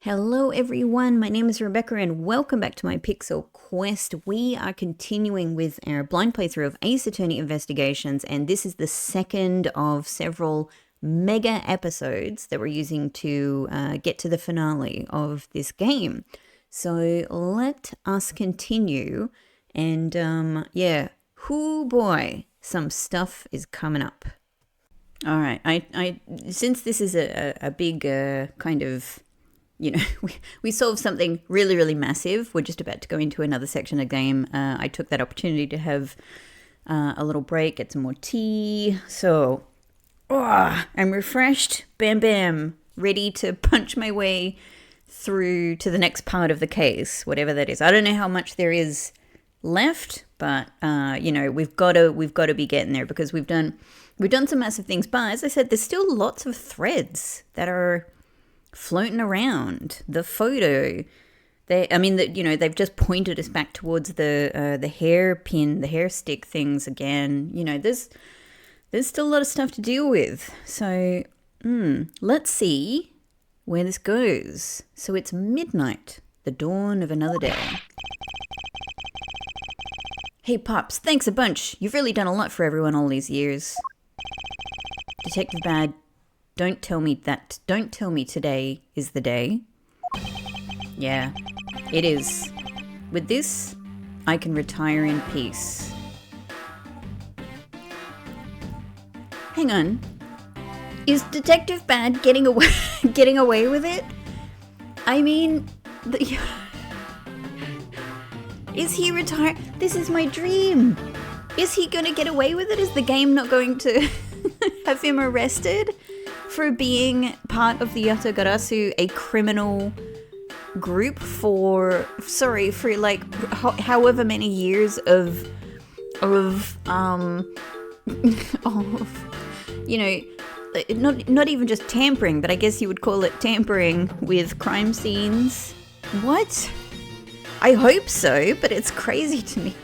Hello everyone, my name is Rebecca and welcome back to my Pixel Quest. We are continuing with our blind playthrough of Ace Attorney Investigations, and this is the second of several mega episodes that we're using to get to the finale of this game. So let us continue, and hoo boy, some stuff is coming up. All right, I since this is a big kind of, we solved something really, really massive. We're just about to go into another section of the game. I took that opportunity to have a little break, get some more tea. So, I'm refreshed. Bam, bam. Ready to punch my way through to the next part of the case, whatever that is. I don't know how much there is left, but, we've got to be getting there because we've done some massive things. But as I said, there's still lots of threads that are floating around. The photo, they've just pointed us back towards the hairpin, the hair stick things again. There's still a lot of stuff to deal with. So let's see where this goes. So it's midnight, the dawn of another day. Hey Pops, thanks a bunch. You've really done a lot for everyone all these years. Detective Bad, don't tell me today is the day. Yeah, it is. With this, I can retire in peace. Hang on. Is Detective Bad getting away with it? I mean, is he retired? This is my dream. Is he going to get away with it? Is the game not going to have him arrested for being part of the Yatagarasu, a criminal group for like however many years of not even just tampering, but I guess you would call it tampering with crime scenes. What? I hope so, but it's crazy to me.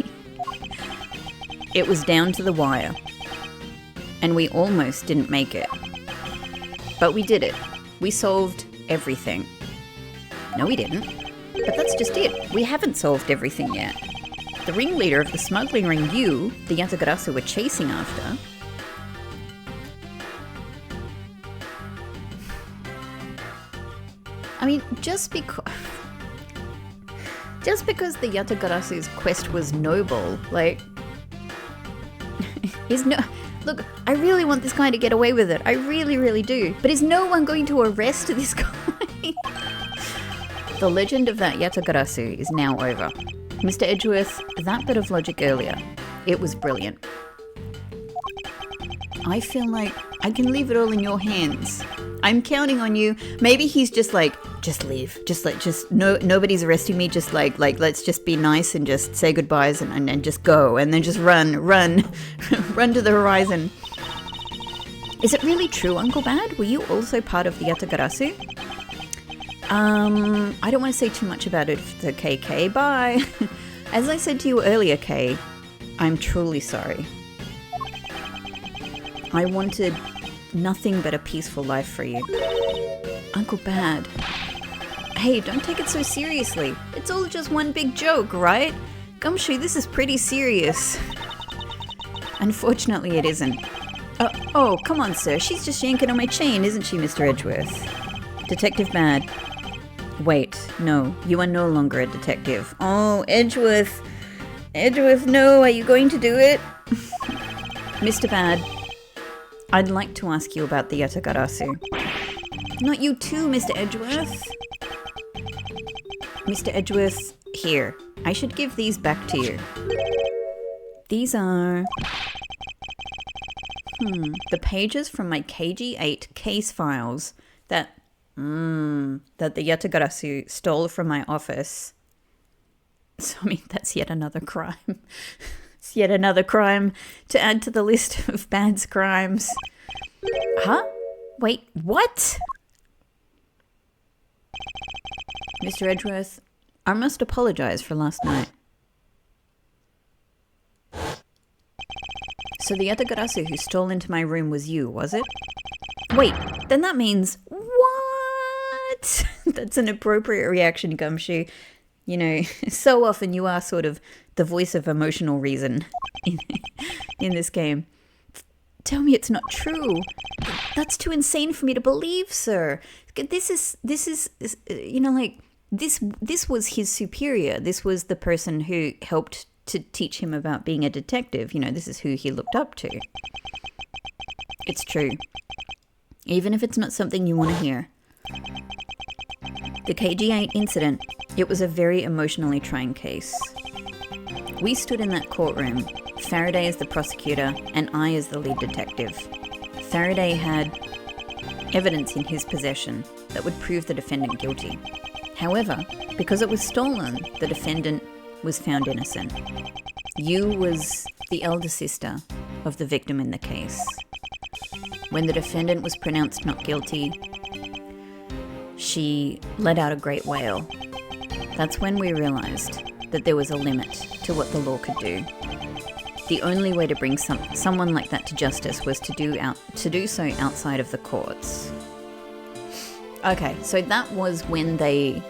It was down to the wire, and we almost didn't make it. But we did it. We solved everything. No, we didn't. But that's just it. We haven't solved everything yet. The ringleader of the smuggling ring the Yatagarasu, were chasing after. I mean, just because the Yatagarasu's quest was noble, Look, I really want this guy to get away with it. I really, really do. But is no one going to arrest this guy? The legend of that Yatagarasu is now over. Mr. Edgeworth, that bit of logic earlier, it was brilliant. I feel like I can leave it all in your hands. I'm counting on you. Maybe he's just like, just leave. Nobody's arresting me. Just like, let's just be nice and just say goodbyes and just go. And then just run to the horizon. Is it really true, Uncle Bad? Were you also part of the Yatagarasu? I don't want to say too much about it. It's okay, Kay. Bye. As I said to you earlier, Kay, I'm truly sorry. I wanted nothing but a peaceful life for you. Uncle Bad. Hey, don't take it so seriously. It's all just one big joke, right? Gumshoe, this is pretty serious. Unfortunately, it isn't. Oh, come on, sir. She's just yanking on my chain, isn't she, Mr. Edgeworth? Detective Bad. Wait, no. You are no longer a detective. Oh, Edgeworth. Edgeworth, no. Are you going to do it? Mr. Bad. I'd like to ask you about the Yatagarasu. Not you too, Mr. Edgeworth. Mr. Edgeworth, here. I should give these back to you. These are the pages from my KG8 case files that the Yatagarasu stole from my office. So, I mean, that's yet another crime. It's yet another crime to add to the list of Bad's crimes. Huh? Wait, what? Mr. Edgeworth, I must apologize for last night. So the Yatagarasu who stole into my room was you, was it? Wait, then that means... What? That's an appropriate reaction, Gumshoe. You know, so often you are sort of the voice of emotional reason in this game. Tell me it's not true. That's too insane for me to believe, sir. This is you know, like, this was his superior. This was the person who helped to teach him about being a detective. You know, this is who he looked up to. It's true. Even if it's not something you want to hear. The KG8 incident, it was a very emotionally trying case. We stood in that courtroom, Faraday as the prosecutor and I as the lead detective. Faraday had evidence in his possession that would prove the defendant guilty. However, because it was stolen, the defendant was found innocent. Yu was the elder sister of the victim in the case. When the defendant was pronounced not guilty, she let out a great wail. That's when we realized that there was a limit to what the law could do. The only way to bring someone like that to justice was to do so outside of the courts. Okay, so that was when they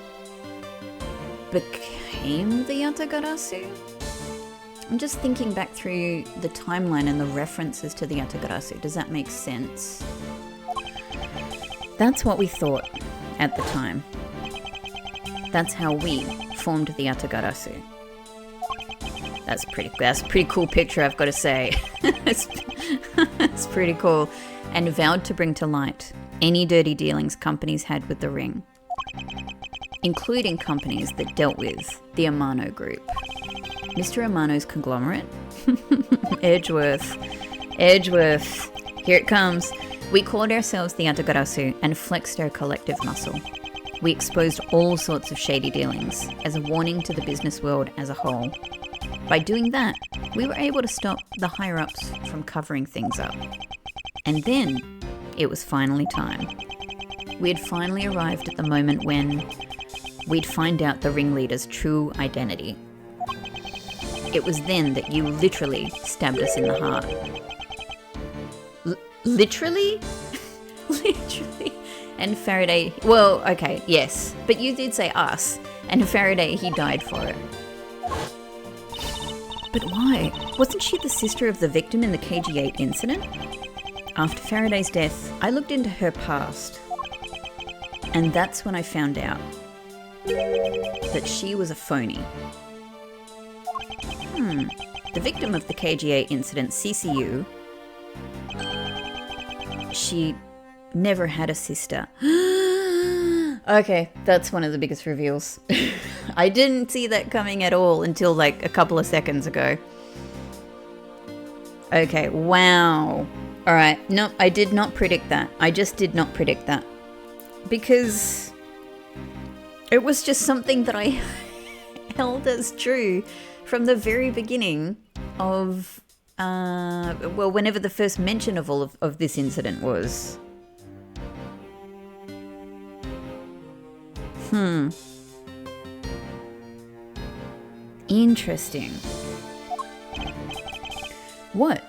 became the Yatagarasu? I'm just thinking back through the timeline and the references to the Yatagarasu. Does that make sense? That's what we thought at the time. That's how we formed the Yatagarasu. That's pretty cool picture, I've got to say. It's pretty cool. And vowed to bring to light any dirty dealings companies had with the ring, including companies that dealt with the Amano group. Mr. Amano's conglomerate? Edgeworth, here it comes. We called ourselves the Yatagarasu and flexed our collective muscle. We exposed all sorts of shady dealings as a warning to the business world as a whole. By doing that, we were able to stop the higher-ups from covering things up. And then, it was finally time. We had finally arrived at the moment when we'd find out the ringleader's true identity. It was then that you literally stabbed us in the heart. Literally? Literally? And Faraday, well, okay, yes, but you did say us, and Faraday, he died for it. But why? Wasn't she the sister of the victim in the KG8 incident? After Faraday's death, I looked into her past, and that's when I found out that she was a phony. The victim of the KG8 incident, CCU, she never had a sister. Okay, that's one of the biggest reveals. I didn't see that coming at all until like a couple of seconds ago. Okay, wow. Alright, no, I did not predict that. I just did not predict that. Because it was just something that I held as true from the very beginning of, well, whenever the first mention of all of this incident was. Interesting. What?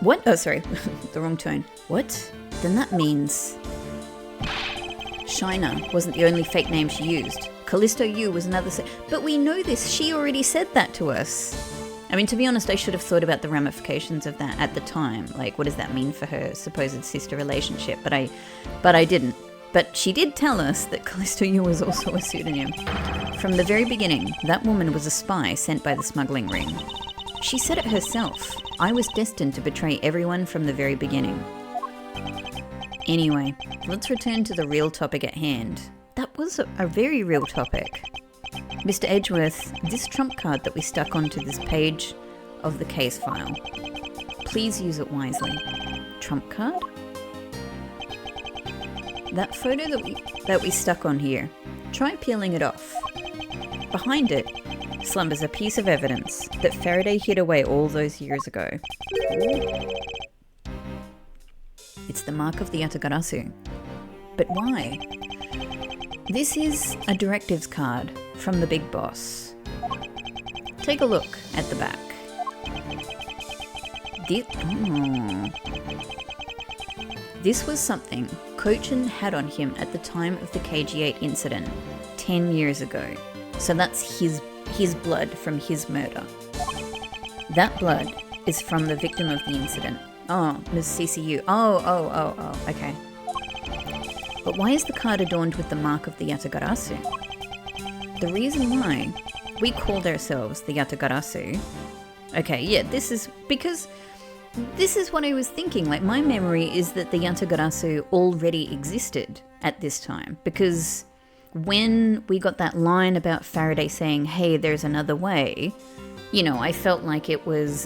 What? Oh, sorry. The wrong tone. What? Then that means Shina wasn't the only fake name she used. Callisto Yu was another... But we know this. She already said that to us. I mean, to be honest, I should have thought about the ramifications of that at the time. Like, what does that mean for her supposed sister relationship? But I didn't. But she did tell us that Callisto Yu was also a pseudonym. From the very beginning, that woman was a spy sent by the smuggling ring. She said it herself. I was destined to betray everyone from the very beginning. Anyway, let's return to the real topic at hand. That was a very real topic. Mr. Edgeworth, this trump card that we stuck onto this page of the case file, please use it wisely. Trump card? That photo that we stuck on here, try peeling it off. Behind it slumbers a piece of evidence that Faraday hid away all those years ago. It's the mark of the Yatagarasu. But why? This is a directives card from the big boss. Take a look at the back. This was something Kochin had on him at the time of the KG8 incident 10 years ago. So that's his blood from his murder. That blood is from the victim of the incident. Oh, Ms. CCU. Oh, okay. But why is the card adorned with the mark of the Yatagarasu? The reason why we called ourselves the Yatagarasu... Okay, yeah, this is because... This is what I was thinking. Like, my memory is that the Yatagarasu already existed at this time. Because when we got that line about Faraday saying, hey, there's another way, you know, I felt like it was...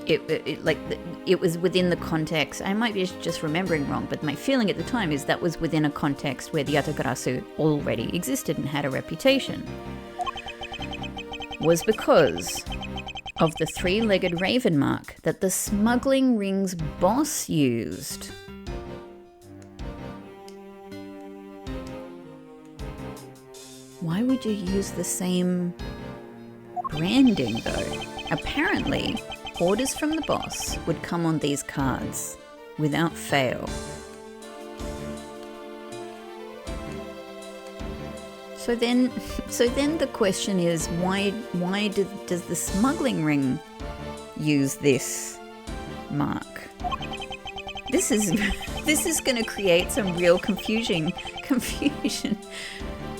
It was within the context. I might be just remembering wrong, but my feeling at the time is that was within a context where the Yatagarasu already existed and had a reputation. Was because of the three-legged raven mark that the smuggling ring's boss used. Why would you use the same branding though? Apparently, orders from the boss would come on these cards without fail. So then the question is, why does the smuggling ring use this mark? This is going to create some real confusion.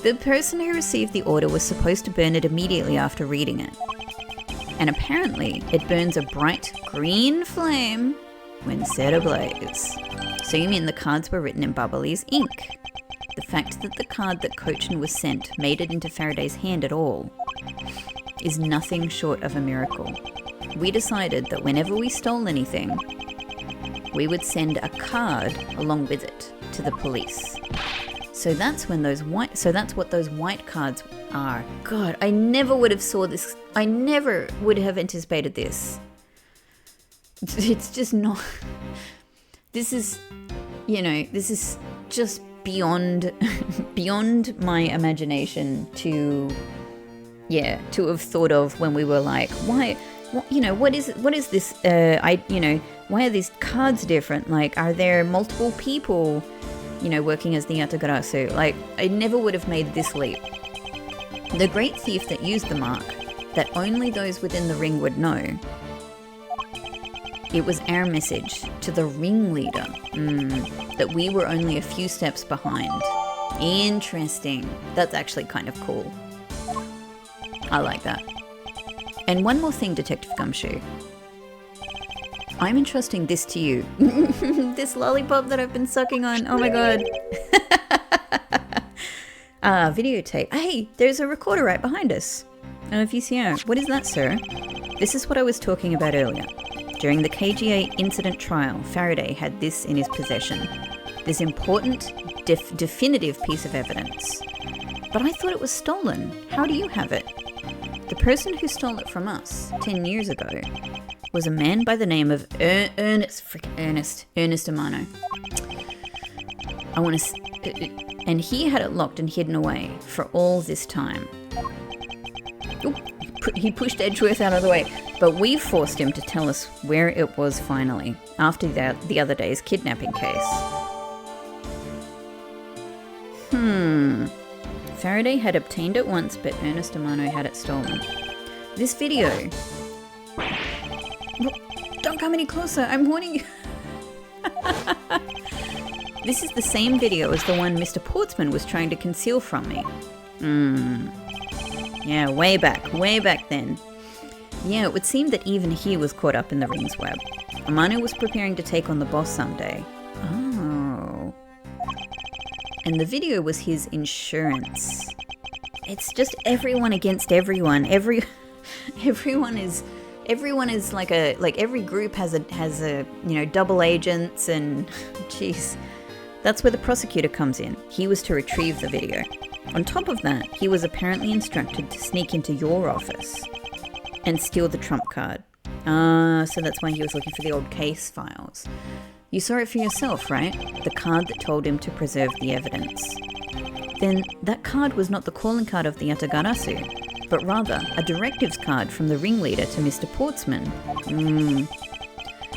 The person who received the order was supposed to burn it immediately after reading it. And apparently it burns a bright green flame when set ablaze. So you mean the cards were written in Bubbly's ink? The fact that the card that Kochin was sent made it into Faraday's hand at all is nothing short of a miracle. We decided that whenever we stole anything, we would send a card along with it to the police. So that's what those white cards are. God, I never would have saw this. I never would have anticipated this. It's just not. This is just beyond my imagination to have thought of when we were like, why, what is this? Why are these cards different? Like, are there multiple people, working as the Yatagarasu? Like, I never would have made this leap. The great thief that used the mark, that only those within the ring would know, it was our message to the ringleader that we were only a few steps behind. Interesting. That's actually kind of cool. I like that. And one more thing, Detective Gumshoe. I'm entrusting this to you. This lollipop that I've been sucking on. Oh my god. Videotape. Hey, there's a recorder right behind us. I don't know if you see it. What is that, sir? This is what I was talking about earlier. During the KGA incident trial, Faraday had this in his possession. This important, definitive piece of evidence. But I thought it was stolen. How do you have it? The person who stole it from us 10 years ago was a man by the name of Ernest Amano. And he had it locked and hidden away for all this time. Oop, he pushed Edgeworth out of the way, but we forced him to tell us where it was finally, after the other day's kidnapping case. Faraday had obtained it once, but Ernest Amano had it stolen. This video... Don't come any closer, I'm warning you. This is the same video as the one Mr. Portsman was trying to conceal from me. Yeah, way back then. Yeah, it would seem that even he was caught up in the ring's web. Amano was preparing to take on the boss someday. Oh. And the video was his insurance. It's just everyone against everyone. Everyone is like every group has a double agents and jeez. That's where the prosecutor comes in. He was to retrieve the video. On top of that, he was apparently instructed to sneak into your office and steal the trump card. So that's why he was looking for the old case files. You saw it for yourself, right? The card that told him to preserve the evidence. Then that card was not the calling card of the Yatagarasu, but rather a directives card from the ringleader to Mr. Portsman.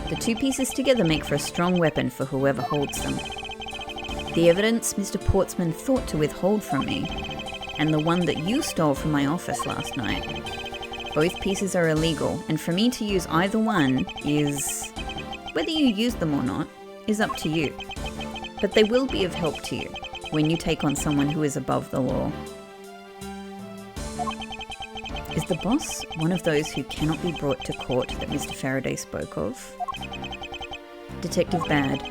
The two pieces together make for a strong weapon for whoever holds them. The evidence Mr. Portsman thought to withhold from me, and the one that you stole from my office last night. Both pieces are illegal, and for me to use either one is, whether you use them or not, is up to you. But they will be of help to you when you take on someone who is above the law. Is the boss one of those who cannot be brought to court that Mr. Faraday spoke of? Detective Bad,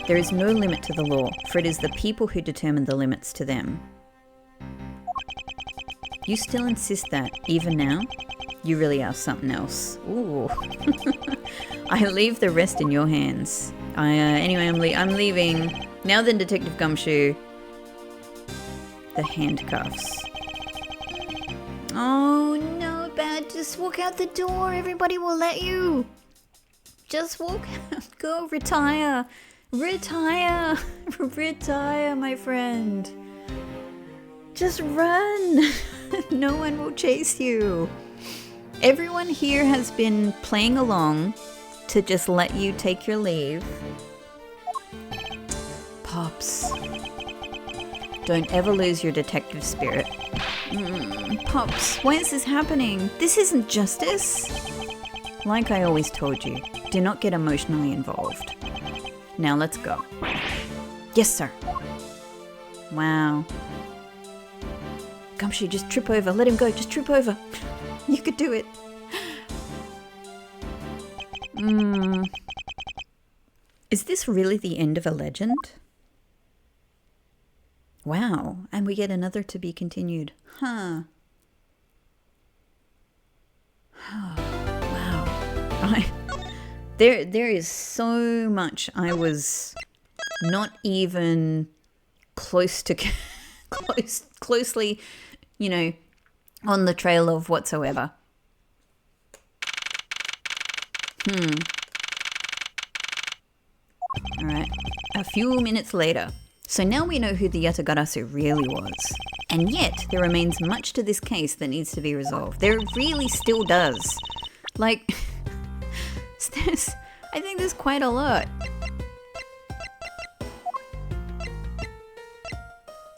there is no limit to the law, for it is the people who determine the limits to them. You still insist that, even now? You really are something else. Ooh. I leave the rest in your hands. Anyway, I'm leaving. Now then, Detective Gumshoe. The handcuffs. Oh no, Bad, just walk out the door. Everybody will let you. Just walk out. Go, retire. Retire. Retire, my friend. Just run. No one will chase you. Everyone here has been playing along to just let you take your leave. Pops. Don't ever lose your detective spirit. Pops, why is this happening? This isn't justice. Like I always told you, do not get emotionally involved. Now let's go. Yes, sir. Wow. Gumshoe, just trip over. Let him go. Just trip over. You could do it. Is this really the end of a legend? Wow. And we get another to be continued. Huh. Wow. There is so much I was not even close to closely, on the trail of whatsoever. All right. A few minutes later. So now we know who the Yatagarasu really was. And yet, there remains much to this case that needs to be resolved. There really still does. I think there's quite a lot.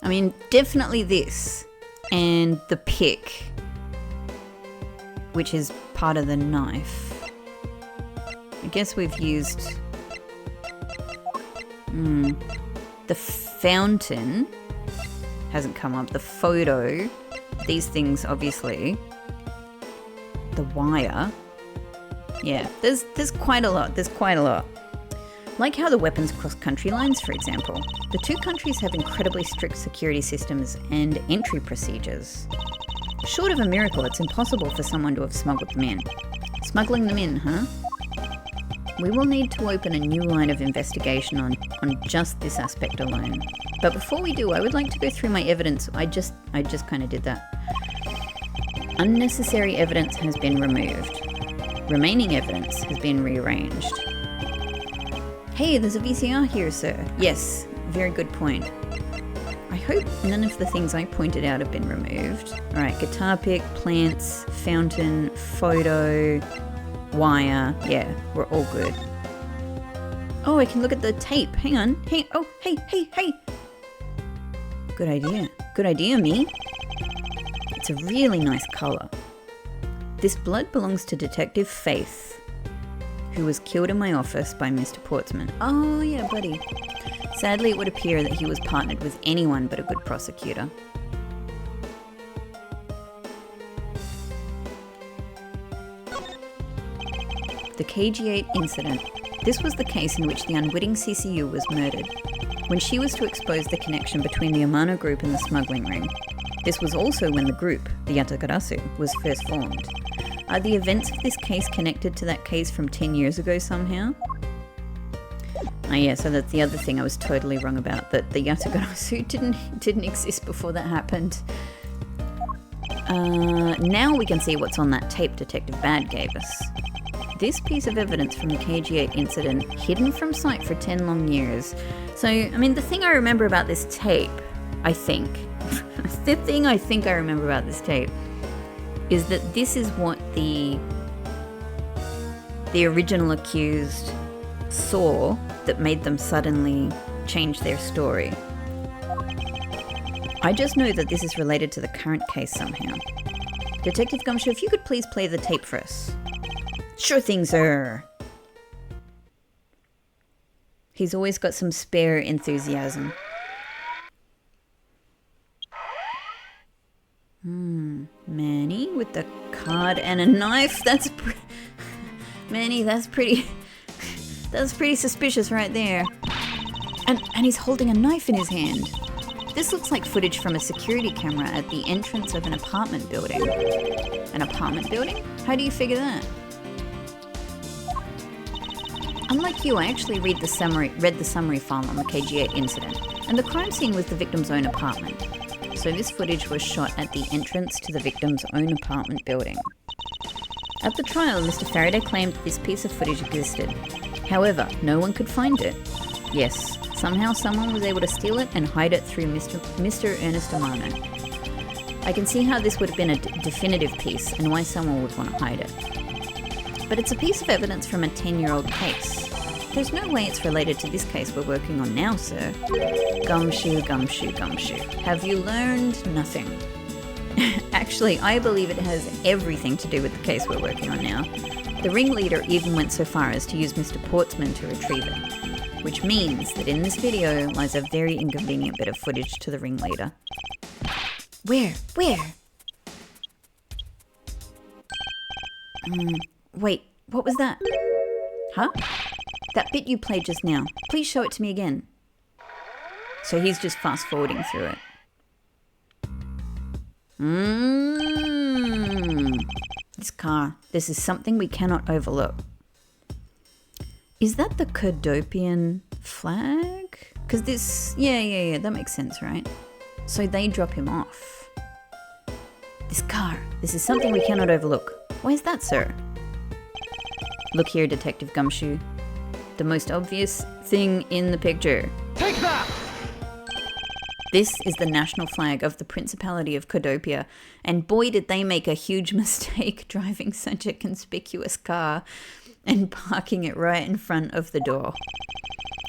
I mean, definitely this. And the pick. Which is part of the knife. I guess we've used... The fountain hasn't come up. The photo, these things obviously. The wire. Yeah, there's quite a lot. There's quite a lot. Like how the weapons cross country lines, for example. The two countries have incredibly strict security systems and entry procedures. Short of a miracle, it's impossible for someone to have smuggled them in. Smuggling them in, huh? We will need to open a new line of investigation on just this aspect alone. But before we do, I would like to go through my evidence. I just kind of did that. Unnecessary evidence has been removed. Remaining evidence has been rearranged. Hey, there's a VCR here, sir. Yes, very good point. I hope none of the things I pointed out have been removed. Alright, guitar pick, plants, fountain, photo... wire. Yeah, we're all good. Oh, I can look at the tape. Hang on. Hey. Good idea. Good idea, me. It's a really nice colour. This blood belongs to Detective Faith, who was killed in my office by Mr. Portsman. Oh, yeah, buddy. Sadly, it would appear that he was partnered with anyone but a good prosecutor. The KG8 incident. This was the case in which the unwitting CCU was murdered, when she was to expose the connection between the Amano group and the smuggling ring. This was also when the group, the Yatagarasu, was first formed. Are the events of this case connected to that case from 10 years ago somehow? Ah yeah, so that's the other thing I was totally wrong about, that the Yatagarasu didn't exist before that happened. Now we can see what's on that tape Detective Bad gave us. This piece of evidence from the KG8 incident, hidden from sight for 10 long years. So, I mean, the thing I remember about this tape, I think I remember about this tape, is that this is what the original accused saw that made them suddenly change their story. I just know that this is related to the current case somehow. Detective Gumshoe, if you could please play the tape for us. Sure thing, sir. He's always got some spare enthusiasm. Manny with the card and a knife. Manny, that's pretty suspicious right there. And he's holding a knife in his hand. This looks like footage from a security camera at the entrance of an apartment building. An apartment building? How do you figure that? Unlike you, I actually read the summary file on the KG8 incident, and the crime scene was the victim's own apartment. So this footage was shot at the entrance to the victim's own apartment building. At the trial, Mr. Faraday claimed that this piece of footage existed. However, no one could find it. Yes, somehow someone was able to steal it and hide it through Mr. Ernest Amano. I can see how this would have been a definitive piece and why someone would want to hide it. But it's a piece of evidence from a 10-year-old case. There's no way it's related to this case we're working on now, sir. Gumshoe, gumshoe, gumshoe. Have you learned nothing? Actually, I believe it has everything to do with the case we're working on now. The ringleader even went so far as to use Mr. Portsman to retrieve it. Which means that in this video lies a very inconvenient bit of footage to the ringleader. Where? Wait, what was that? Huh? That bit you played just now. Please show it to me again. So he's just fast forwarding through it. This car. This is something we cannot overlook. Is that the Kurdopian flag? Because this... Yeah, that makes sense, right? So they drop him off. This car. This is something we cannot overlook. Why is that, sir? Look here, Detective Gumshoe. The most obvious thing in the picture. Take that! This is the national flag of the Principality of Kordopia, and boy did they make a huge mistake driving such a conspicuous car and parking it right in front of the door.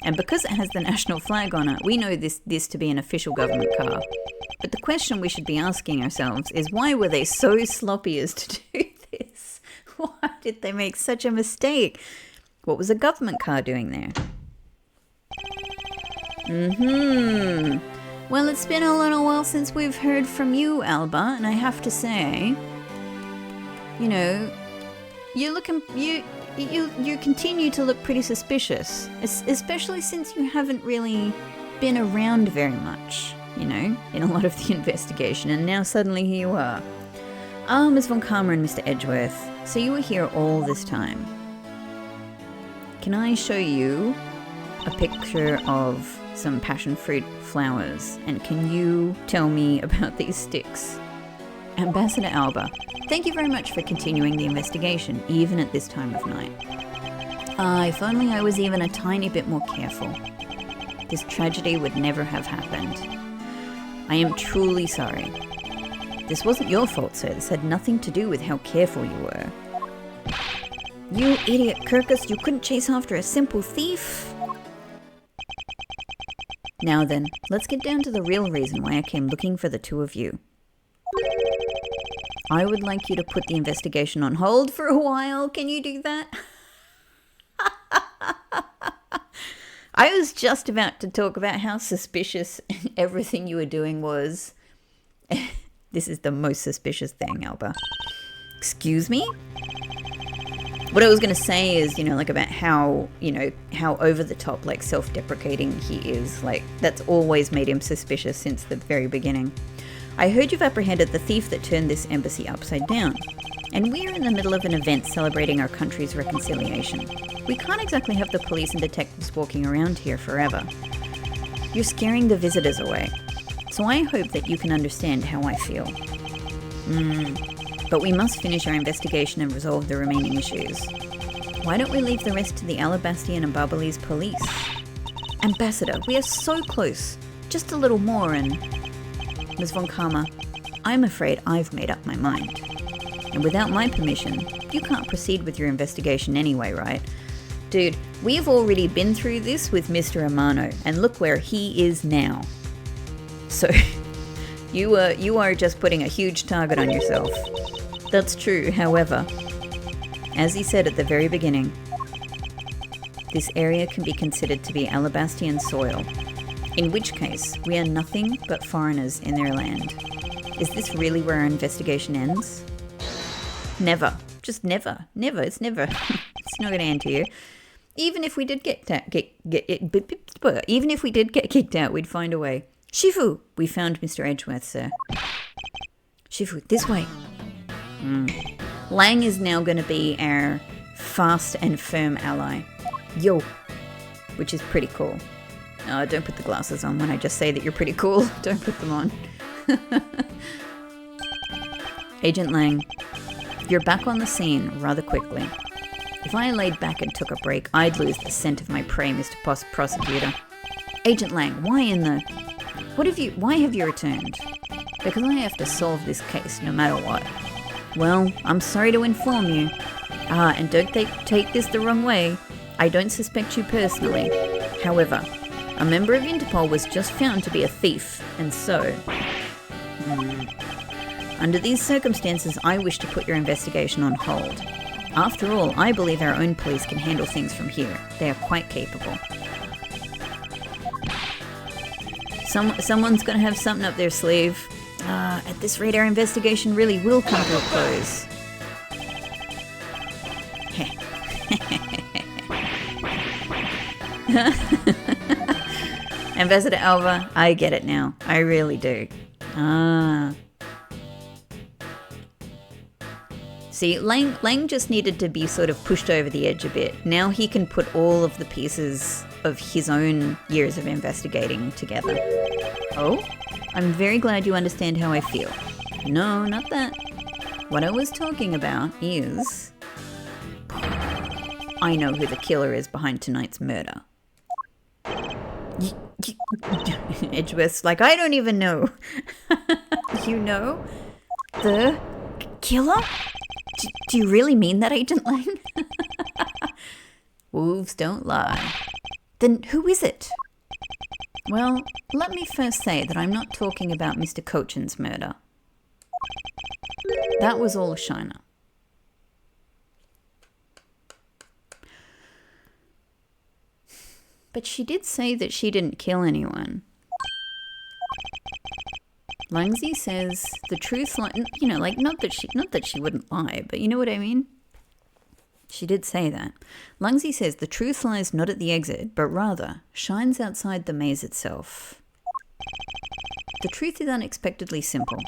And because it has the national flag on it, we know this to be an official government car. But the question we should be asking ourselves is, why were they so sloppy as to do this? Why did they make such a mistake? What was a government car doing there? Well, it's been a little while since we've heard from you, Alba, and I have to say, you know, you continue to look pretty suspicious, especially since you haven't really been around very much, you know, in a lot of the investigation, and now suddenly here you are. Ah, Ms. Von Karma and Mr. Edgeworth, so you were here all this time. Can I show you a picture of some passion fruit flowers, and can you tell me about these sticks? Ambassador Alba, thank you very much for continuing the investigation, even at this time of night. If only I was even a tiny bit more careful. This tragedy would never have happened. I am truly sorry. This wasn't your fault, sir. This had nothing to do with how careful you were. You idiot, Kirkus, you couldn't chase after a simple thief? Now then, let's get down to the real reason why I came looking for the two of you. I would like you to put the investigation on hold for a while. Can you do that? I was just about to talk about how suspicious everything you were doing was. This is the most suspicious thing, Alba. Excuse me? What I was going to say is, you know, like about how, you know, how over the top, like self-deprecating he is. Like, that's always made him suspicious since the very beginning. I heard you've apprehended the thief that turned this embassy upside down. And we're in the middle of an event celebrating our country's reconciliation. We can't exactly have the police and detectives walking around here forever. You're scaring the visitors away. So I hope that you can understand how I feel. But we must finish our investigation and resolve the remaining issues. Why don't we leave the rest to the Alabastian and Barbalese police? Ambassador, we are so close. Just a little more and... Ms. Von Karma, I'm afraid I've made up my mind. And without my permission, you can't proceed with your investigation anyway, right? Dude, we've already been through this with Mr. Amano, and look where he is now. So you are just putting a huge target on yourself. That's true, however, as he said at the very beginning, this area can be considered to be Alabastian soil, in which case we are nothing but foreigners in their land. Is this really where our investigation ends? Never. Just never. Never. It's never. It's not going to end here. Even if we did get kicked out, we'd find a way. Shifu! We found Mr. Edgeworth, sir. Shifu, this way. Lang is now going to be our fast and firm ally. Yo! Which is pretty cool. Oh, don't put the glasses on when I just say that you're pretty cool. Don't put them on. Agent Lang, you're back on the scene rather quickly. If I laid back and took a break, I'd lose the scent of my prey, Mr. Prosecutor. Agent Lang, why have you returned? Because I have to solve this case no matter what. Well, I'm sorry to inform you. And don't take this the wrong way. I don't suspect you personally. However, a member of Interpol was just found to be a thief, and so... Under these circumstances, I wish to put your investigation on hold. After all, I believe our own police can handle things from here. They are quite capable. Someone's going to have something up their sleeve. At this rate, our investigation really will come to a close. Ambassador Alva, I get it now. I really do. See, Lang just needed to be sort of pushed over the edge a bit. Now he can put all of the pieces of his own years of investigating together. Oh? I'm very glad you understand how I feel. No, not that. What I was talking about is... I know who the killer is behind tonight's murder. Edgeworth's like, I don't even know. You know? The killer? Do you really mean that, Agent Lang? Wolves don't lie. Then who is it? Well, let me first say that I'm not talking about Mr. Cochin's murder. That was all a shiner. But she did say that she didn't kill anyone. Langzi says the truth, you know, like not that she wouldn't lie, but you know what I mean? She did say that. Langzi says the truth lies not at the exit, but rather shines outside the maze itself. The truth is unexpectedly simple.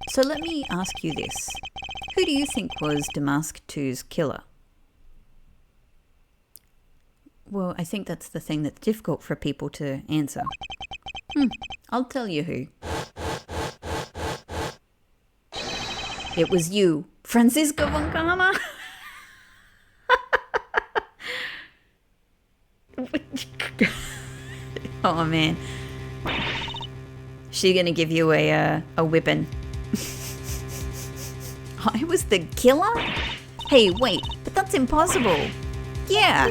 So let me ask you this. Who do you think was Damask II's killer? Well, I think that's the thing that's difficult for people to answer. I'll tell you who. It was you, Francisco von Kahama. Oh man, she gonna give you a whipping. I was the killer? Hey, wait, but that's impossible. Yeah.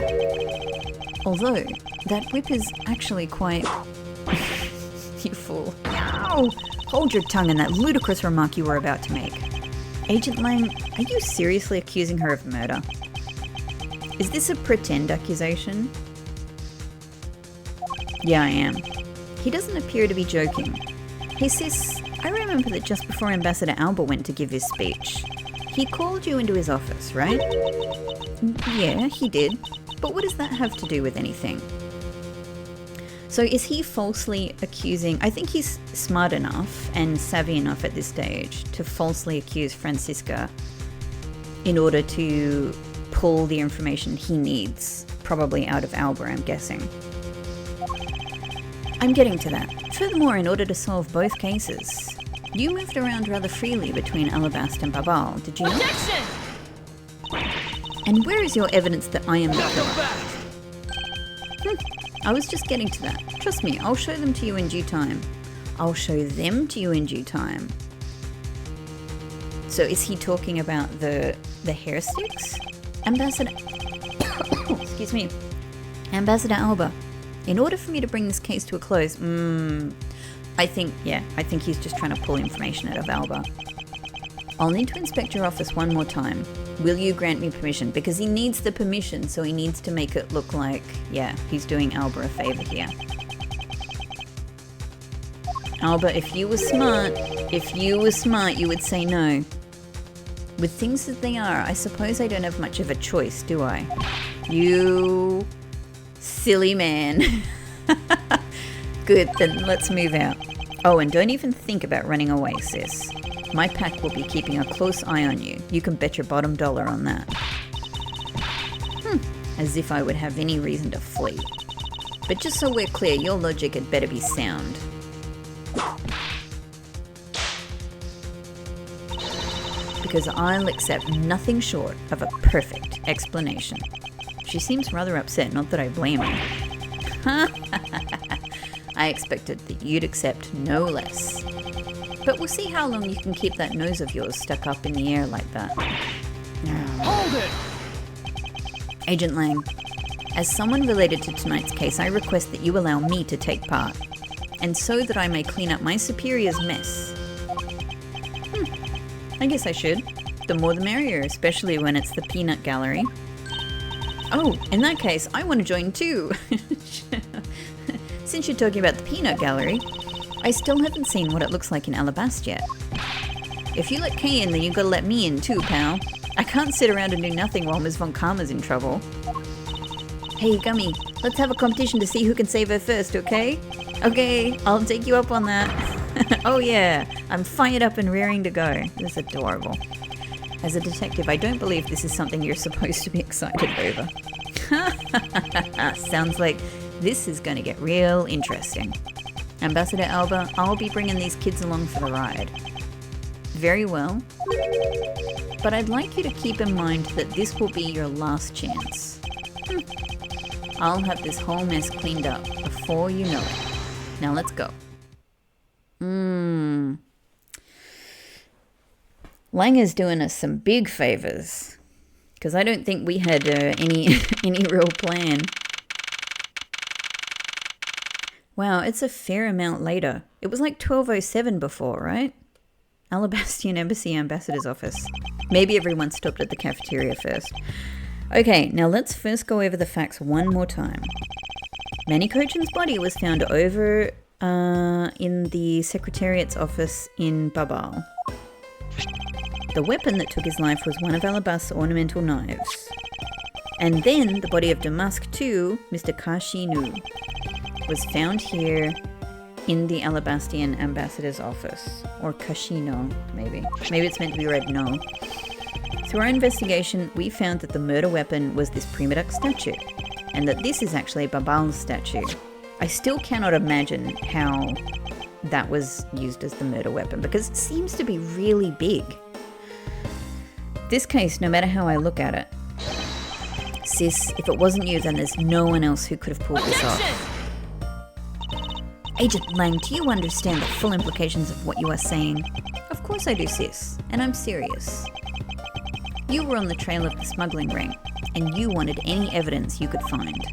Although that whip is actually quite. You fool! Ow! Hold your tongue in that ludicrous remark you were about to make. Agent Lang, are you seriously accusing her of murder? Is this a pretend accusation? Yeah, I am. He doesn't appear to be joking. Hey sis, I remember that just before Ambassador Alba went to give his speech, he called you into his office, right? Yeah, he did. But what does that have to do with anything? So is he falsely accusing... I think he's smart enough and savvy enough at this stage to falsely accuse Francisca in order to pull the information he needs, probably out of Alba, I'm guessing. I'm getting to that. Furthermore, in order to solve both cases, you moved around rather freely between Alabast and Babal, did you not? Objection! And where is your evidence that I am the killer? I was just getting to that. Trust me, I'll show them to you in due time. I'll show them to you in due time. So is he talking about the hair sticks? Ambassador... Excuse me. Ambassador Alba, in order for me to bring this case to a close, I think he's just trying to pull information out of Alba. I'll need to inspect your office one more time. Will you grant me permission? Because he needs the permission, so he needs to make it look like, yeah, he's doing Alba a favor here. Alba, if you were smart, you would say no. With things as they are, I suppose I don't have much of a choice, do I? You silly man. Good, then let's move out. Oh, and don't even think about running away, sis. My pack will be keeping a close eye on you. You can bet your bottom dollar on that. As if I would have any reason to flee. But just so we're clear, your logic had better be sound. Because I'll accept nothing short of a perfect explanation. She seems rather upset, not that I blame her. I expected that you'd accept no less. But we'll see how long you can keep that nose of yours stuck up in the air like that. Hold it! Agent Lang, as someone related to tonight's case, I request that you allow me to take part, and so that I may clean up my superior's mess. I guess I should. The more the merrier, especially when it's the peanut gallery. Oh, in that case, I want to join too. Since you're talking about the peanut gallery, I still haven't seen what it looks like in Alabasta yet. If you let Kay in, then you gotta let me in too, pal. I can't sit around and do nothing while Ms. Von Karma's in trouble. Hey, Gummy, let's have a competition to see who can save her first, okay? Okay, I'll take you up on that. Oh yeah, I'm fired up and raring to go. This is adorable. As a detective, I don't believe this is something you're supposed to be excited over. Sounds like this is going to get real interesting. Ambassador Alba, I'll be bringing these kids along for the ride. Very well. But I'd like you to keep in mind that this will be your last chance. I'll have this whole mess cleaned up before you know it. Now let's go. Lang is doing us some big favors, because I don't think we had any real plan. Wow, it's a fair amount later. It was like 12:07 before, right? Alabastian Embassy Ambassador's Office. Maybe everyone stopped at the cafeteria first. Okay, now let's first go over the facts one more time. Manny Cochin's body was found over in the Secretariat's office in Babal. The weapon that took his life was one of Alabasta's ornamental knives. And then the body of Damask II, Mr. Kashinu, was found here in the Alabastian Ambassador's office. Or Kashino, maybe. Maybe it's meant to be read no. Through our investigation, we found that the murder weapon was this Prima Duck statue, and that this is actually Babal's statue. I still cannot imagine how that was used as the murder weapon, because it seems to be really big. This case, no matter how I look at it, sis, if it wasn't you, then there's no one else who could have pulled this off. Agent Lang, do you understand the full implications of what you are saying? Of course I do, sis, and I'm serious. You were on the trail of the smuggling ring, and you wanted any evidence you could find.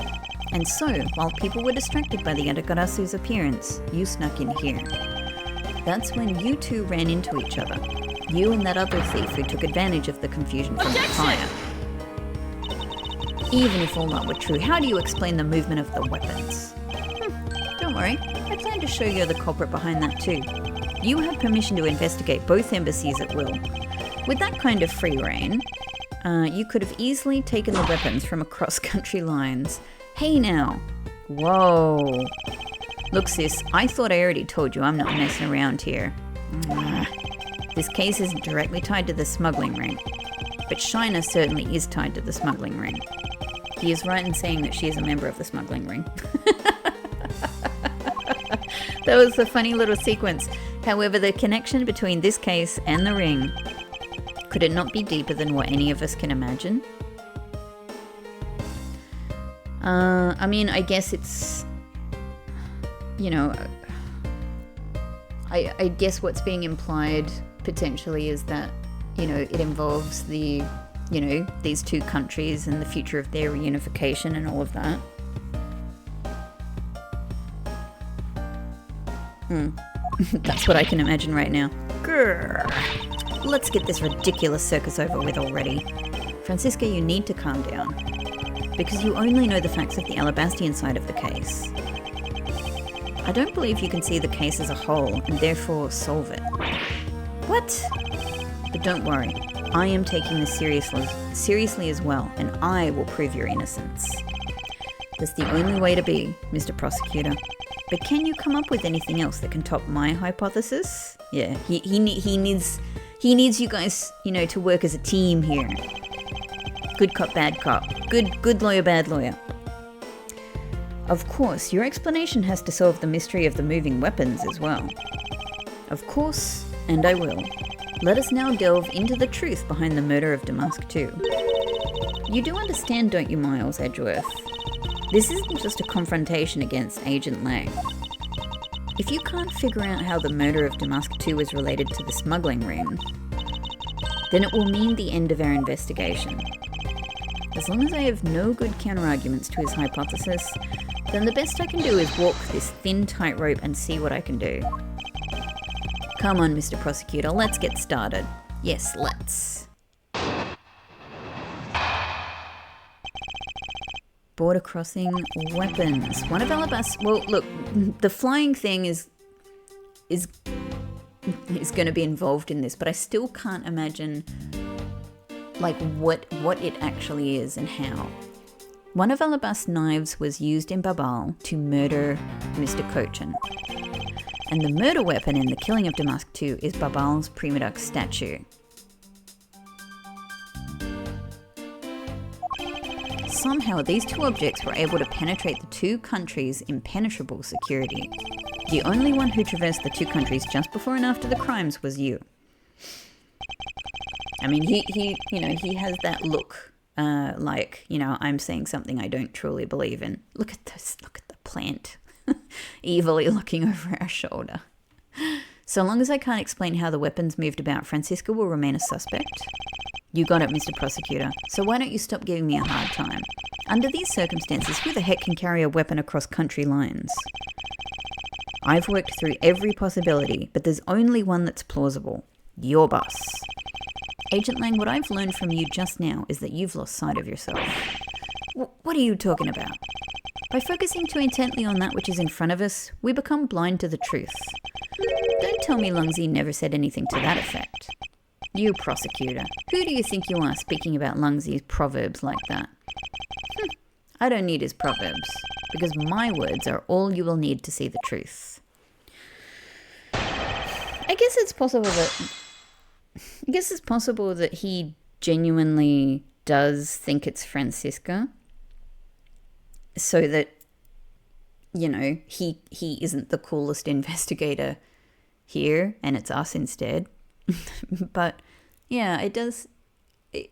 And so, while people were distracted by the Yatagarasu's appearance, you snuck in here. That's when you two ran into each other. You and that other thief who took advantage of the confusion from the fire. Even if all that were true, how do you explain the movement of the weapons? Don't worry, I plan to show you the culprit behind that too. You have permission to investigate both embassies at will. With that kind of free reign, you could have easily taken the weapons from across country lines. Hey now. Whoa. Look sis, I thought I already told you I'm not messing around here. This case isn't directly tied to the smuggling ring, but Shina certainly is tied to the smuggling ring. He is right in saying that she is a member of the smuggling ring. That was a funny little sequence. However, the connection between this case and the ring, could it not be deeper than what any of us can imagine? I mean, I guess it's, you know, I guess what's being implied potentially is that, you know, it involves the, you know, these two countries and the future of their reunification and all of that. That's what I can imagine right now. Grrr. Let's get this ridiculous circus over with already. Francisca, you need to calm down. Because you only know the facts of the Alabastian side of the case. I don't believe you can see the case as a whole and therefore solve it. What? But don't worry, I am taking this seriously as well, and I will prove your innocence. That's the only way to be, Mr. Prosecutor. But can you come up with anything else that can top my hypothesis? Yeah, he needs you guys, to work as a team here. Good cop, bad cop. Good lawyer, bad lawyer. Of course, your explanation has to solve the mystery of the moving weapons as well. Of course, and I will. Let us now delve into the truth behind the murder of Damask II. You do understand, don't you, Miles Edgeworth? This isn't just a confrontation against Agent Lang. If you can't figure out how the murder of Damask II is related to the smuggling ring, then it will mean the end of our investigation. As long as I have no good counterarguments to his hypothesis, then the best I can do is walk this thin tightrope and see what I can do. Come on, Mr. Prosecutor, let's get started. Yes, let's. Border crossing weapons. One of Alabast's... Well, look, the flying thing is going to be involved in this, but I still can't imagine what it actually is and how. One of Alabast's knives was used in Babal to murder Mr. Cochin. And the murder weapon in the killing of Damask II is Babal's Primadux statue. Somehow these two objects were able to penetrate the two countries' impenetrable security. The only one who traversed the two countries just before and after the crimes was you. I mean, he has that look, I'm saying something I don't truly believe in. Look at this, look at the plant, evilly looking over our shoulder. So long as I can't explain how the weapons moved about, Francisca will remain a suspect. You got it, Mr. Prosecutor. So why don't you stop giving me a hard time? Under these circumstances, who the heck can carry a weapon across country lines? I've worked through every possibility, but there's only one that's plausible. Your boss. Agent Lang, what I've learned from you just now is that you've lost sight of yourself. What are you talking about? By focusing too intently on that which is in front of us, we become blind to the truth. Don't tell me Lungzi never said anything to that effect. You, prosecutor, who do you think you are speaking about Lungzi's proverbs like that? I don't need his proverbs, because my words are all you will need to see the truth. I guess it's possible that he genuinely does think it's Francisca, so that, he isn't the coolest investigator here, and it's us instead. But yeah, it does. I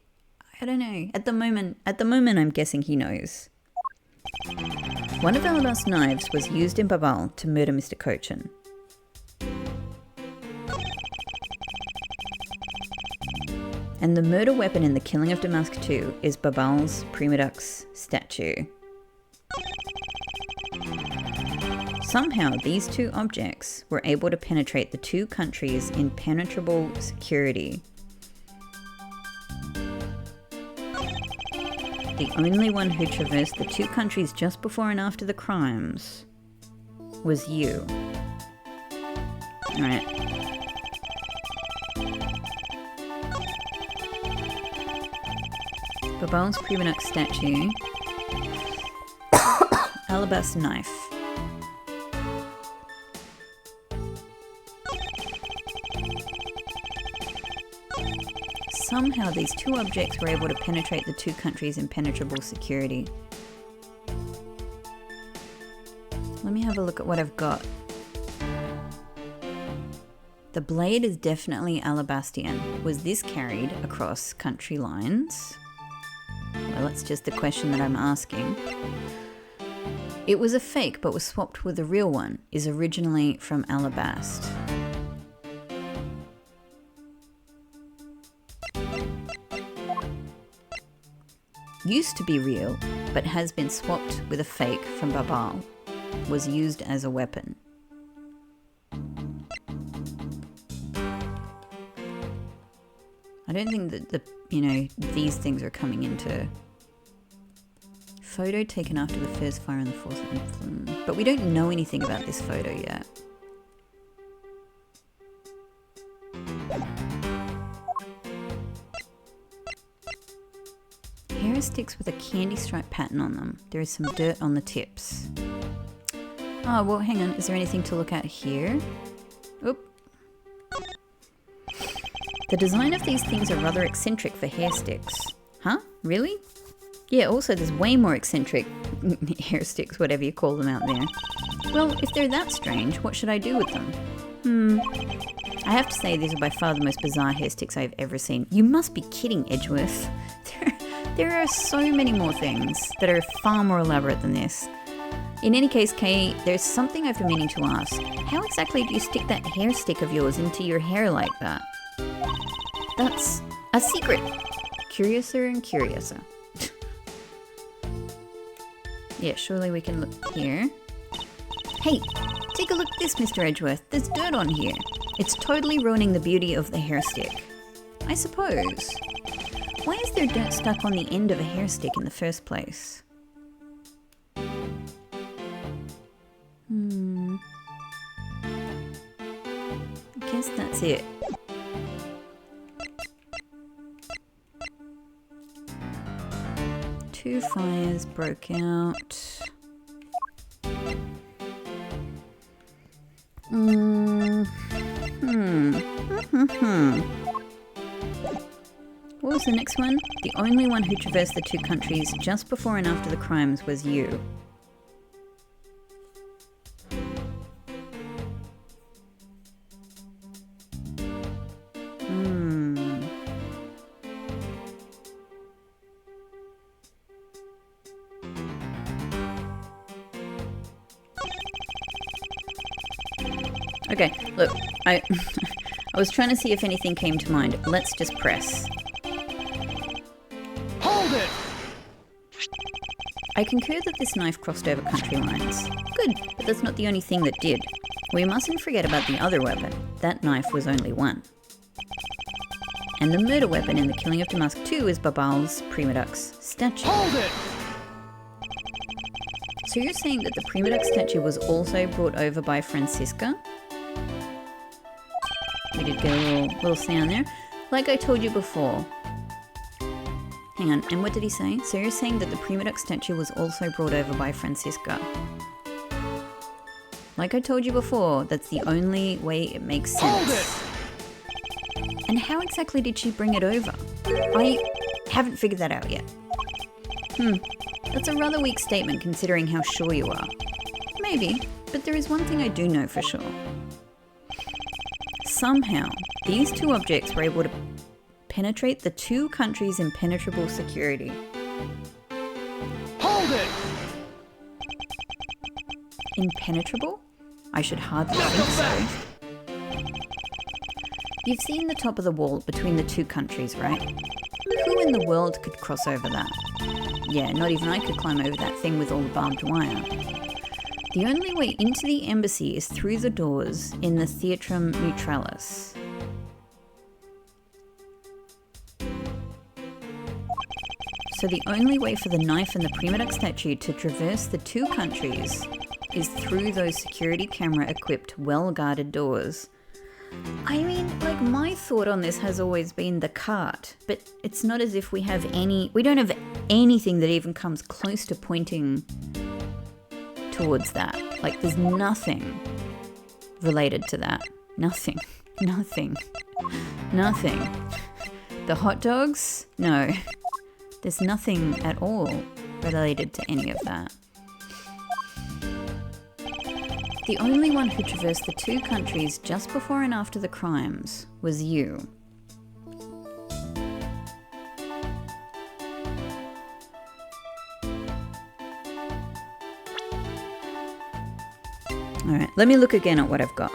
don't know. At the moment, I'm guessing he knows. One of Alabast's knives was used in Babal to murder Mr. Cochin. And the murder weapon in the killing of Damask II is Babal's Primadux statue. Somehow, these two objects were able to penetrate the two countries' impenetrable security. The only one who traversed the two countries just before and after the crimes was you. Alright. Babal's Primadux statue. Alabaster knife. Somehow these two objects were able to penetrate the two countries' impenetrable security. Let me have a look at what I've got. The blade is definitely Alabastian. Was this carried across country lines? Well, that's just the question that I'm asking. It was a fake but was swapped with a real one. Is originally from Alabast. Used to be real, but has been swapped with a fake from Babal. Was used as a weapon. don't think that these things are coming into... Photo taken after the first fire on the 4th. But we don't know anything about this photo yet. Hair sticks with a candy stripe pattern on them. There is some dirt on the tips. Oh, well, hang on. Is there anything to look at here? Oop. The design of these things are rather eccentric for hair sticks. Huh? Really? Yeah, also there's way more eccentric hair sticks, whatever you call them out there. Well, if they're that strange, what should I do with them? I have to say these are by far the most bizarre hair sticks I've ever seen. You must be kidding, Edgeworth. There are so many more things that are far more elaborate than this. In any case, Kay, there's something I've been meaning to ask. How exactly do you stick that hair stick of yours into your hair like that? That's a secret. Curiouser and curiouser. Yeah, surely we can look here. Hey, take a look at this, Mr. Edgeworth. There's dirt on here. It's totally ruining the beauty of the hair stick. I suppose. Why is there dirt stuck on the end of a hair stick in the first place? I guess that's it. Two fires broke out. What was the next one? The only one who traversed the two countries just before and after the crimes was you. Okay, look, I was trying to see if anything came to mind. Let's just press. Hold it! I concur that this knife crossed over country lines. Good, but that's not the only thing that did. We mustn't forget about the other weapon. That knife was only one. And the murder weapon in the killing of Damask II is Babal's Primadux statue. Hold it! So you're saying that the Primadux statue was also brought over by Francisca? We did get a little sound there. Like I told you before. Hang on, and what did he say? So you're saying that the Primadux statue was also brought over by Francisca? Like I told you before, that's the only way it makes sense. Hold it! And how exactly did she bring it over? I haven't figured that out yet. That's a rather weak statement considering how sure you are. Maybe, but there is one thing I do know for sure. Somehow, these two objects were able to penetrate the two countries' impenetrable security. Hold it! Impenetrable? I should hardly think so. You've seen the top of the wall between the two countries, right? Who in the world could cross over that? Yeah, not even I could climb over that thing with all the barbed wire. The only way into the embassy is through the doors in the Theatrum Neutralis. So the only way for the knife and the Primadux statue to traverse the two countries is through those security camera equipped, well-guarded doors. I mean, like, my thought on this has always been the cart, but it's not as if we don't have anything that even comes close to pointing towards that. Like, there's nothing related to that. Nothing. The hot dogs? No. There's nothing at all related to any of that. The only one who traversed the two countries just before and after the crimes was you. Alright, let me look again at what I've got.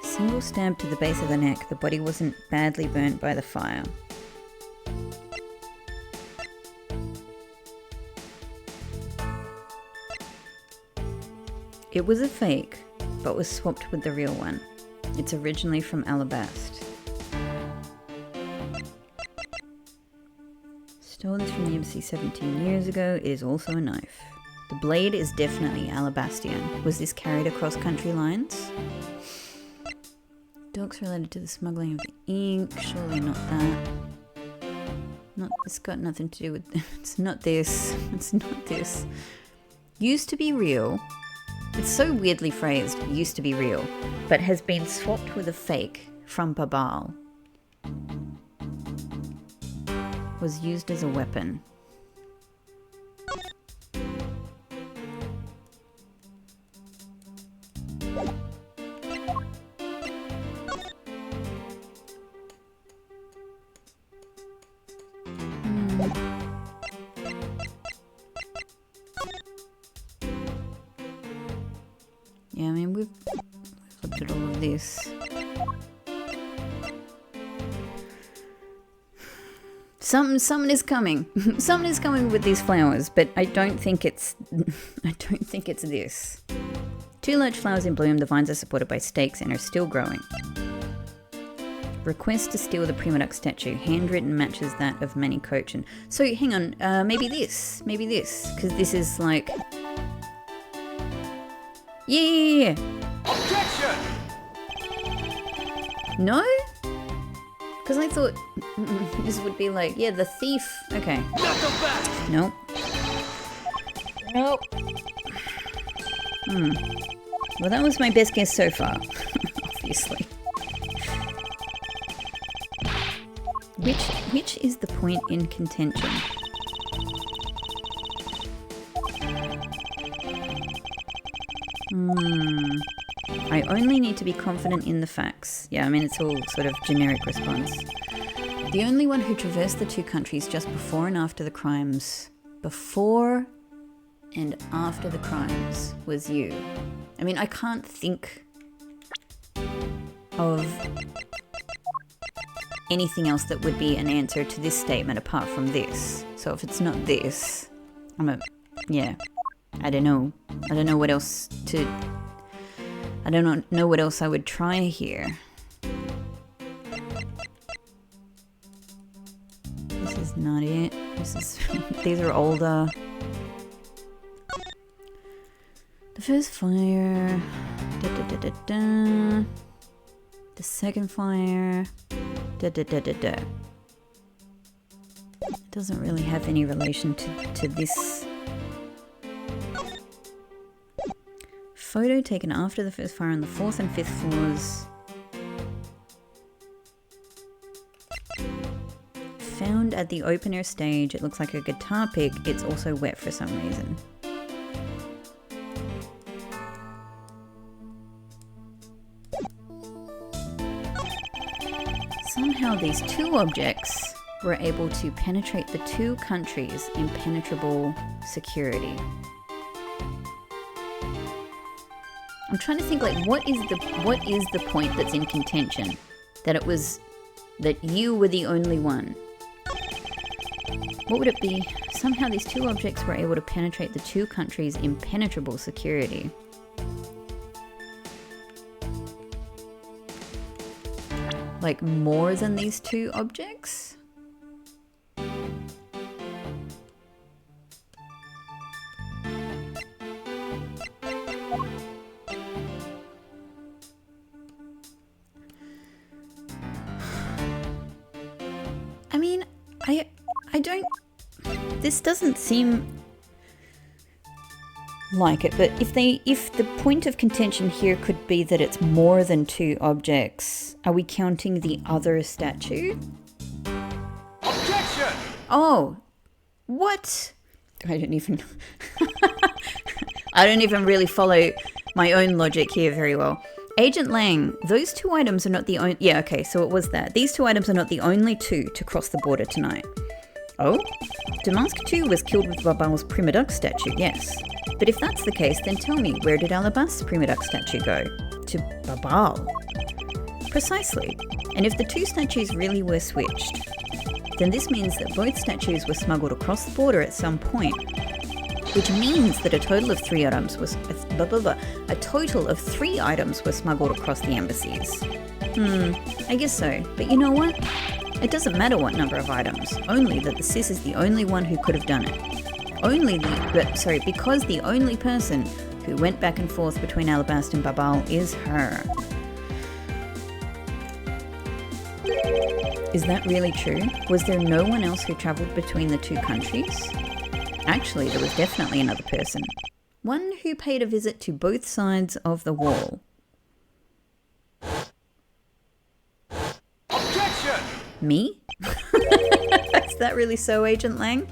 Single stab to the base of the neck. The body wasn't badly burnt by the fire. It was a fake, but was swapped with the real one. It's originally from Alabast. Stole this from the embassy 17 years ago. It is also a knife. The blade is definitely Alabastian. Was this carried across country lines? Docs related to the smuggling of the ink. Surely not that. It's got nothing to do with... It's not this. It's not this. Used to be real. It's so weirdly phrased, used to be real, but has been swapped with a fake from Babal. Was used as a weapon. Yeah, I mean, we've looked at all of this. Something is coming. Something is coming with these flowers, but I don't think it's this. 2 large flowers in bloom. The vines are supported by stakes and are still growing. Request to steal the Prima Duck statue. Handwritten matches that of Manny Cochin. So hang on, maybe this, because this is like. Yeah. Objection! No? Because I thought this would be like, yeah, the thief. Okay. Knuckle back! Nope. Nope. Well, that was my best guess so far, obviously. Which is the point in contention? I only need to be confident in the facts. Yeah, I mean, it's all sort of generic response. The only one who traversed the 2 countries just before and after the crimes. Before and after the crimes was you. I mean, I can't think of anything else that would be an answer to this statement apart from this. So if it's not this, yeah. I don't know. I don't know what else to... I don't know what else I would try here. This is not it. This is... These are older. The first fire... The second fire... It doesn't really have any relation to this... Photo taken after the first fire on the 4th and 5th floors. Found at the open air stage. It looks like a guitar pick. It's also wet for some reason. Somehow these 2 objects were able to penetrate the 2 countries' impenetrable security. I'm trying to think, like, what is the point that's in contention? That you were the only one. What would it be? Somehow these 2 objects were able to penetrate the 2 countries' impenetrable security. Like, more than these 2 objects? I mean, I don't... This doesn't seem like it, but if the point of contention here could be that it's more than 2 objects, are we counting the other statue? Objection! Oh, what? I don't even really follow my own logic here very well. Agent Lang, those 2 items are not the only... Yeah, okay, so it was that. These 2 items are not the only 2 to cross the border tonight. Oh? Damask 2 was killed with Babal's Prima Duck statue, yes. But if that's the case, then tell me, where did Alabast's Prima Duck statue go? To Babal. Precisely. And if the 2 statues really were switched, then this means that both statues were smuggled across the border at some point, which means that a total of 3 items was blah, blah, blah. A total of 3 items were smuggled across the embassies. I guess so. But you know what? It doesn't matter what number of items, only that the sis is the only one who could have done it. Because the only person who went back and forth between Alabasta and Babal is her. Is that really true? Was there no one else who travelled between the 2 countries? Actually, there was definitely another person. One who paid a visit to both sides of the wall. Objection! Me? Is that really so, Agent Lang?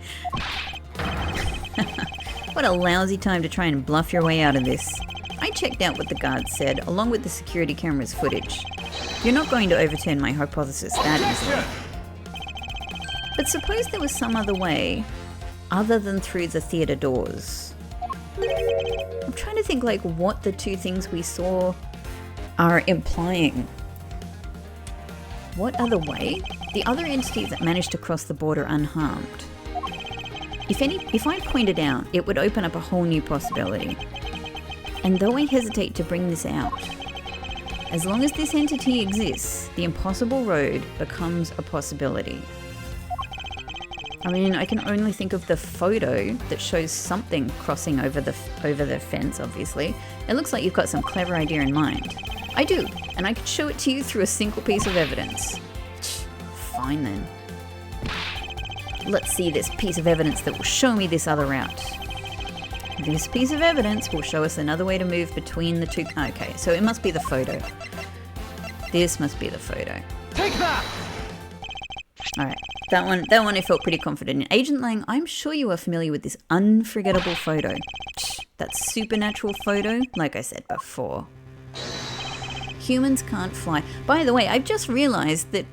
What a lousy time to try and bluff your way out of this. I checked out what the guards said, along with the security camera's footage. You're not going to overturn my hypothesis that easily. But suppose there was some other way, other than through the theatre doors. I'm trying to think like what the 2 things we saw are implying. What other way? The other entities that managed to cross the border unharmed. If I pointed out, it would open up a whole new possibility. And though I hesitate to bring this out, as long as this entity exists, the impossible road becomes a possibility. I mean, I can only think of the photo that shows something crossing over the fence, obviously. It looks like you've got some clever idea in mind. I do, and I could show it to you through a single piece of evidence. Fine then. Let's see this piece of evidence that will show me this other route. This piece of evidence will show us another way to move between the 2. Okay, so it must be the photo. This must be the photo. Take that! Alright, that one I felt pretty confident in. Agent Lang, I'm sure you are familiar with this unforgettable photo. That supernatural photo, like I said before. Humans can't fly. By the way, I've just realized that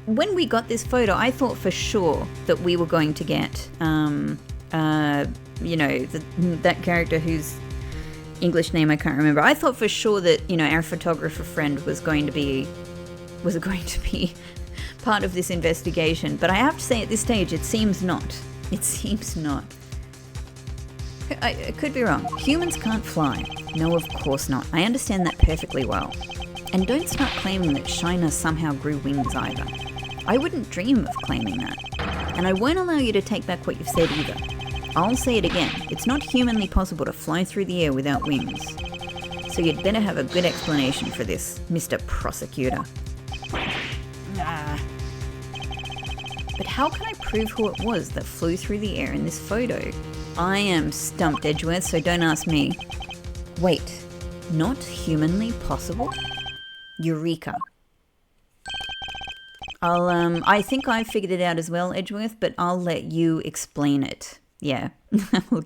when we got this photo, I thought for sure that we were going to get, that character whose English name I can't remember. I thought for sure that, our photographer friend was going to be part of this investigation. But I have to say at this stage, it seems not. It seems not. I could be wrong. Humans can't fly. No, of course not. I understand that perfectly well. And don't start claiming that Shina somehow grew wings either. I wouldn't dream of claiming that. And I won't allow you to take back what you've said either. I'll say it again. It's not humanly possible to fly through the air without wings. So you'd better have a good explanation for this, Mr. Prosecutor. But how can I prove who it was that flew through the air in this photo? I am stumped, Edgeworth, so don't ask me. Wait, not humanly possible? Eureka. I think I figured it out as well, Edgeworth, but I'll let you explain it. Yeah, I'll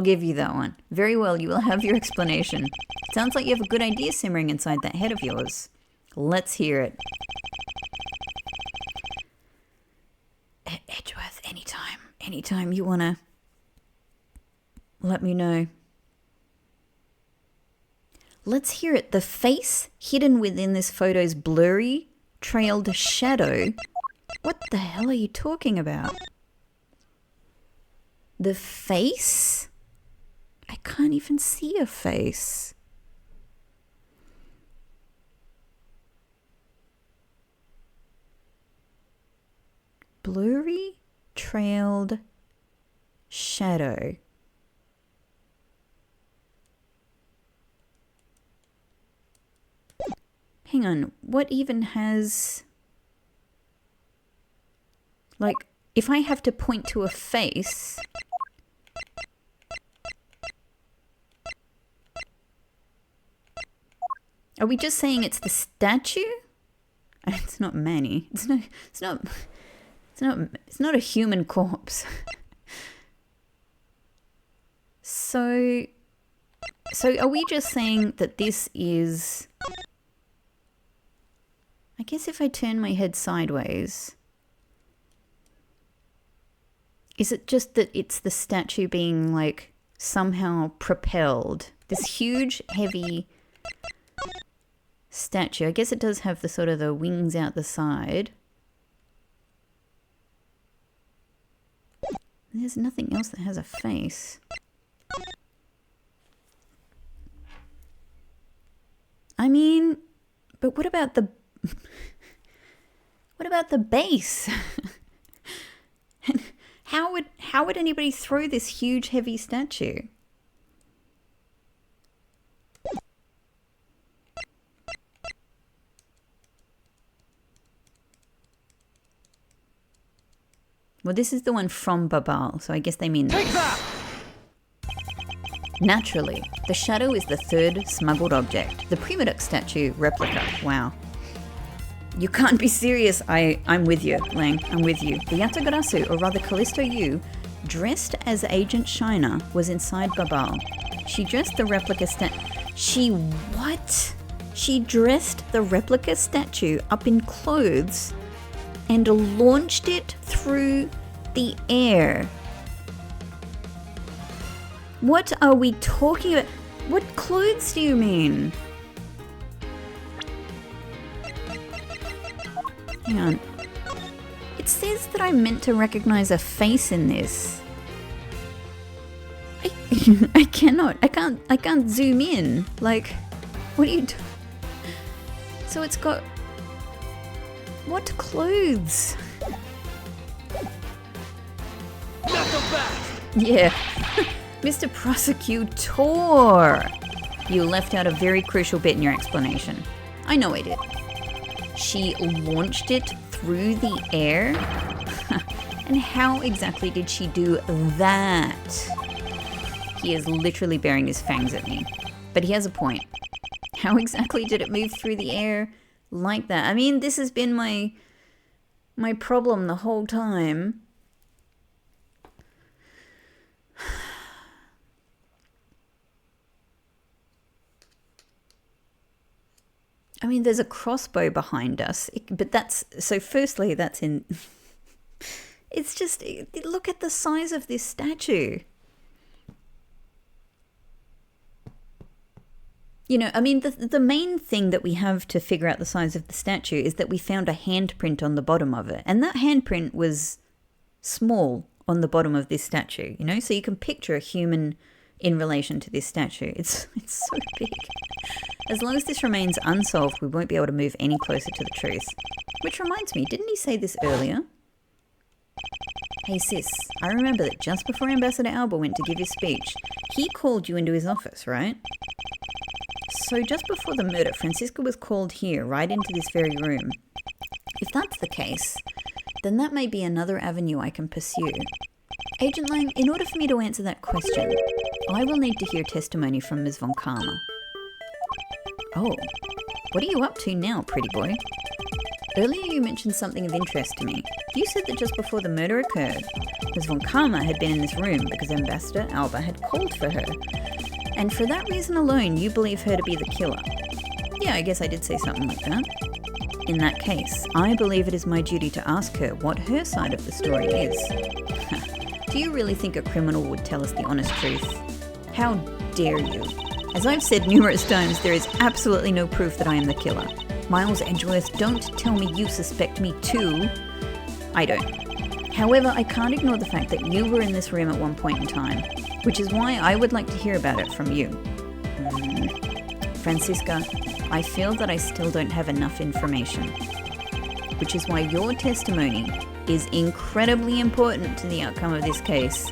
give you that one. Very well, you will have your explanation. Sounds like you have a good idea simmering inside that head of yours. Let's hear it. Edgeworth, anytime you wanna let me know. Let's hear it. The face hidden within this photo's blurry, trailed shadow. What the hell are you talking about? The face? I can't even see a face. Blurry, trailed shadow. Hang on, what even has... Like, if I have to point to a face... Are we just saying it's the statue? It's not Manny. It's not a human corpse. So are we just saying that this is... I guess if I turn my head sideways, is it just that it's the statue being like somehow propelled? This huge, heavy statue. I guess it does have the sort of the wings out the side. There's nothing else that has a face. I mean, but what about the base? How would anybody throw this huge heavy statue? Well, this is the one from Babal, so I guess they mean Take this. that! Naturally, the shadow is the third smuggled object, the Primadux statue replica. Wow. You can't be serious. I'm with you, Lang. I'm with you. The Yatagarasu, or rather Callisto Yu, dressed as Agent Shiner, was inside Babal. She dressed the replica She dressed the replica statue up in clothes and launched it through the air. What are we talking about? What clothes do you mean? Hang on. It says that I'm meant to recognize a face in this. I cannot. I can't zoom in. Like, what are you doing? So it's got... What clothes? Knuckle back! Yeah. Mr. Prosecutor! You left out a very crucial bit in your explanation. I know I did. She launched it through the air? And how exactly did she do that? He is literally baring his fangs at me. But he has a point. How exactly did it move through the air like that? I mean, this has been my problem the whole time. I mean, there's a crossbow behind us, but firstly, that's in... It's just, look at the size of this statue. You know, I mean, the main thing that we have to figure out the size of the statue is that we found a handprint on the bottom of it. And that handprint was small on the bottom of this statue, you know? So you can picture a human in relation to this statue. It's so big. As long as this remains unsolved, we won't be able to move any closer to the truth. Which reminds me, didn't he say this earlier? Hey sis, I remember that just before Ambassador Alba went to give his speech, he called you into his office, right? So just before the murder, Francisca was called here, right into this very room. If that's the case, then that may be another avenue I can pursue. Agent Lang, in order for me to answer that question, I will need to hear testimony from Ms. Von Karma. Oh, what are you up to now, pretty boy? Earlier you mentioned something of interest to me. You said that just before the murder occurred, Ms. Von Karma had been in this room because Ambassador Alba had called for her. And for that reason alone, you believe her to be the killer. Yeah, I guess I did say something like that. In that case, I believe it is my duty to ask her what her side of the story is. Do you really think a criminal would tell us the honest truth? How dare you? As I've said numerous times, there is absolutely no proof that I am the killer. Miles Edgeworth, don't tell me you suspect me too. I don't. However, I can't ignore the fact that you were in this room at one point in time, which is why I would like to hear about it from you. Francisca, I feel that I still don't have enough information, which is why your testimony is incredibly important to the outcome of this case.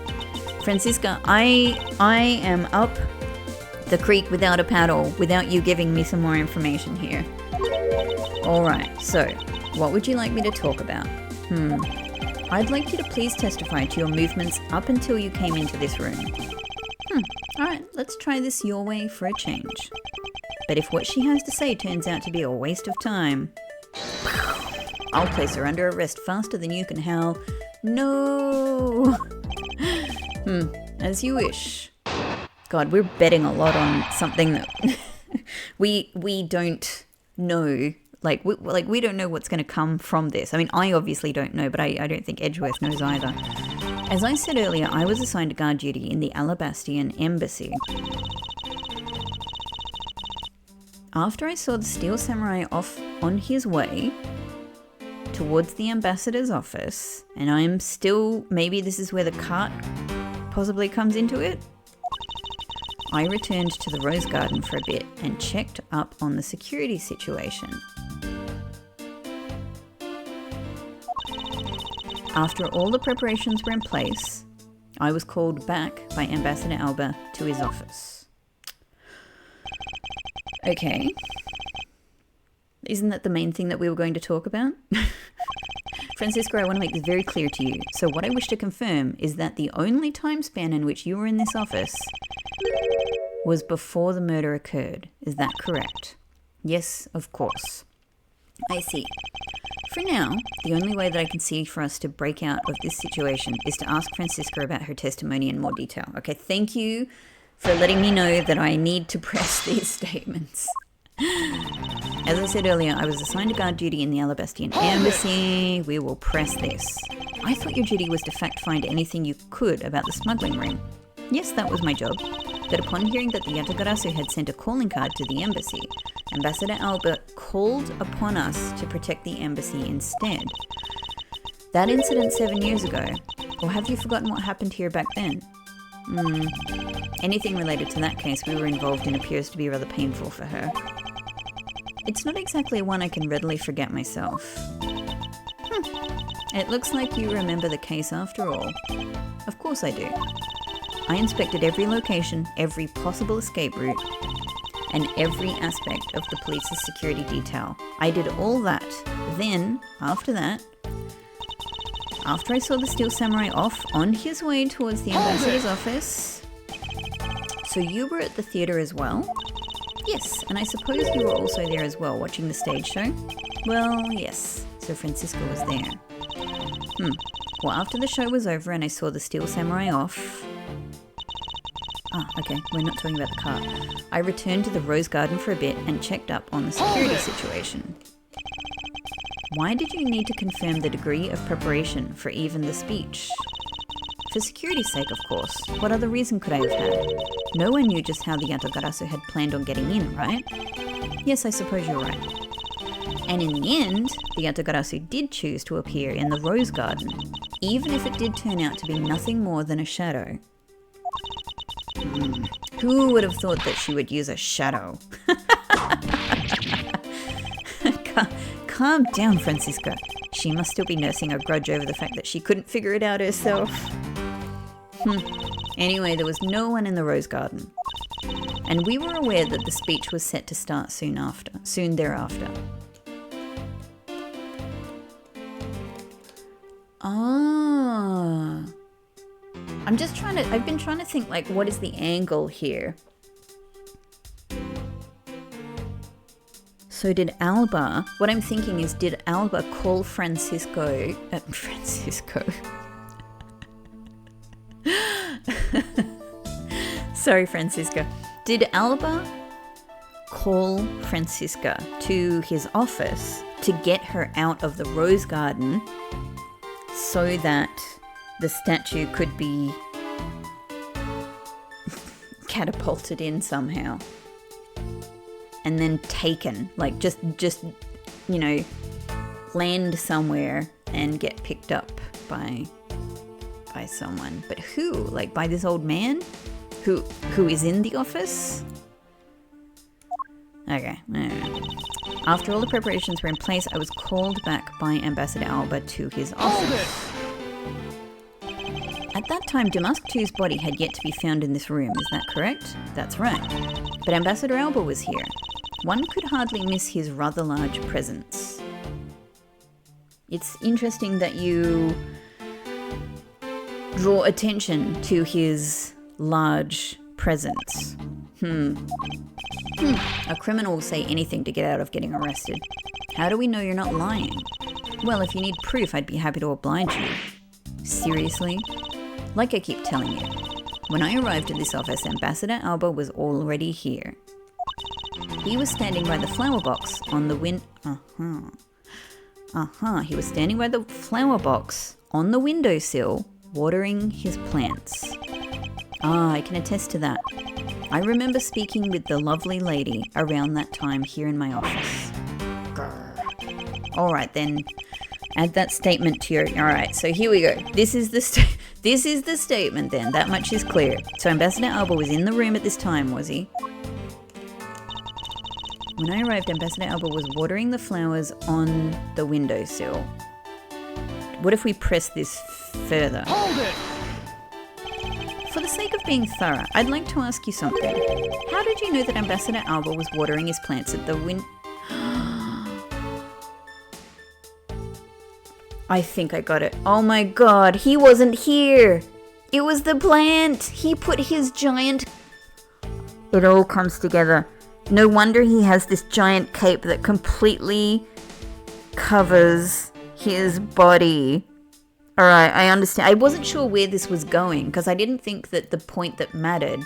Francisca, I am up the creek without a paddle without you giving me some more information here. Alright, so what would you like me to talk about? I'd like you to please testify to your movements up until you came into this room. Alright, let's try this your way for a change. But if what she has to say turns out to be a waste of time, I'll place her under arrest faster than you can howl, no! As you wish. God, we're betting a lot on something that we don't know. Like we don't know what's going to come from this. I mean, I obviously don't know, but I don't think Edgeworth knows either. As I said earlier, I was assigned to guard duty in the Alabastian embassy. After I saw the Steel Samurai off on his way towards the ambassador's office, and I'm still, maybe this is where the cart possibly comes into it, I returned to the rose garden for a bit and checked up on the security situation. After all the preparations were in place, I was called back by Ambassador Alba to his office. Okay. Isn't that the main thing that we were going to talk about? Francisco, I want to make this very clear to you. So what I wish to confirm is that the only time span in which you were in this office was before the murder occurred. Is that correct? Yes, of course. I see. For now, the only way that I can see for us to break out of this situation is to ask Francisca about her testimony in more detail. Okay, thank you for letting me know that I need to press these statements. As I said earlier, I was assigned to guard duty in the Alabastian embassy. We will press this. I thought your duty was to fact-find anything you could about the smuggling ring. Yes, that was my job. But upon hearing that the Yatagarasu had sent a calling card to the embassy, Ambassador Albert called upon us to protect the embassy instead. That incident 7 years ago, or have you forgotten what happened here back then? Anything related to that case we were involved in appears to be rather painful for her. It's not exactly one I can readily forget myself. It looks like you remember the case after all. Of course I do. I inspected every location, every possible escape route, and every aspect of the police's security detail. I did all that. Then, after I saw the Steel Samurai off on his way towards the ambassador's office. So you were at the theatre as well? Yes, and I suppose you were also there as well, watching the stage show? Well, yes. So Francisco was there. Well, after the show was over and I saw the Steel Samurai off... okay, we're not talking about the car. I returned to the Rose Garden for a bit and checked up on the security situation. Why did you need to confirm the degree of preparation for even the speech? For security's sake, of course. What other reason could I have had? No one knew just how the Yatagarasu had planned on getting in, right? Yes, I suppose you're right. And in the end, the Yatagarasu did choose to appear in the Rose Garden, even if it did turn out to be nothing more than a shadow. Who would have thought that she would use a shadow? Calm down, Francisca. She must still be nursing a grudge over the fact that she couldn't figure it out herself. Anyway, there was no one in the Rose Garden. And we were aware that the speech was set to start soon thereafter. I've been trying to think, like, what is the angle here? So did Alba call Francisco, sorry, Francisca. Did Alba call Francisca to his office to get her out of the Rose Garden so that the statue could be catapulted in somehow and then taken, like just land somewhere and get picked up by someone? But who? Like by this old man who is in the office? Okay. After all the preparations were in place, I was called back by Ambassador Alba to his office. At that time, Damask II's body had yet to be found in this room, is that correct? That's right. But Ambassador Alba was here. One could hardly miss his rather large presence. It's interesting that you draw attention to his large presence. A criminal will say anything to get out of getting arrested. How do we know you're not lying? Well, if you need proof, I'd be happy to oblige you. Seriously? Like I keep telling you, when I arrived at this office, Ambassador Alba was already here. He was standing by the flower box on the He was standing by the flower box on the windowsill, watering his plants. I can attest to that. I remember speaking with the lovely lady around that time here in my office. All right, then. Add that statement to your... All right, so here we go. This is This is the statement then, that much is clear. So Ambassador Alba was in the room at this time, was he? When I arrived, Ambassador Alba was watering the flowers on the windowsill. What if we press this further? Hold it! For the sake of being thorough, I'd like to ask you something. How did you know that Ambassador Alba was watering his plants at the I think I got it. Oh my god, he wasn't here! It was the plant! He put his giant... It all comes together. No wonder he has this giant cape that completely covers his body. Alright, I understand. I wasn't sure where this was going because I didn't think that the point that mattered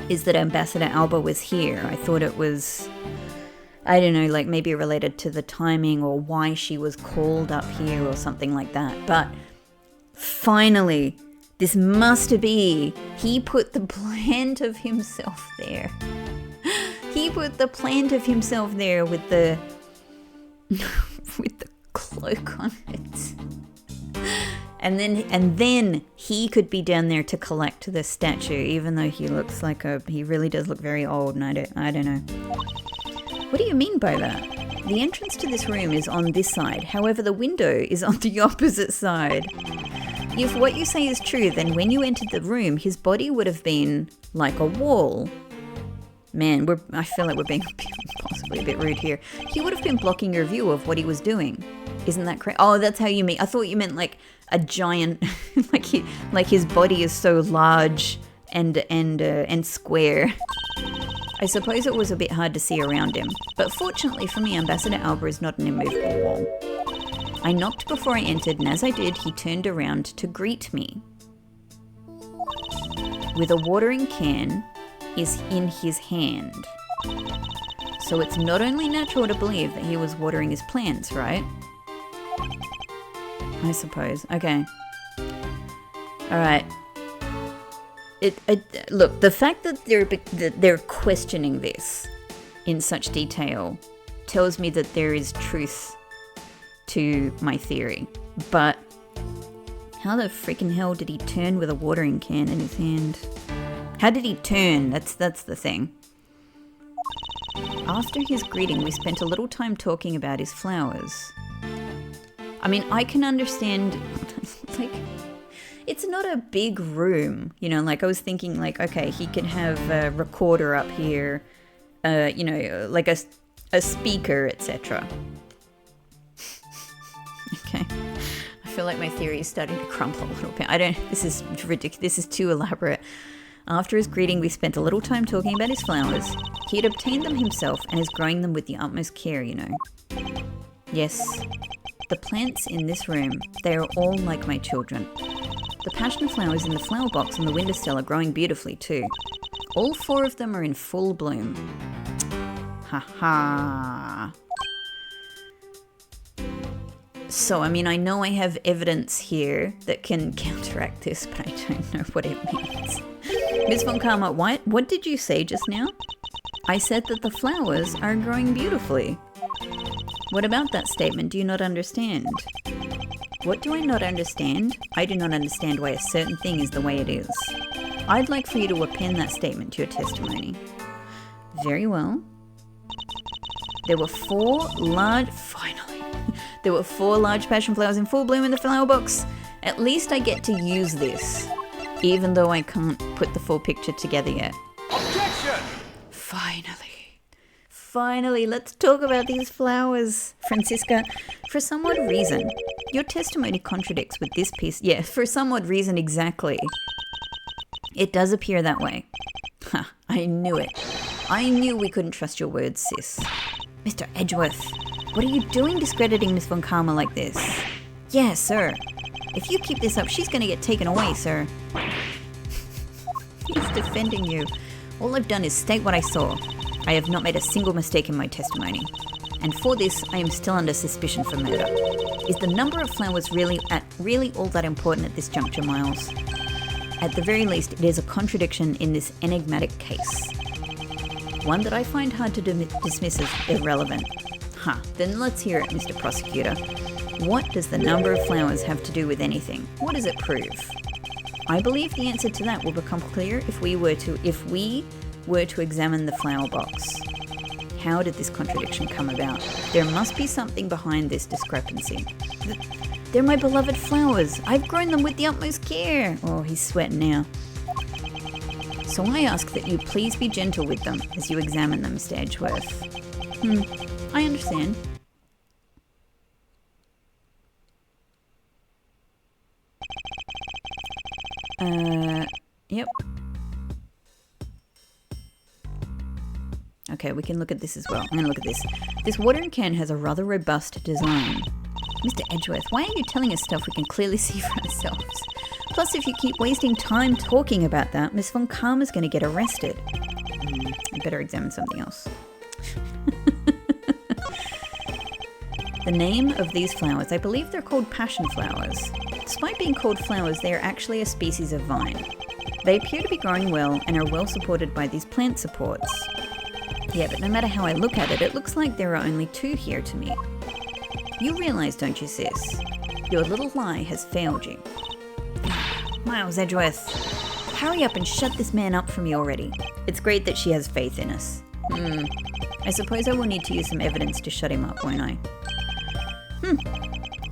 is that Ambassador Alba was here. I thought it was, I don't know, like maybe related to the timing or why she was called up here or something like that. But finally, this must be, he put the plant of himself there. He put the plant of himself there with the with the cloak on it. And then he could be down there to collect the statue, even though he looks like he really does look very old, and I don't know. What do you mean by that? The entrance to this room is on this side, however the window is on the opposite side. If what you say is true, then when you entered the room, his body would have been like a wall. Man, I feel like we're being possibly a bit rude here. He would have been blocking your view of what he was doing. Isn't that correct? Oh, that's how you mean. I thought you meant like a giant, like his body is so large and square. I suppose it was a bit hard to see around him, but fortunately for me, Ambassador Alba is not an immovable wall. I knocked before I entered, and as I did, he turned around to greet me. With a watering can is in his hand. So it's not only natural to believe that he was watering his plants, right? I suppose. Okay. Alright. Look, the fact that they're questioning this in such detail tells me that there is truth to my theory. But how the freaking hell did he turn with a watering can in his hand? How did he turn? That's the thing. After his greeting, we spent a little time talking about his flowers. I mean, I can understand, like, it's not a big room, you know, like I was thinking like, okay, he could have a recorder up here, you know, like a speaker, etc. Okay. I feel like my theory is starting to crumble a little bit. This is ridiculous. This is too elaborate. After his greeting, we spent a little time talking about his flowers. He had obtained them himself and is growing them with the utmost care, you know. Yes, the plants in this room, they are all like my children. The passion flowers in the flower box on the windowsill are growing beautifully too. All 4 of them are in full bloom. Ha ha. So, I mean, I know I have evidence here that can counteract this, but I don't know what it means. Ms. Von Karma, what did you say just now? I said that the flowers are growing beautifully. What about that statement do you not understand? What do I not understand? I do not understand why a certain thing is the way it is. I'd like for you to append that statement to your testimony. Very well. There were 4 large... Finally. There were 4 large passion flowers in full bloom in the flower box. At least I get to use this, even though I can't put the full picture together yet. Objection! Finally, let's talk about these flowers. Francisca, for some odd reason, your testimony contradicts with this piece. Yeah, for some odd reason exactly. It does appear that way. Ha, I knew it. I knew we couldn't trust your words, sis. Mr. Edgeworth, what are you doing discrediting Miss Von Karma like this? Yeah, sir. If you keep this up, she's gonna get taken away, sir. He's defending you. All I've done is state what I saw. I have not made a single mistake in my testimony. And for this, I am still under suspicion for murder. Is the number of flowers really all that important at this juncture, Miles? At the very least, it is a contradiction in this enigmatic case. One that I find hard to dismiss as irrelevant. Then let's hear it, Mr. Prosecutor. What does the number of flowers have to do with anything? What does it prove? I believe the answer to that will become clear if we were to examine the flower box. How did this contradiction come about? There must be something behind this discrepancy. They're my beloved flowers. I've grown them with the utmost care. Oh, he's sweating now. So I ask that you please be gentle with them as you examine them, Mr. Edgeworth. I understand. Yep. Okay, we can look at this as well. I'm going to look at this. This watering can has a rather robust design. Mr. Edgeworth, why are you telling us stuff we can clearly see for ourselves? Plus, if you keep wasting time talking about that, Miss Von Karma's going to get arrested. I better examine something else. The name of these flowers, I believe they're called passion flowers. Despite being called flowers, they are actually a species of vine. They appear to be growing well and are well supported by these plant supports. Yeah, but no matter how I look at it, it looks like there are only two here to me. You realise, don't you, sis? Your little lie has failed you. Miles Edgeworth, hurry up and shut this man up for me already. It's great that she has faith in us. I suppose I will need to use some evidence to shut him up, won't I?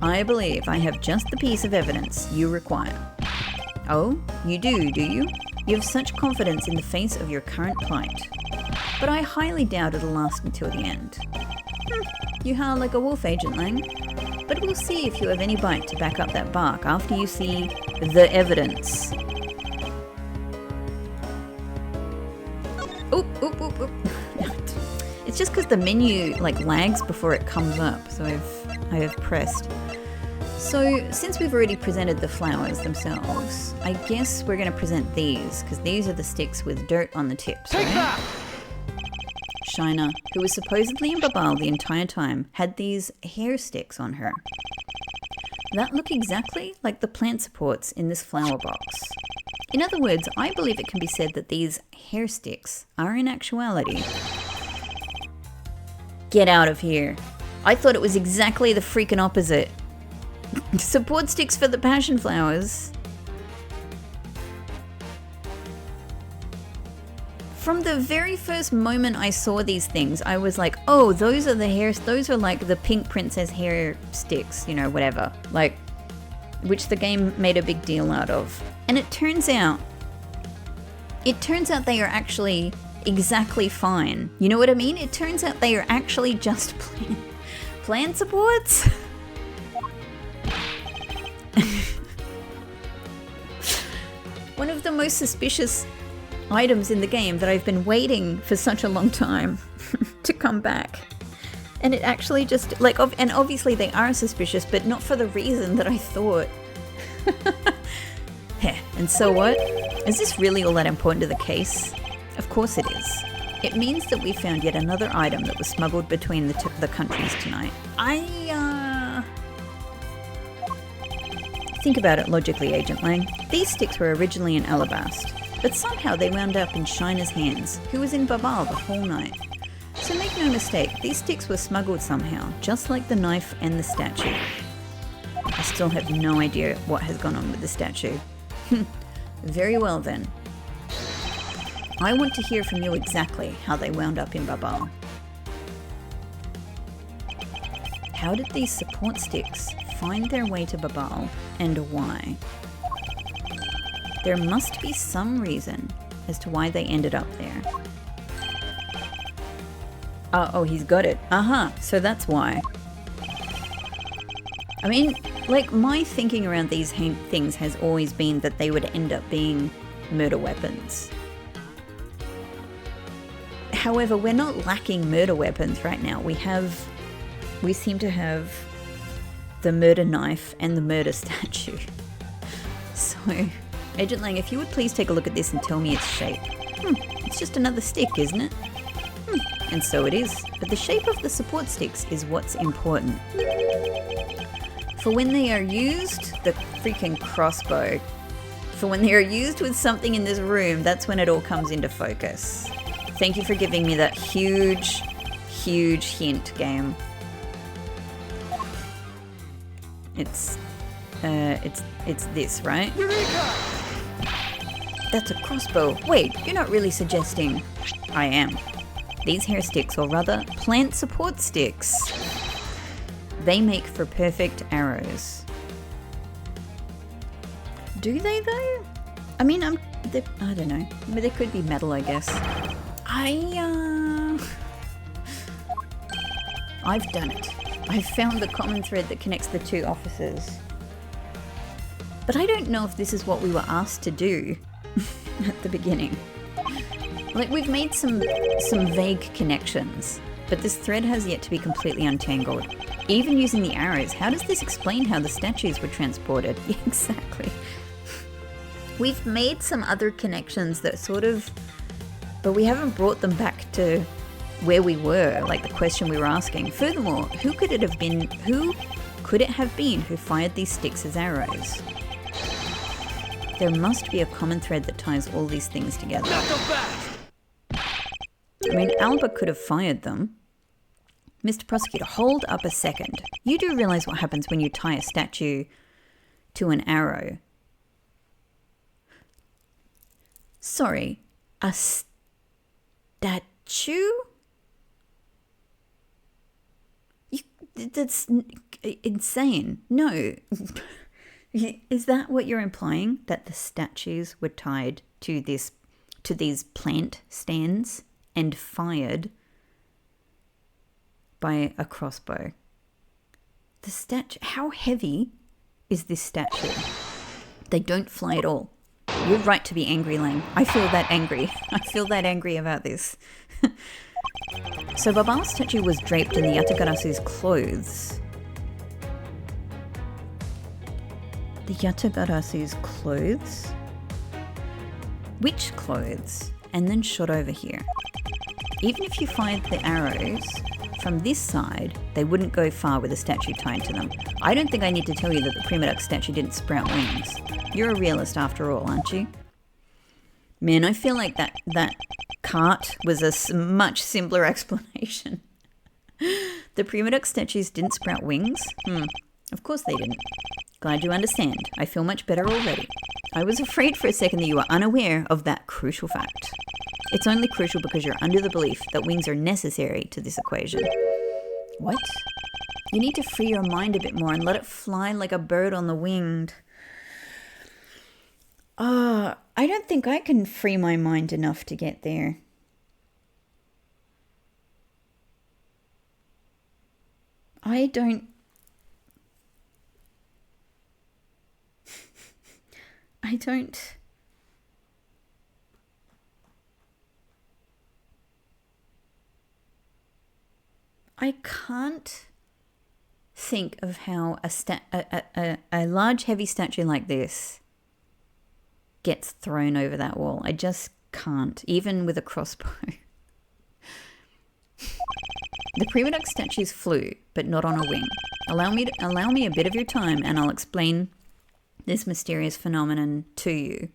I believe I have just the piece of evidence you require. Oh, you do you? You have such confidence in the face of your current plight. But I highly doubt it'll last until the end. You howl like a wolf, Agent Lang. But we'll see if you have any bite to back up that bark after you see the evidence. Oop. It's just because the menu lags before it comes up, so I have pressed. So since we've already presented the flowers themselves, I guess we're going to present these, because these are the sticks with dirt on the tips, Take right? that! Shina, who was supposedly in Babal the entire time, had these hair sticks on her. That look exactly like the plant supports in this flower box. In other words, I believe it can be said that these hair sticks are in actuality... Get out of here. I thought it was exactly the freaking opposite. Support sticks for the passion flowers. From the very first moment I saw these things, I was like, oh, those are the hairs, those are like the pink princess hair sticks, you know, whatever. Which the game made a big deal out of. And it turns out they are actually exactly fine. You know what I mean? It turns out they are actually just plant supports. One of the most suspicious items in the game that I've been waiting for such a long time to come back. And it actually just, and obviously they are suspicious, but not for the reason that I thought. And so what? Is this really all that important to the case? Of course it is. It means that we found yet another item that was smuggled between the countries tonight. Think about it logically, Agent Lang. These sticks were originally in Alabast, but somehow they wound up in Shina's hands, who was in Babal the whole night. So make no mistake, these sticks were smuggled somehow, just like the knife and the statue. I still have no idea what has gone on with the statue. Very well then. I want to hear from you exactly how they wound up in Babal. How did these support sticks find their way to Babal, and why? There must be some reason as to why they ended up there. Oh, he's got it. So that's why. I mean, my thinking around these things has always been that they would end up being murder weapons. However, we're not lacking murder weapons right now. We seem to have the murder knife and the murder statue. So, Agent Lang, if you would please take a look at this and tell me its shape. It's just another stick, isn't it? And so it is. But the shape of the support sticks is what's important. For when they are used, the freaking crossbow. For when they are used with something in this room, that's when it all comes into focus. Thank you for giving me that huge hint, game. It's this, right? Eureka! That's a crossbow. Wait, you're not really suggesting... I am. These hair sticks, or rather, plant support sticks. They make for perfect arrows. Do they, though? I mean, I don't know. But they could be metal, I guess. I've done it. I've found the common thread that connects the two offices. But I don't know if this is what we were asked to do at the beginning. Like, we've made some vague connections, but this thread has yet to be completely untangled. Even using the arrows, how does this explain how the statues were transported? Yeah, exactly. We've made some other connections that sort of... but we haven't brought them back to where we were, like the question we were asking. Furthermore, who could it have been who fired these sticks as arrows? There must be a common thread that ties all these things together. I mean, Alba could have fired them. Mr. Prosecutor, hold up a second. You do realize what happens when you tie a statue to an arrow. Sorry, a statue? That's insane. No. Is that what you're implying? That the statues were tied to these plant stands and fired by a crossbow? The statue... how heavy is this statue? They don't fly at all. You're right to be angry, Lang. I feel that angry. I feel that angry about this. So Baba's statue was draped in the Yatagarasu's clothes. The Yatagarasu's clothes? Which clothes? And then shot over here. Even if you fired the arrows from this side, they wouldn't go far with a statue tied to them. I don't think I need to tell you that the Prima Duck statue didn't sprout wings. You're a realist after all, aren't you? Man, I feel like that cart was a much simpler explanation. The Prima Duck statues didn't sprout wings? Of course they didn't. Glad you understand. I feel much better already. I was afraid for a second that you were unaware of that crucial fact. It's only crucial because you're under the belief that wings are necessary to this equation. What? You need to free your mind a bit more and let it fly like a bird on the wing. I don't think I can free my mind enough to get there. I can't think of how a large heavy statue like this gets thrown over that wall. I just can't, even with a crossbow. The Prima Duck statues flew, but not on a wing. Allow me a bit of your time and I'll explain this mysterious phenomenon to you.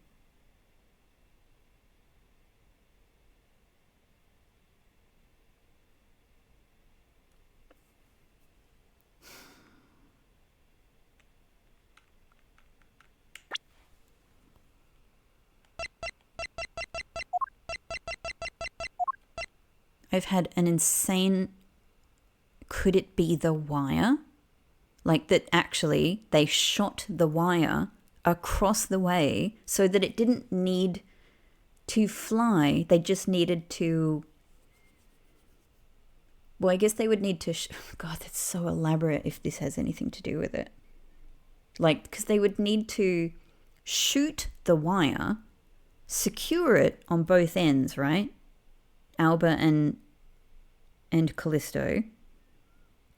I've had an insane... Could it be the wire? Like that actually they shot the wire across the way so that it didn't need to fly. They just needed to... Well, I guess they would need to... God, that's so elaborate if this has anything to do with it. Like, because they would need to shoot the wire, secure it on both ends, right? Alba and Callisto,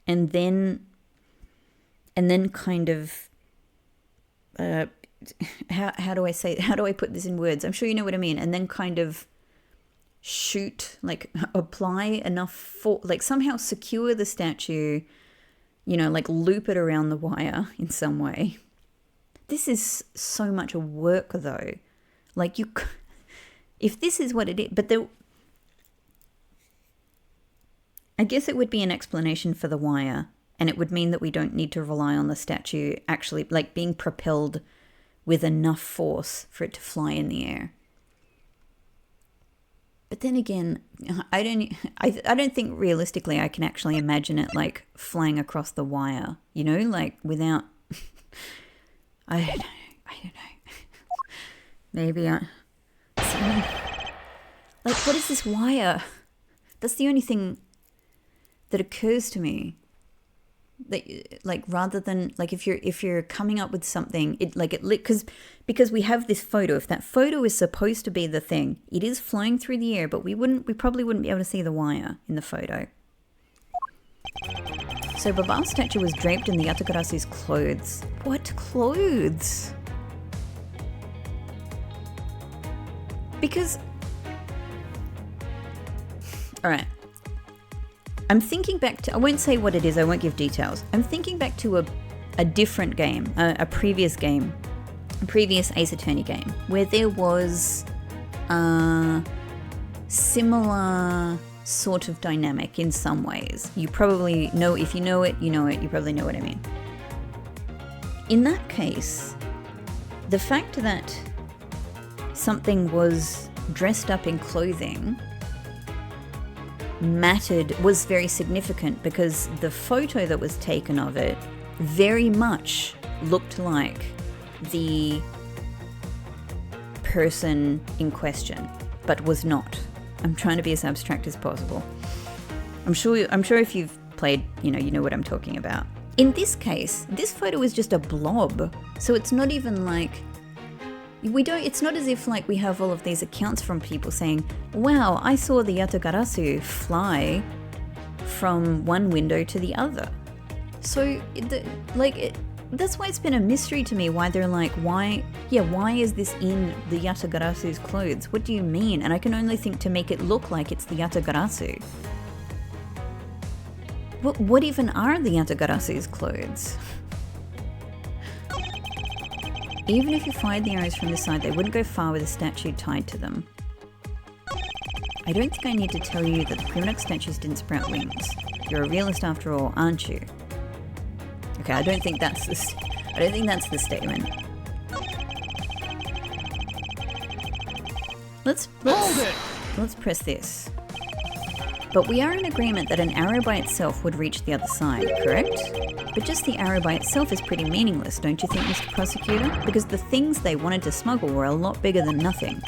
and then kind of how do I put this in words? I'm sure you know what I mean. And then kind of shoot, like apply enough for, like somehow secure the statue, you know, like loop it around the wire in some way. This is so much work though. Like if this is what it is, but I guess it would be an explanation for the wire, and it would mean that we don't need to rely on the statue actually like being propelled with enough force for it to fly in the air. But then again, I don't think realistically I can actually imagine it like flying across the wire, you know, like without, I don't know. Maybe like, what is this wire? That's the only thing that occurs to me. That, like, rather than like if you're coming up with something, because we have this photo. If that photo is supposed to be the thing, it is flying through the air, but we probably wouldn't be able to see the wire in the photo. So Baba's statue was draped in the Yatagarasu's clothes. What clothes? Because, all right. I'm thinking back to, I won't say what it is, I won't give details. I'm thinking back to a different game, a previous game, a previous Ace Attorney game, where there was a similar sort of dynamic in some ways. You probably know, if you know it, you know it, you probably know what I mean. In that case, the fact that something was dressed up in clothing was very significant, because the photo that was taken of it very much looked like the person in question, but was not. I'm trying to be as abstract as possible. I'm sure if you've played, you know what I'm talking about. In this case, this photo is just a blob, so it's not even like it's not as if like we have all of these accounts from people saying, wow, I saw the Yatagarasu fly from one window to the other. So that's why it's been a mystery to me, why they're like, why is this in the Yatagarasu's clothes? What do you mean? And I can only think to make it look like it's the Yatagarasu. What even are the Yatagarasu's clothes? Even if you fired the arrows from the side, they wouldn't go far with a statue tied to them. I don't think I need to tell you that the Primodoc statues didn't sprout wings. You're a realist after all, aren't you? Okay, I don't think that's the statement. Let's press this. But we are in agreement that an arrow by itself would reach the other side, correct? But just the arrow by itself is pretty meaningless, don't you think, Mr. Prosecutor? Because the things they wanted to smuggle were a lot bigger than nothing.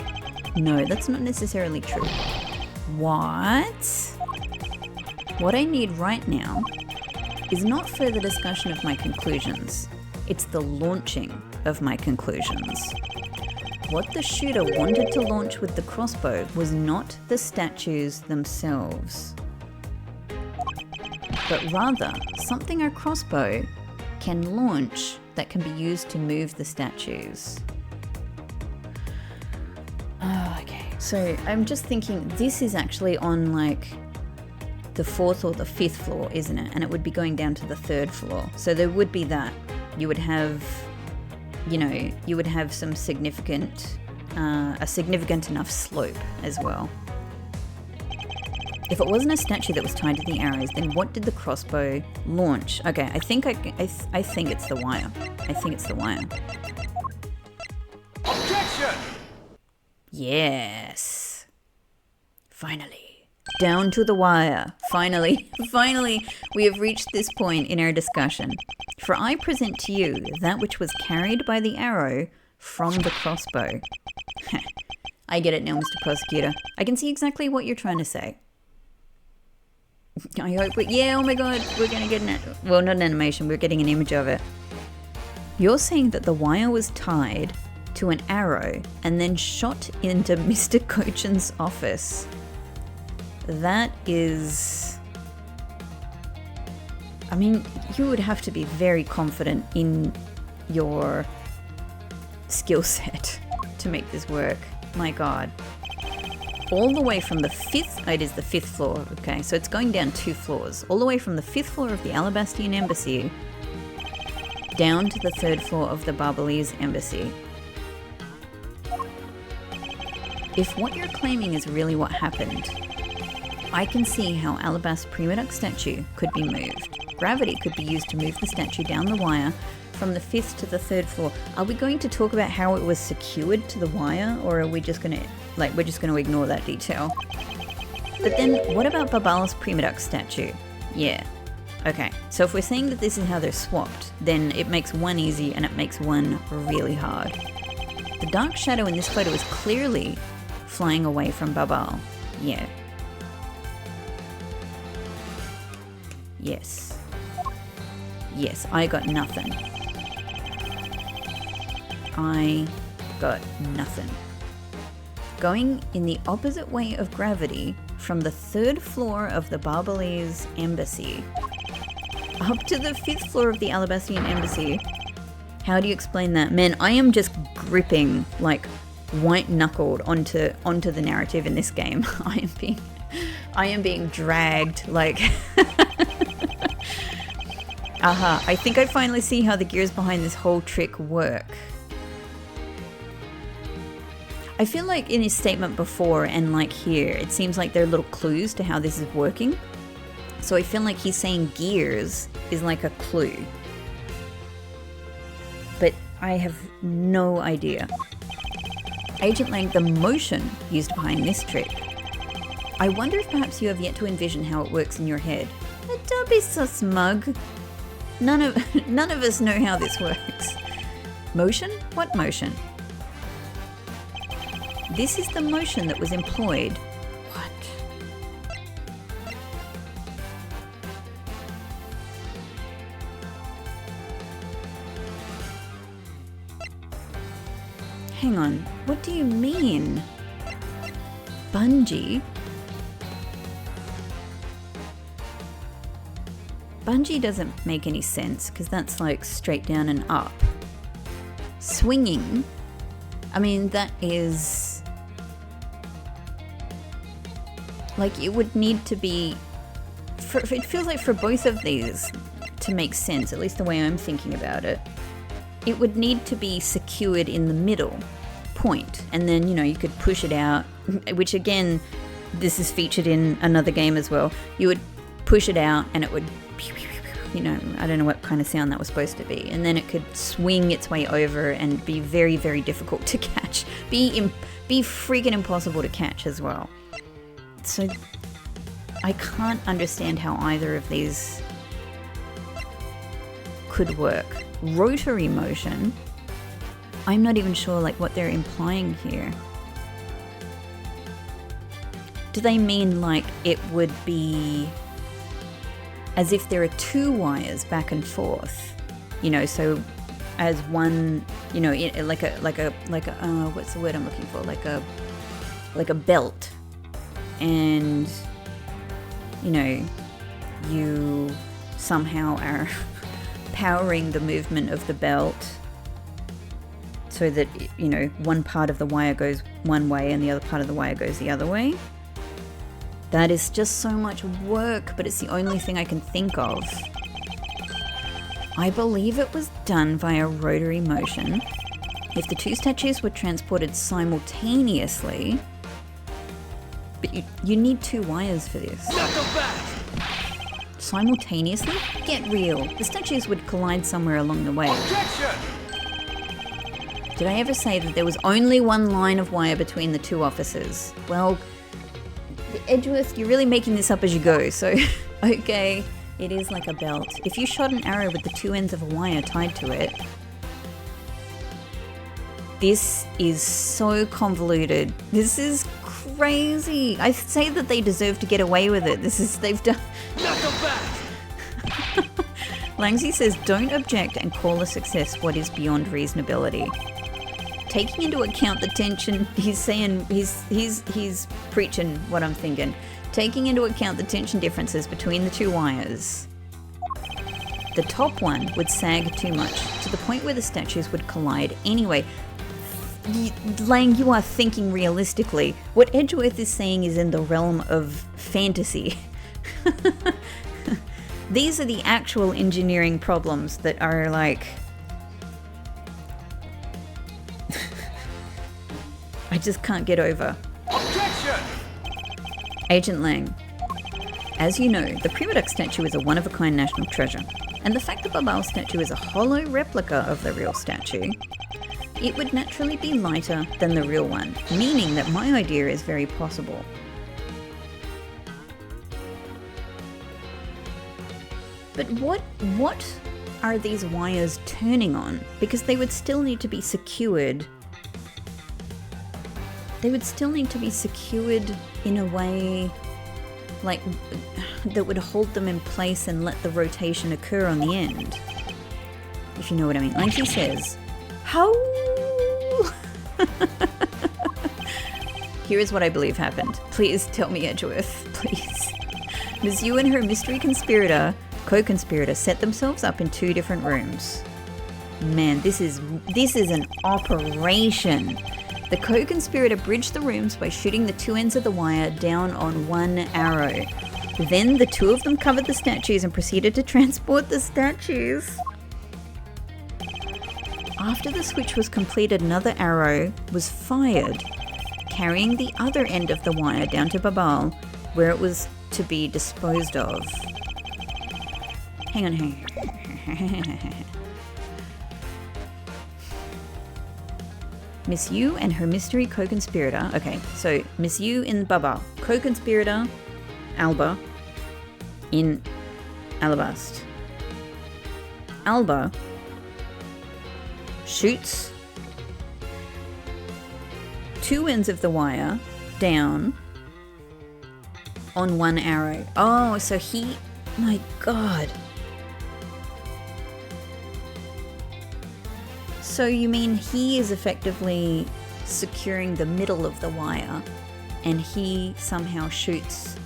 No, that's not necessarily true. What? What I need right now is not further discussion of my conclusions. It's the launching of my conclusions. What the shooter wanted to launch with the crossbow was not the statues themselves, but rather something a crossbow can launch that can be used to move the statues. Oh, okay. So I'm just thinking this is actually on like the 4th or the 5th floor, isn't it? And it would be going down to the 3rd floor. So there would be that. You would have some significant, a significant enough slope as well. If it wasn't a statue that was tied to the arrows, then what did the crossbow launch? Okay, I think it's the wire. I think it's the wire. Objection! Yes. Finally. Down to the wire. Finally, we have reached this point in our discussion. For I present to you that which was carried by the arrow from the crossbow. I get it now, Mr. Prosecutor. I can see exactly what you're trying to say. I hope oh my god, we're gonna get not an animation, we're getting an image of it. You're saying that the wire was tied to an arrow and then shot into Mr. Cochin's office. That is... I mean, you would have to be very confident in your skill set to make this work. My god. All the way from the 5th, it is the 5th floor, okay, so it's going down 2 floors. All the way from the 5th floor of the Alabastian Embassy down to the 3rd floor of the Barbalese Embassy. If what you're claiming is really what happened, I can see how Alabast's Primodoc statue could be moved. Gravity could be used to move the statue down the wire from the 5th to the 3rd floor. Are we going to talk about how it was secured to the wire, or are we just going to, we're just going to ignore that detail? But then, what about Babal's Prima Duck statue? Yeah. Okay, so if we're saying that this is how they're swapped, then it makes one easy and it makes one really hard. The dark shadow in this photo is clearly flying away from Babal. Yeah. Yes. Yes, I got nothing. I got nothing. Going in the opposite way of gravity from the 3rd floor of the Barbalese embassy up to the 5th floor of the Alabastian embassy. How do you explain that? Man, I am just gripping like white-knuckled onto the narrative in this game. I am being dragged like aha, I think I finally see how the gears behind this whole trick work. I feel like in his statement before and like here, it seems like there are little clues to how this is working. So I feel like he's saying gears is like a clue. But I have no idea. Agent Lang, the motion used behind this trick. I wonder if perhaps you have yet to envision how it works in your head. But don't be so smug. None of us know how this works. Motion? What motion? This is the motion that was employed. What? Hang on, what do you mean? Bungee? Bungee doesn't make any sense because that's like straight down and up. Swinging, I mean, that is like it would need to be, it feels like for both of these to make sense, at least the way I'm thinking about it, it would need to be secured in the middle point, and then, you know, you could push it out, which again, this is featured in another game as well. You would push it out and it would, you know, I don't know what kind of sound that was supposed to be, and then it could swing its way over and be very, very difficult to catch, be freaking impossible to catch as well. So I can't understand how either of these could work. Rotary motion, I'm not even sure like what they're implying here. Do they mean like it would be as if there are two wires back and forth, you know, so as one, you know, like a what's the word I'm looking for, like a belt, and you know, you somehow are powering the movement of the belt so that, you know, one part of the wire goes one way and the other part of the wire goes the other way. That is just so much work, but it's the only thing I can think of. I believe it was done via rotary motion. If the two statues were transported simultaneously, but you need two wires for this. Simultaneously? Get real. The statues would collide somewhere along the way. Objection! Did I ever say that there was only one line of wire between the two offices? Well, Edgeworth, you're really making this up as you go, so okay, it is like a belt. If you shot an arrow with the two ends of a wire tied to it, this is so convoluted. This is crazy. I say that they deserve to get away with it. They've done. Knock them back! Langsy says, don't object and call a success what is beyond reasonability. Taking into account the tension, he's saying, he's preaching what I'm thinking. Taking into account the tension differences between the two wires, the top one would sag too much, to the point where the statues would collide anyway. Lang, you are thinking realistically. What Edgeworth is saying is in the realm of fantasy. These are the actual engineering problems that are like... I just can't get over. Objection! Agent Lang, as you know, the Prima Duck statue is a one-of-a-kind national treasure. And the fact that Babal's statue is a hollow replica of the real statue, it would naturally be lighter than the real one, meaning that my idea is very possible. But what are these wires turning on? Because they would still need to be secured. They would still need to be secured in a way like that would hold them in place and let the rotation occur on the end. If you know what I mean. Like she says, how? Here is what I believe happened. Please tell me, Edgeworth, please. Ms. Yu and her mystery co-conspirator set themselves up in 2 different rooms. Man, this is an operation. The co-conspirator bridged the rooms by shooting the 2 ends of the wire down on 1 arrow. Then the 2 of them covered the statues and proceeded to transport the statues. After the switch was completed, another arrow was fired, carrying the other end of the wire down to Babal, where it was to be disposed of. Hang on. Miss Yu and her mystery co-conspirator. Okay, so Miss Yu in Babal, co-conspirator Alba in Alabast. Alba shoots 2 ends of the wire down on 1 arrow. Oh, so my God. So you mean he is effectively securing the middle of the wire and he somehow shoots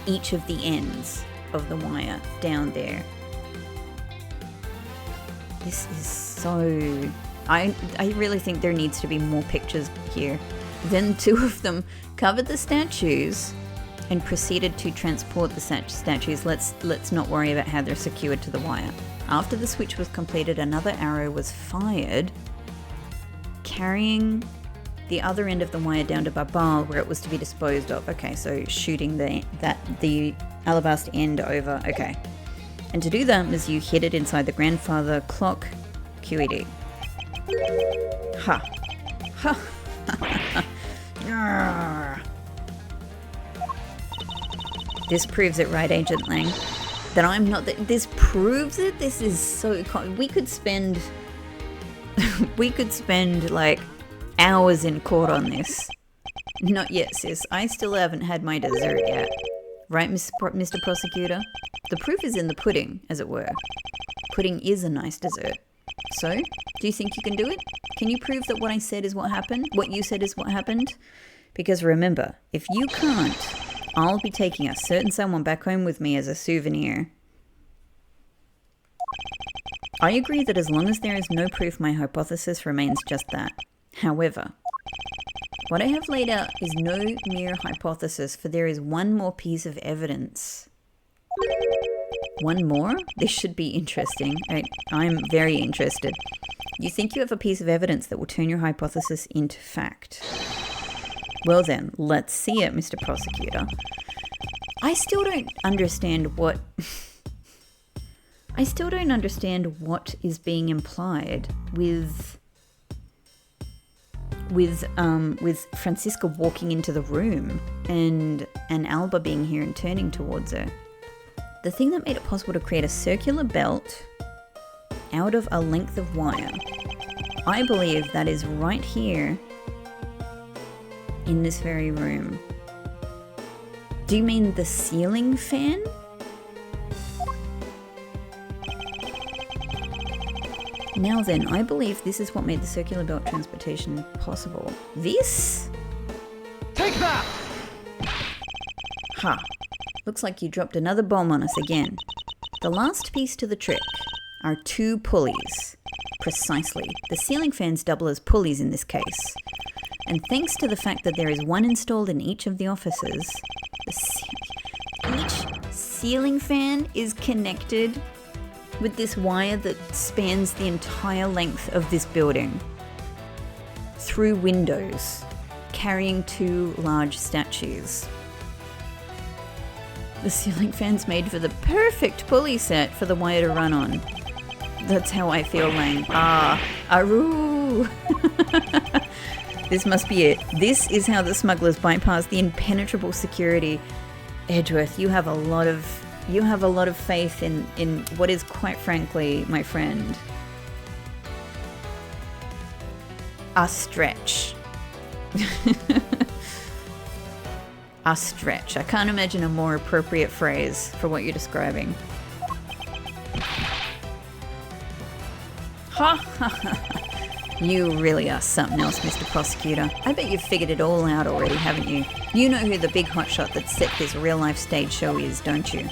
each of the ends of the wire down there. This is so... I really think there needs to be more pictures here. Then 2 of them covered the statues and proceeded to transport the statues. Let's not worry about how they're secured to the wire. After the switch was completed, another arrow was fired, carrying the other end of the wire down to Babal, where it was to be disposed of. Okay, so shooting the alabast end over. Okay. And to do that, Ms. Yu hid it inside the grandfather clock QED. Ha. Ha. This proves it, right, Agent Lang? That I'm not... This proves it? This is so... We could spend... like hours in court on this. Not yet, sis. I still haven't had my dessert yet. Right, Mr. Prosecutor? The proof is in the pudding, as it were. Pudding is a nice dessert. So, do you think you can do it? Can you prove that what I said is what happened? What you said is what happened? Because remember, if you can't, I'll be taking a certain someone back home with me as a souvenir. I agree that as long as there is no proof, my hypothesis remains just that. However, what I have laid out is no mere hypothesis, for there is one more piece of evidence. One more? This should be interesting. I'm very interested. You think you have a piece of evidence that will turn your hypothesis into fact? Well then, let's see it, Mr. Prosecutor. I still don't understand what... I still don't understand what is being implied with Francisca walking into the room and Alba being here and turning towards her. The thing that made it possible to create a circular belt out of a length of wire, I believe that is right here in this very room. Do you mean the ceiling fan? Now then, I believe this is what made the circular belt transportation possible. This? Take that! Ha. Looks like you dropped another bomb on us again. The last piece to the trick are 2 pulleys. Precisely. The ceiling fans double as pulleys in this case. And thanks to the fact that there is one installed in each of the offices, each ceiling fan is connected with this wire that spans the entire length of this building through windows, carrying 2 large statues. The ceiling fan's made for the perfect pulley set for the wire to run on. That's how I feel, Lang. Aru! This must be it. This is how the smugglers bypass the impenetrable security. Edgeworth, you have a lot of faith in what is, quite frankly, my friend, a stretch. A stretch. I can't imagine a more appropriate phrase for what you're describing. Ha ha ha. You really are something else, Mr. Prosecutor. I bet you've figured it all out already, haven't you? You know who the big hotshot that set this real-life stage show is, don't you?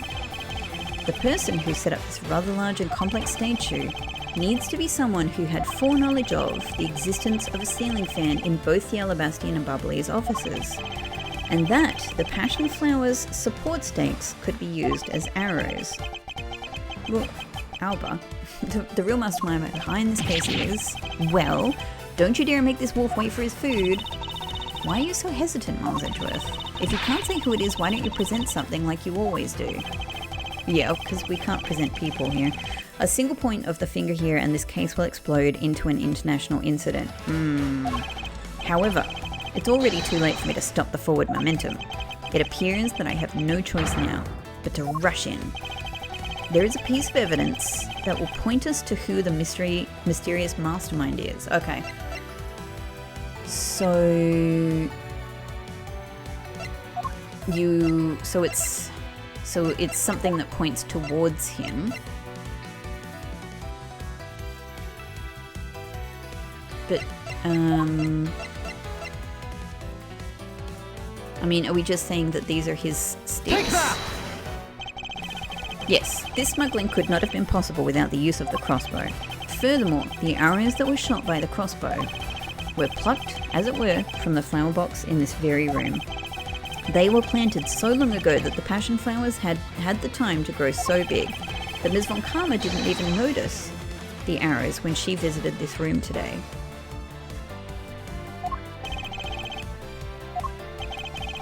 The person who set up this rather large and complex stage show needs to be someone who had foreknowledge of the existence of a ceiling fan in both the Alabastian and Bubbly's offices, and that the passion flower's support stakes could be used as arrows. Well, Alba, the real mastermind behind this case is, well, don't you dare make this wolf wait for his food. Why are you so hesitant, Miles Edgeworth? If you can't say who it is, why don't you present something like you always do? Yeah, because we can't present people here. A single point of the finger here and this case will explode into an international incident. However, it's already too late for me to stop the forward momentum. It appears that I have no choice now but to rush in. There is a piece of evidence that will point us to who the mysterious mastermind is. Okay. So it's something that points towards him. But I mean, are we just saying that these are his sticks? Yes, this smuggling could not have been possible without the use of the crossbow. Furthermore, the arrows that were shot by the crossbow were plucked, as it were, from the flower box in this very room. They were planted so long ago that the passion flowers had the time to grow so big that Ms. von Karma didn't even notice the arrows when she visited this room today.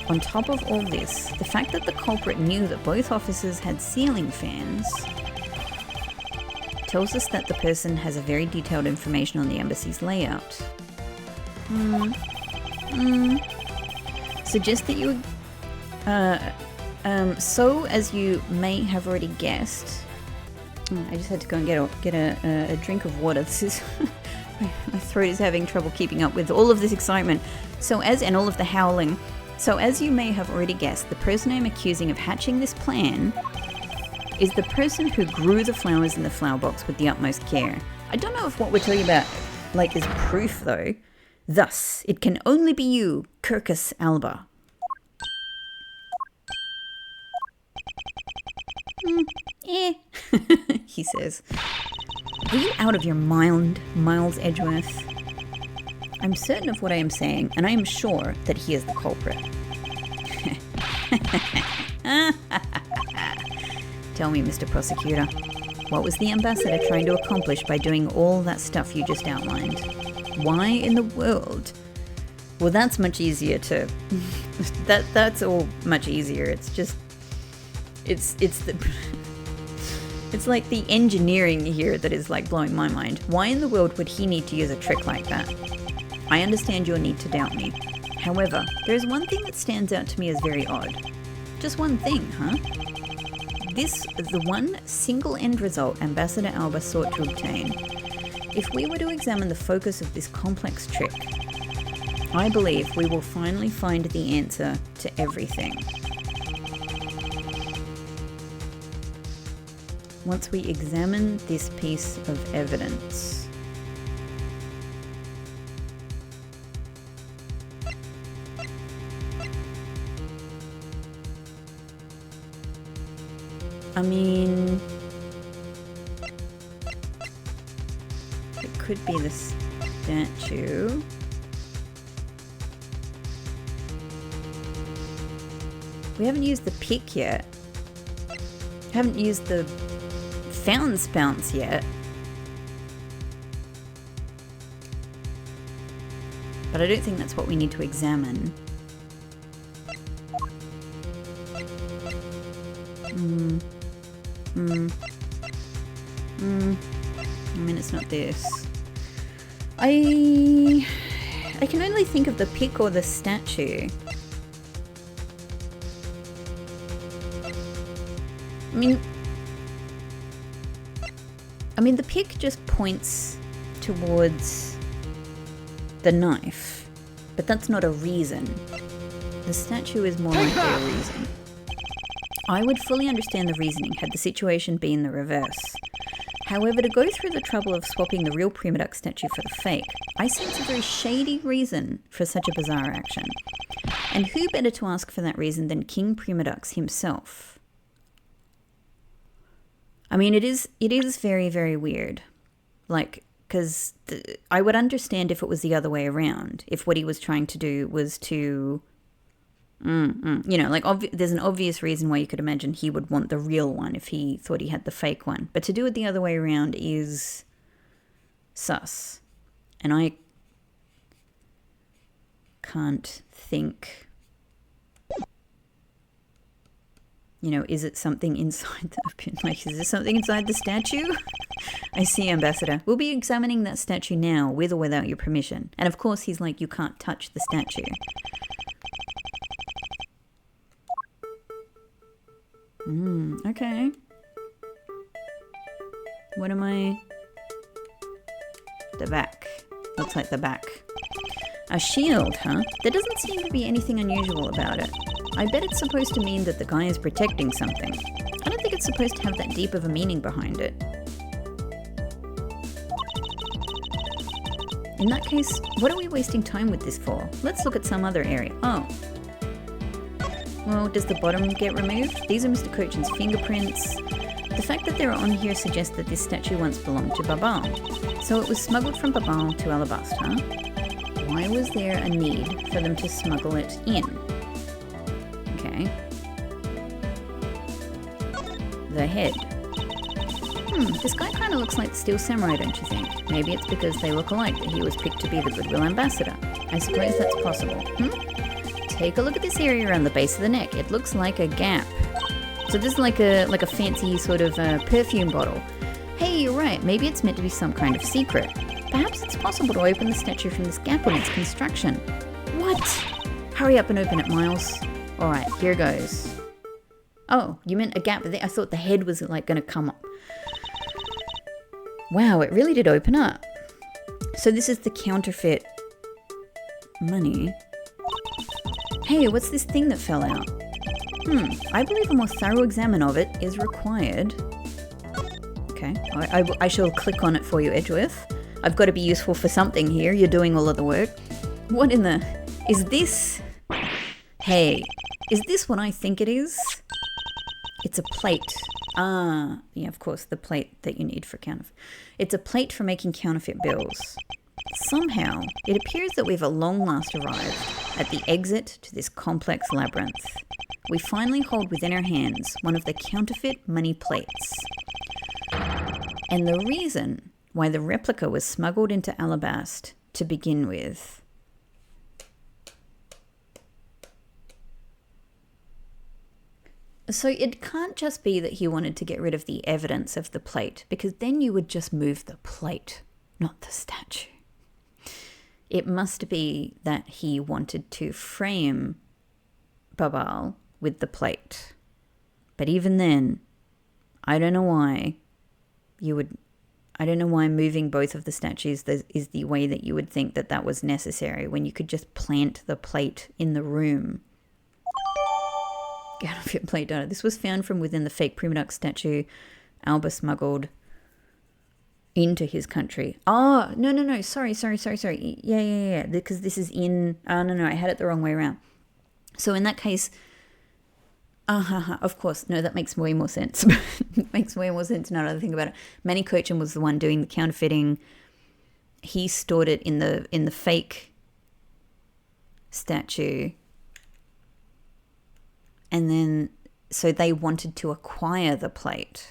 On top of all this, the fact that the culprit knew that both officers had ceiling fans tells us that the person has a very detailed information on the embassy's layout. Suggest that you... so, as you may have already guessed... I just had to go and get a drink of water. This is... my throat is having trouble keeping up with all of this excitement. And all of the howling. So as you may have already guessed, the person I'm accusing of hatching this plan is the person who grew the flowers in the flower box with the utmost care. I don't know if what we're talking about, is proof though. Thus, it can only be you, Kirkus Alba. He says. Are you out of your mind, Miles Edgeworth? I'm certain of what I am saying, and I am sure that he is the culprit. Tell me, Mr. Prosecutor, what was the ambassador trying to accomplish by doing all that stuff you just outlined? Why in the world? Well, that's much easier to... that's all much easier. It's just... It's the... It's like the engineering here that is blowing my mind. Why in the world would he need to use a trick like that? I understand your need to doubt me. However, there is one thing that stands out to me as very odd. Just one thing, huh? This is the one single end result Ambassador Alba sought to obtain. If we were to examine the focus of this complex trick, I believe we will finally find the answer to everything. Once we examine this piece of evidence, I mean, it could be the statue. We haven't used the pick yet. Haven't used the fountain spouts yet. But I don't think that's what we need to examine. I mean, it's not this. I can only think of the pic or the statue. I mean, the pic just points towards the knife, but that's not a reason. The statue is more likely a reason. I would fully understand the reasoning had the situation been the reverse. However, to go through the trouble of swapping the real Prima Duck statue for the fake, I sense a very shady reason for such a bizarre action. And who better to ask for that reason than King Prima Duck himself? I mean, it is very, very weird. Like, because I would understand if it was the other way around. If what he was trying to do was to... you know, like there's an obvious reason why you could imagine he would want the real one if he thought he had the fake one. But to do it the other way around is sus. And I can't think, you know, is it something inside like, is there something inside the statue? I see, Ambassador. We'll be examining that statue now, with or without your permission. And of course he's like, you can't touch the statue. Okay. What am I? The back. Looks like the back. A shield, huh? There doesn't seem to be anything unusual about it. I bet it's supposed to mean that the guy is protecting something. I don't think it's supposed to have that deep of a meaning behind it. In that case, what are we wasting time with this for? Let's look at some other area. Oh. Well, does the bottom get removed? These are Mr. Cochin's fingerprints. The fact that they're on here suggests that this statue once belonged to Babal. So it was smuggled from Babal to Alabasta, huh? Why was there a need for them to smuggle it in? Okay. The head. This guy kind of looks like the Steel Samurai, don't you think? Maybe it's because they look alike that he was picked to be the Goodwill Ambassador. I suppose that's possible. Take a look at this area around the base of the neck. It looks like a gap. So this is like a fancy sort of perfume bottle. Hey, you're right. Maybe it's meant to be some kind of secret. Perhaps it's possible to open the statue from this gap in its construction. What? Hurry up and open it, Miles. All right, here goes. Oh, you meant a gap there? I thought the head was like going to come up. Wow, it really did open up. So this is the counterfeit money. Hey, what's this thing that fell out? I believe a more thorough examine of it is required. Okay, I shall click on it for you, Edgeworth. I've got to be useful for something here. You're doing all of the work. What in the... Is this... Hey, is this what I think it is? It's a plate. Ah, yeah, of course, the plate that you need for counterfeit. It's a plate for making counterfeit bills. Somehow, it appears that we've at long last arrived at the exit to this complex labyrinth. We finally hold within our hands one of the counterfeit money plates. And the reason why the replica was smuggled into Alabasta to begin with. So it can't just be that he wanted to get rid of the evidence of the plate, because then you would just move the plate, not the statue. It must be that he wanted to frame Babal with the plate. But even then, I don't know why moving both of the statues is the way that you would think that that was necessary, when you could just plant the plate in the room. Counterfeit plate data. This was found from within the fake Prima Duck statue Alba smuggled into his country. Oh, no. Sorry. Yeah. Because this is in... Oh, no, I had it the wrong way around. So in that case... Of course. No, that makes way more sense. It makes way more sense now that I think about it. Manny Cochin was the one doing the counterfeiting. He stored it in the fake statue. And then... So they wanted to acquire the plate.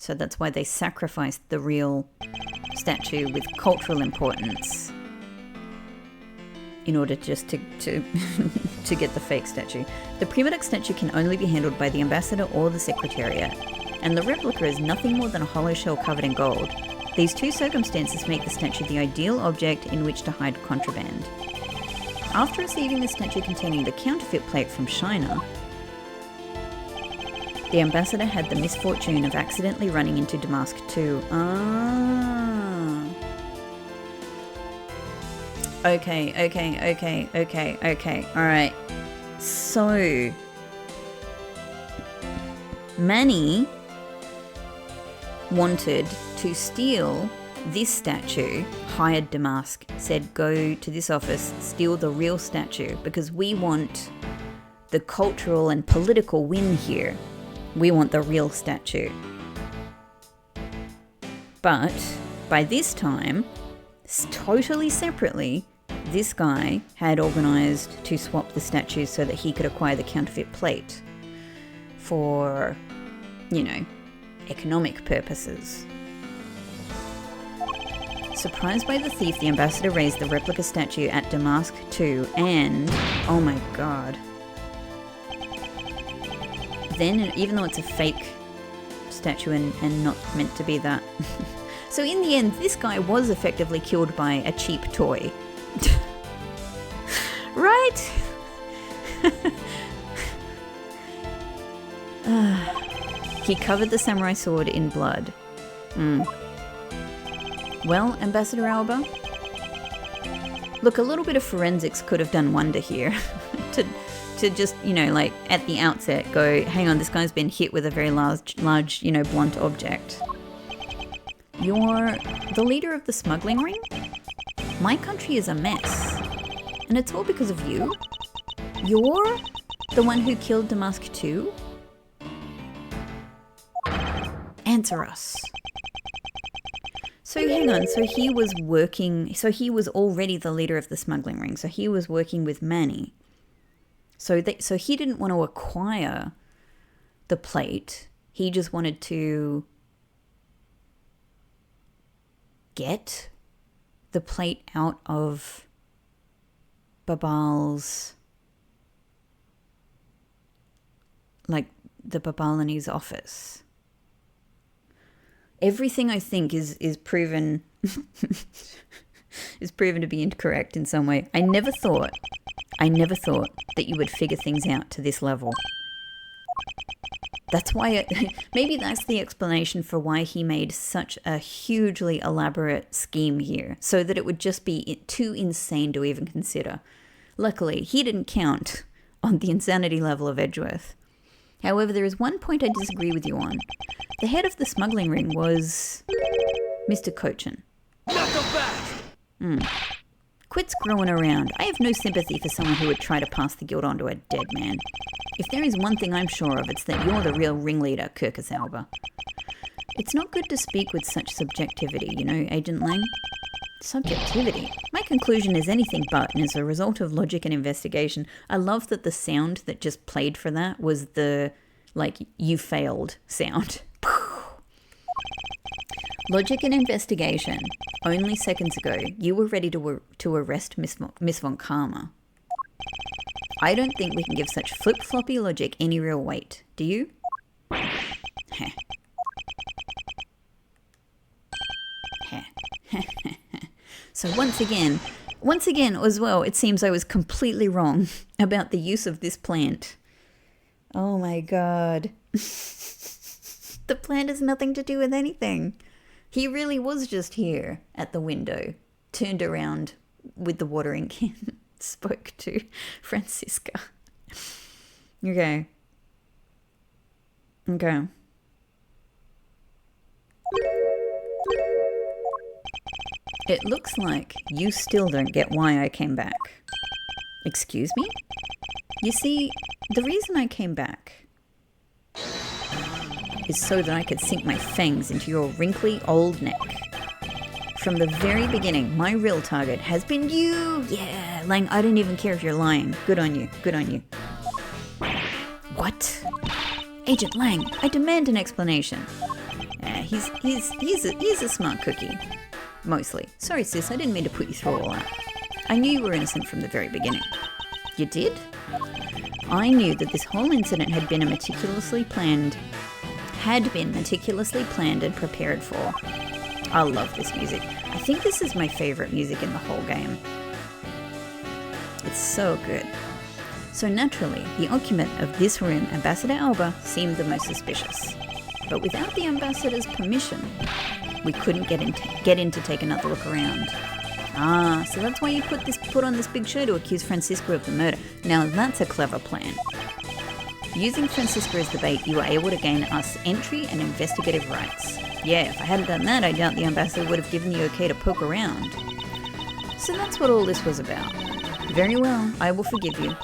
So that's why they sacrificed the real statue with cultural importance in order just to to get the fake statue. The pre-product statue can only be handled by the ambassador or the secretariat, and the replica is nothing more than a hollow shell covered in gold. These two circumstances make the statue the ideal object in which to hide contraband. After receiving the statue containing the counterfeit plate from China, the ambassador had the misfortune of accidentally running into Damask too. Okay. Alright. So, Manny wanted to steal this statue, hired Damask, said go to this office, steal the real statue, because we want the cultural and political win here. We want the real statue. But by this time, totally separately, this guy had organised to swap the statues so that he could acquire the counterfeit plate for, economic purposes. Surprised by the thief, the ambassador raised the replica statue at Damask too, and, oh my god. Then, even though it's a fake statue and not meant to be that. So in the end, this guy was effectively killed by a cheap toy. Right? He covered the samurai sword in blood. Well, Ambassador Alba, look, a little bit of forensics could have done wonder here. to just, at the outset go, hang on, this guy's been hit with a very large, blunt object. You're the leader of the smuggling ring? My country is a mess. And it's all because of you? You're the one who killed Damask too? Answer us. So hang on, so he was already the leader of the smuggling ring, so he was working with Manny. So he didn't want to acquire the plate, he just wanted to get the plate out of Babal's, the Babalani's office. Everything I think is proven is proven to be incorrect in some way. I never thought that you would figure things out to this level. That's why maybe that's the explanation for why he made such a hugely elaborate scheme here, so that it would just be too insane to even consider. Luckily, he didn't count on the insanity level of Edgeworth. However, there is one point I disagree with you on. The head of the smuggling ring was Mr. Cochin. Quit screwing around. I have no sympathy for someone who would try to pass the guilt on to a dead man. If there is one thing I'm sure of, it's that you're the real ringleader, Kirkus Alba. It's not good to speak with such subjectivity, Agent Lang? Subjectivity? My conclusion is anything but, and as a result of logic and investigation. I love that the sound that just played for that was the, you failed sound. Logic and investigation. Only seconds ago, you were ready to arrest Miss Von Karma. I don't think we can give such flip-floppy logic any real weight. Do you? Heh. So once again as well, it seems I was completely wrong about the use of this plant. Oh my god. The plant has nothing to do with anything. He really was just here at the window, turned around with the watering can, spoke to Francisca. Okay. It looks like you still don't get why I came back. Excuse me? You see, the reason I came back is so that I could sink my fangs into your wrinkly old neck. From the very beginning, my real target has been you. Yeah, Lang, I don't even care if you're lying. Good on you. What? Agent Lang, I demand an explanation. He's a smart cookie. Mostly. Sorry sis, I didn't mean to put you through all that. I knew you were innocent from the very beginning. You did? I knew that this whole incident had been meticulously planned and prepared for. I love this music. I think this is my favorite music in the whole game. It's so good. So naturally, the occupant of this room, Ambassador Alba, seemed the most suspicious. But without the ambassador's permission, we couldn't get in to take another look around. Ah, so that's why you put on this big show to accuse Francisco of the murder. Now that's a clever plan. Using Francisco as the bait, you were able to gain us entry and investigative rights. Yeah, if I hadn't done that, I doubt the ambassador would have given you okay to poke around. So that's what all this was about. Very well, I will forgive you.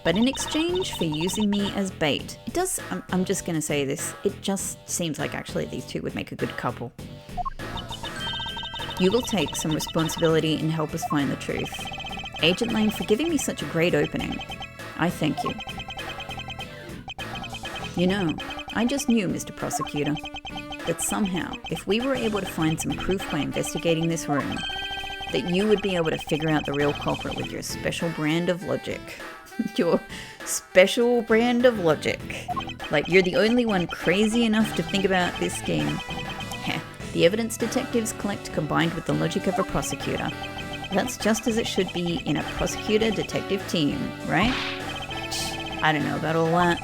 But in exchange for using me as bait, I'm just going to say this, it just seems like actually these two would make a good couple. You will take some responsibility and help us find the truth. Agent Lang, for giving me such a great opening. I thank you. You know, I just knew, Mr. Prosecutor, that somehow, if we were able to find some proof by investigating this room, that you would be able to figure out the real culprit with your special brand of logic. Your special brand of logic. Like, you're the only one crazy enough to think about this scheme. The evidence detectives collect combined with the logic of a prosecutor. That's just as it should be in a prosecutor-detective team, right? I don't know about all that.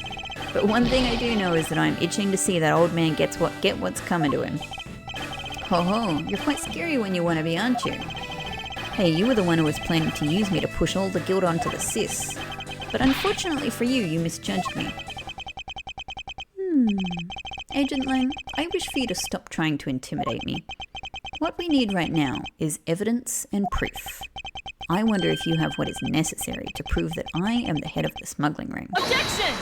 But one thing I do know is that I'm itching to see that old man get what's coming to him. Ho ho, you're quite scary when you want to be, aren't you? Hey, you were the one who was planning to use me to push all the guilt onto the sis. But unfortunately for you, you misjudged me. Agent Lang, I wish for you to stop trying to intimidate me. What we need right now is evidence and proof. I wonder if you have what is necessary to prove that I am the head of the smuggling ring. Objection!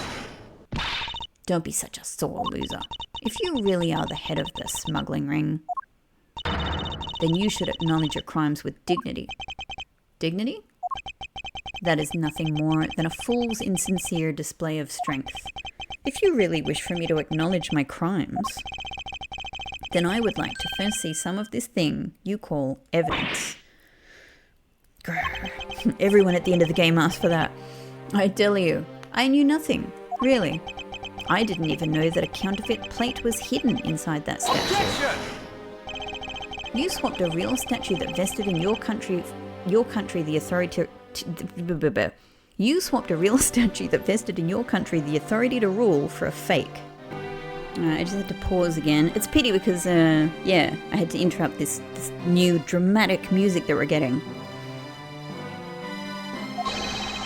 Don't be such a sore loser. If you really are the head of the smuggling ring, then you should acknowledge your crimes with dignity. Dignity? That is nothing more than a fool's insincere display of strength. If you really wish for me to acknowledge my crimes, then I would like to first see some of this thing you call evidence. Grr. Everyone at the end of the game asked for that. I tell you, I knew nothing, really. I didn't even know that a counterfeit plate was hidden inside that statue. Objection! You swapped a real statue that vested in your country the authority You swapped a real statue that vested in your country the authority to rule for a fake. I just had to pause again. It's a pity because, I had to interrupt this new dramatic music that we're getting.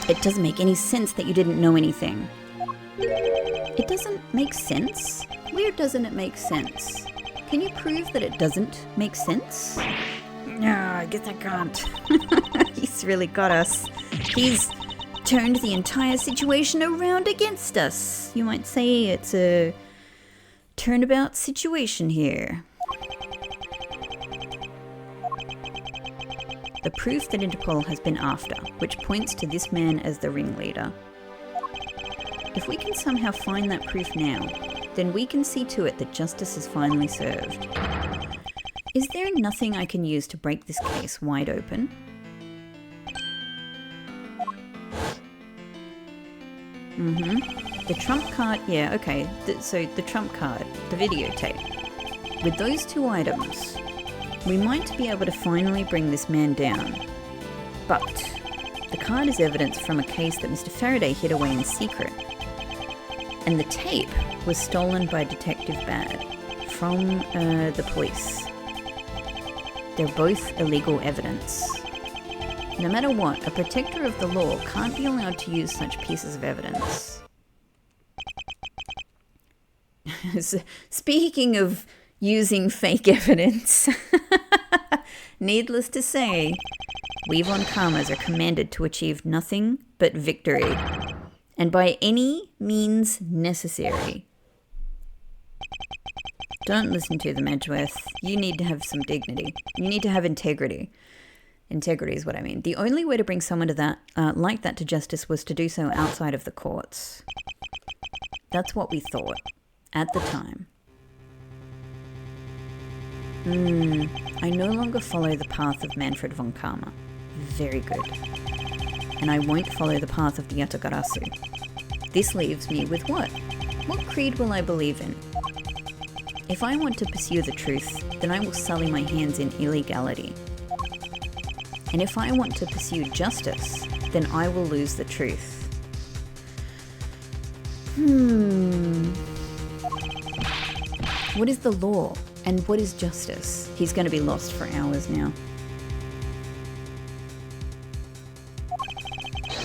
It doesn't make any sense that you didn't know anything. It doesn't make sense? Where doesn't it make sense? Can you prove that it doesn't make sense? No, I guess I can't. He's really got us. He's turned the entire situation around against us. You might say it's a turnabout situation here. The proof that Interpol has been after, which points to this man as the ringleader. If we can somehow find that proof now, then we can see to it that justice is finally served. Is there nothing I can use to break this case wide open? The trump card, yeah, okay. So the trump card, the videotape. With those two items, we might be able to finally bring this man down. But the card is evidence from a case that Mr. Faraday hid away in secret. And the tape was stolen by Detective Bad from the police. They're both illegal evidence. No matter what, a protector of the law can't be allowed to use such pieces of evidence. Speaking of using fake evidence, needless to say, we Von Karmas are commanded to achieve nothing but victory, and by any means necessary. Don't listen to them, Edgeworth. You need to have some dignity. You need to have integrity. Integrity is what I mean. The only way to bring someone to that, like that to justice was to do so outside of the courts. That's what we thought at the time. I no longer follow the path of Manfred von Karma. Very good. And I won't follow the path of the Yatagarasu. This leaves me with what? What creed will I believe in? If I want to pursue the truth, then I will sully my hands in illegality. And if I want to pursue justice, then I will lose the truth. What is the law and what is justice? He's going to be lost for hours now.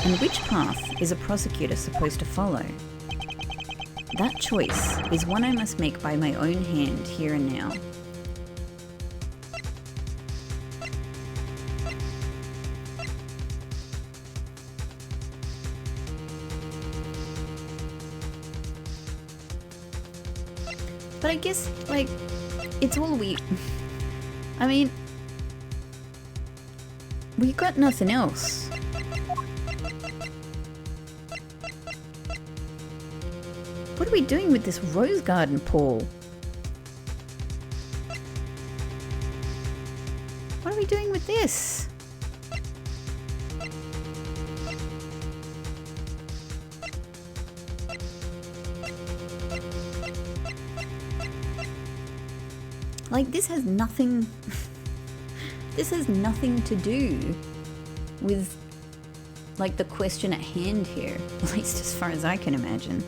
And which path is a prosecutor supposed to follow? That choice is one I must make by my own hand here and now. But I guess, like, it's all we got nothing else. What are we doing with this rose garden, Paul? What are we doing with this? Like, this has nothing to do with, like, the question at hand here, at least as far as I can imagine.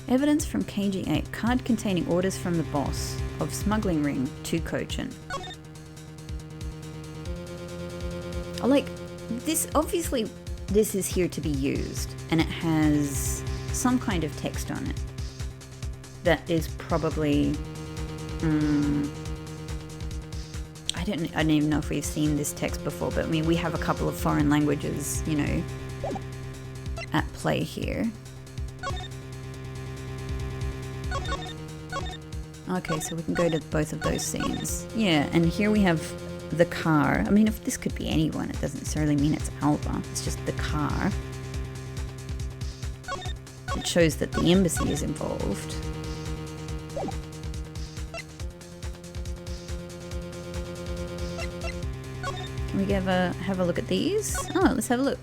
Evidence from KG8. Card containing orders from the boss of smuggling ring to Cochin. Like, this, obviously, this is here to be used, and it has some kind of text on it. That is probably... I don't even know if we've seen this text before, but I mean, we have a couple of foreign languages, you know, at play here. Okay, so we can go to both of those scenes. Yeah, and here we have the car. I mean, if this could be anyone, it doesn't necessarily mean it's Alba. It's just the car. It shows that the embassy is involved. Can we have a look at these? Oh, let's have a look.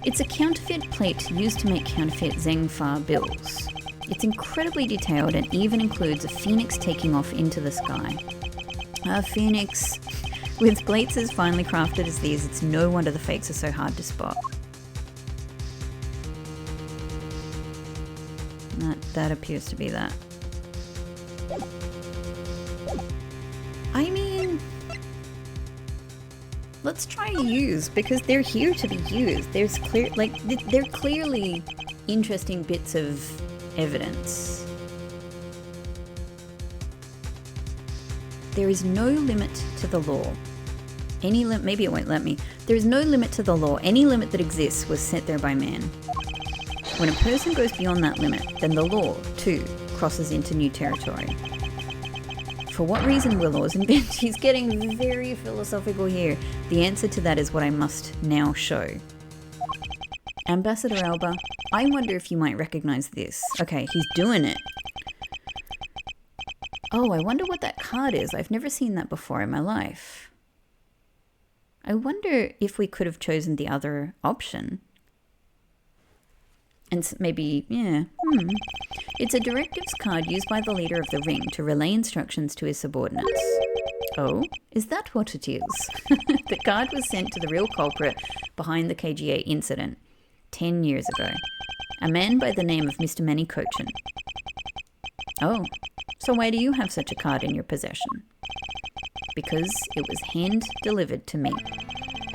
It's a counterfeit plate used to make counterfeit Zhengfa bills. It's incredibly detailed and even includes a phoenix taking off into the sky. A phoenix. With plates as finely crafted as these, it's no wonder the fakes are so hard to spot. That appears to be that. I mean, let's try use, because they're here to be used. They're clearly interesting bits of evidence. There is no limit to the law. Maybe it won't let me. There is no limit to the law. Any limit that exists was set there by man. When a person goes beyond that limit, then the law, too, crosses into new territory. For what reason were laws invented? He's getting very philosophical here. The answer to that is what I must now show. Ambassador Alba, I wonder if you might recognize this. Okay, he's doing it. Oh, I wonder what that card is. I've never seen that before in my life. I wonder if we could have chosen the other option. And maybe, yeah. It's a directives card used by the leader of the ring to relay instructions to his subordinates. Oh, is that what it is? The card was sent to the real culprit behind the KGA incident 10 years ago. A man by the name of Mr. Manny Cochin. Oh, so why do you have such a card in your possession? Because it was hand-delivered to me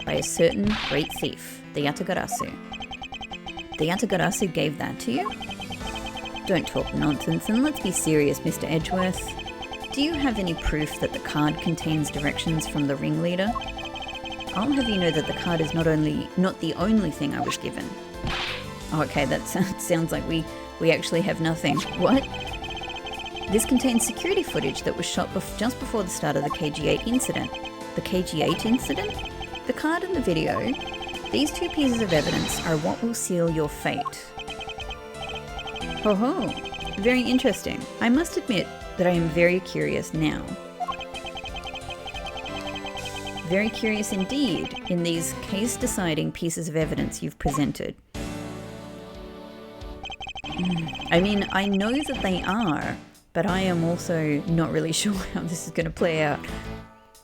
by a certain great thief, the Yatagarasu. The Yatagarasu gave that to you? Don't talk nonsense, and let's be serious, Mr. Edgeworth. Do you have any proof that the card contains directions from the ringleader? I'll have you know that the card is not the only thing I was given. Okay, that sounds like we actually have nothing. What? This contains security footage that was shot just before the start of the KG8 incident. The KG8 incident? The card and the video? These two pieces of evidence are what will seal your fate. Ho ho! Very interesting. I must admit that I am very curious now. Very curious indeed in these case-deciding pieces of evidence you've presented. I mean, I know that they are, but I am also not really sure how this is going to play out.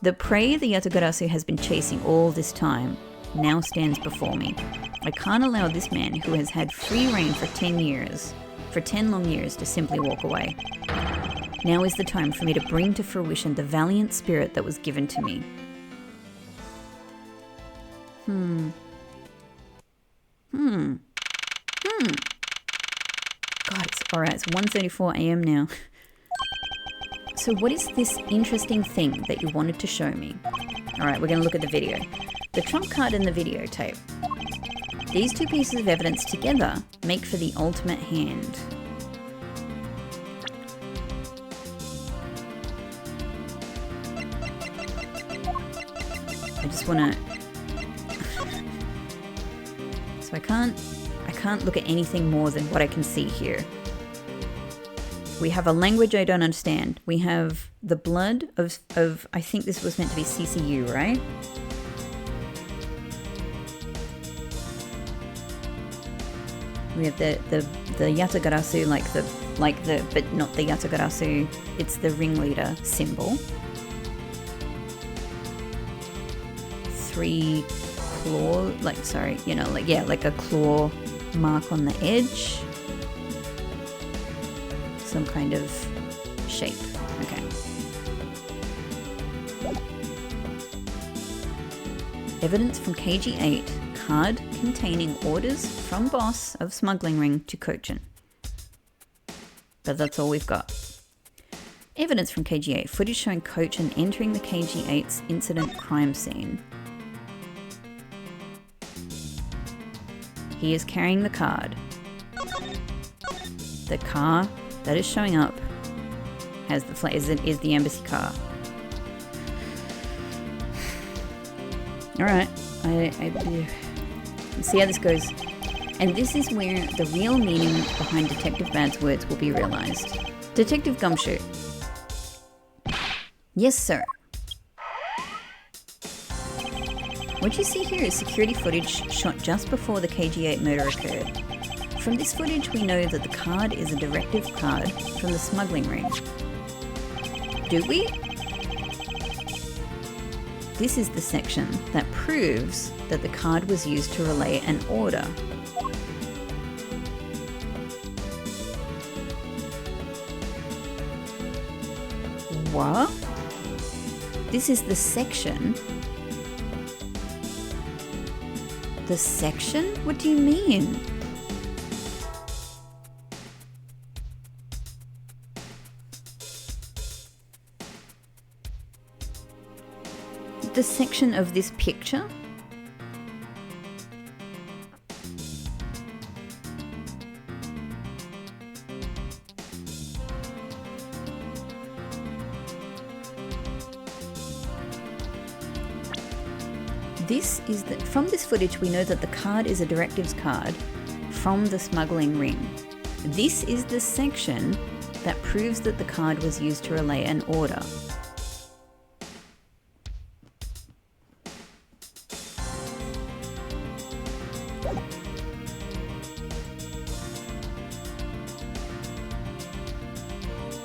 The prey the Yatagarasu has been chasing all this time now stands before me. I can't allow this man who has had free rein for 10 long years, to simply walk away. Now is the time for me to bring to fruition the valiant spirit that was given to me. God, it's 1:34 a.m. now. So what is this interesting thing that you wanted to show me? Alright, we're going to look at the video. The trump card and the videotape. These two pieces of evidence together make for the ultimate hand. I just want to... So I can't look at anything more than what I can see here. We have a language I don't understand. We have the blood of I think this was meant to be CCU, right? We have the Yatagarasu, but not the Yatagarasu. It's the ringleader symbol. 3 claw, like a claw mark on the edge. Some kind of shape. Okay. Evidence from KG8, card containing orders from boss of smuggling ring to Gyakuten. But that's all we've got. Evidence from KG8, footage showing Gyakuten entering the KG8's incident crime scene. He is carrying the card. The car that is showing up has the is the embassy car. All right, I see how this goes. And this is where the real meaning behind Detective Bad's words will be realized. Detective Gumshoe. Yes, sir. What you see here is security footage shot just before the KG8 murder occurred. From this footage, we know that the card is a directive card from the smuggling ring. Do we? This is the section that proves that the card was used to relay an order. What? This is the section? The section? What do you mean? The section of this picture? From this footage, we know that the card is a directives card from the smuggling ring. This is the section that proves that the card was used to relay an order.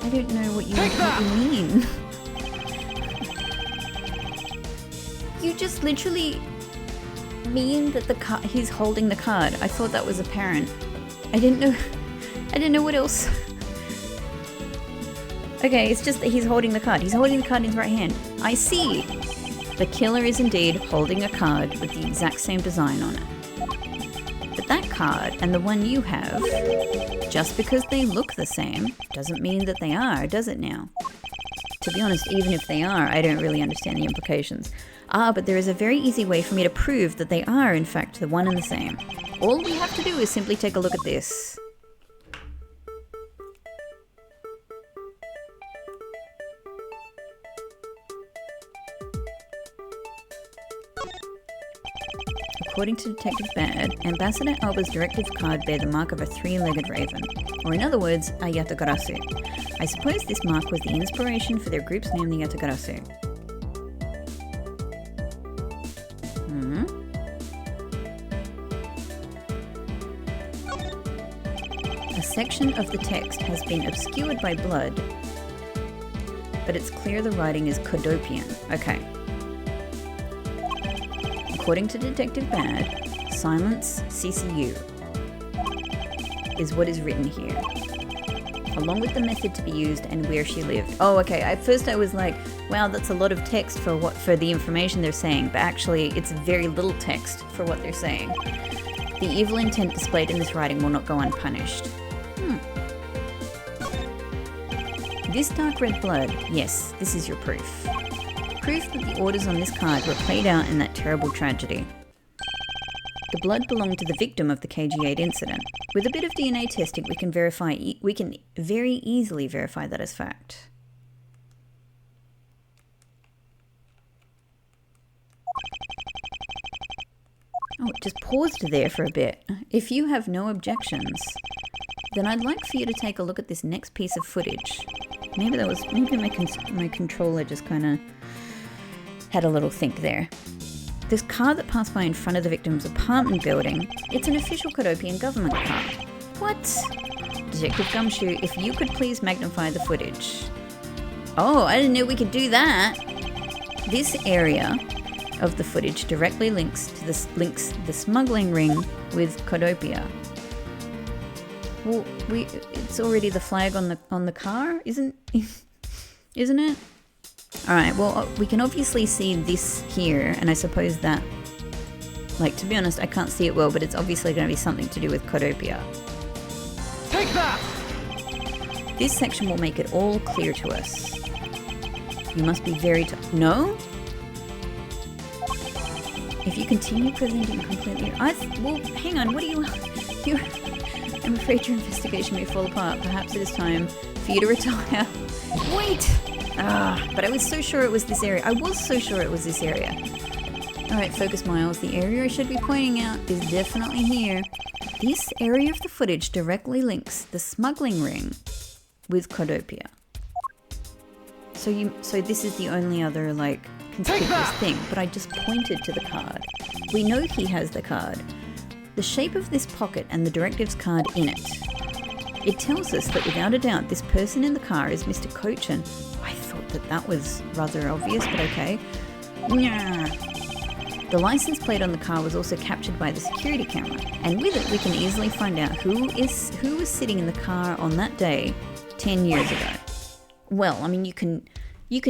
I don't know what you mean. You just literally mean that he's holding the card. I thought that was apparent. I didn't know what else. Okay, it's just that he's holding the card. He's holding the card in his right hand. I see. The killer is indeed holding a card with the exact same design on it. But that card and the one you have, just because they look the same, doesn't mean that they are, does it now? To be honest, even if they are, I don't really understand the implications. But there is a very easy way for me to prove that they are, in fact, the one and the same. All we have to do is simply take a look at this. According to Detective Bad, Ambassador Alba's directive card bear the mark of a three-legged raven, or in other words, a yatagarasu. I suppose this mark was the inspiration for their group's name, the yatagarasu. A section of the text has been obscured by blood, but it's clear the writing is Kodopian. Okay. According to Detective Bad, silence CCU is what is written here, along with the method to be used and where she lived. Oh, okay. At first I was like, wow, that's a lot of text for the information they're saying, but actually it's very little text for what they're saying. The evil intent displayed in this writing will not go unpunished. This dark red blood, yes, this is your proof. Proof that the orders on this card were played out in that terrible tragedy. The blood belonged to the victim of the KG8 incident. With a bit of DNA testing, we can very easily verify that as fact. Oh, it just paused there for a bit. If you have no objections, then I'd like for you to take a look at this next piece of footage. Maybe my controller just kind of had a little think there. This car that passed by in front of the victim's apartment building, it's an official Kodopian government car. What? Detective Gumshoe, if you could please magnify the footage. Oh, I didn't know we could do that. This area of the footage directly links the smuggling ring with Kodopia. Well, it's already the flag on the car, isn't it? All right. Well, we can obviously see this here, and I suppose that, like, to be honest, I can't see it well, but it's obviously going to be something to do with Kodopia. Take that! This section will make it all clear to us. You must be very no. If you continue presenting completely, well, hang on. What do you? I'm afraid your investigation may fall apart. Perhaps it is time for you to retire. Wait! But I was so sure it was this area. Alright, Focus Miles. The area I should be pointing out is definitely here. This area of the footage directly links the smuggling ring with Kodopia. So this is the only other, like, conspicuous thing. But I just pointed to the card. We know he has the card. The shape of this pocket and the directives card in it. It tells us that without a doubt this person in the car is Mr. Cochin. I thought that was rather obvious, but okay. The license plate on the car was also captured by the security camera, and with it we can easily find out who was sitting in the car on that day 10 years ago. Well, I mean, you can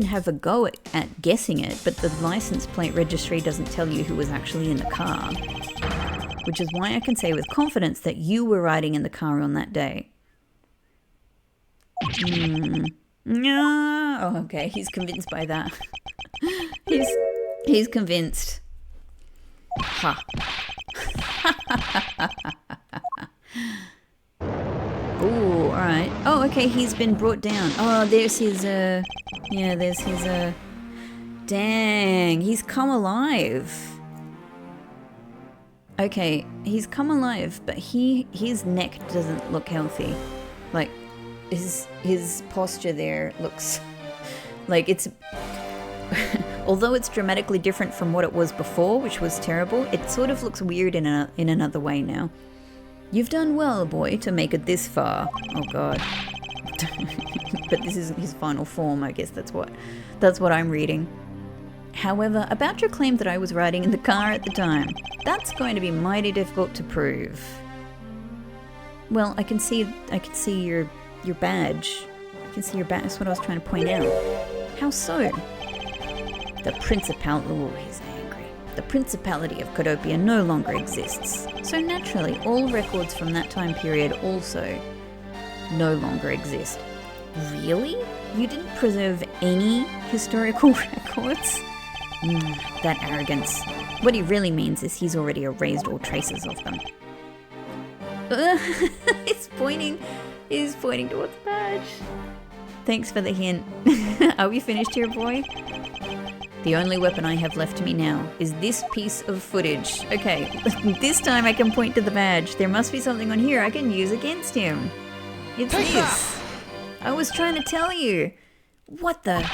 have a go at guessing it, but the license plate registry doesn't tell you who was actually in the car. Which is why I can say with confidence that you were riding in the car on that day. No. Oh, okay, he's convinced by that. he's convinced. Ha. Ooh, alright. Oh, okay, he's been brought down. Oh, there's his, dang, he's come alive. Okay, he's come alive, but his neck doesn't look healthy. Like, his posture there looks like it's although it's dramatically different from what it was before, which was terrible, it sort of looks weird in another way now. You've done well, boy, to make it this far. Oh god. But this isn't his final form, I guess that's what I'm reading. However, about your claim that I was riding in the car at the time, that's going to be mighty difficult to prove. Well, I can see your badge. I can see your badge. That's what I was trying to point out. How so? The principality. Oh, he's angry. The principality of Kodopia no longer exists. So naturally, all records from that time period also no longer exist. Really? You didn't preserve any historical records? That arrogance. What he really means is he's already erased all traces of them. He's pointing towards the badge. Thanks for the hint. Are we finished here, boy? The only weapon I have left to me now is this piece of footage. Okay, this time I can point to the badge. There must be something on here I can use against him. It's Take this. that! I was trying to tell you. What the?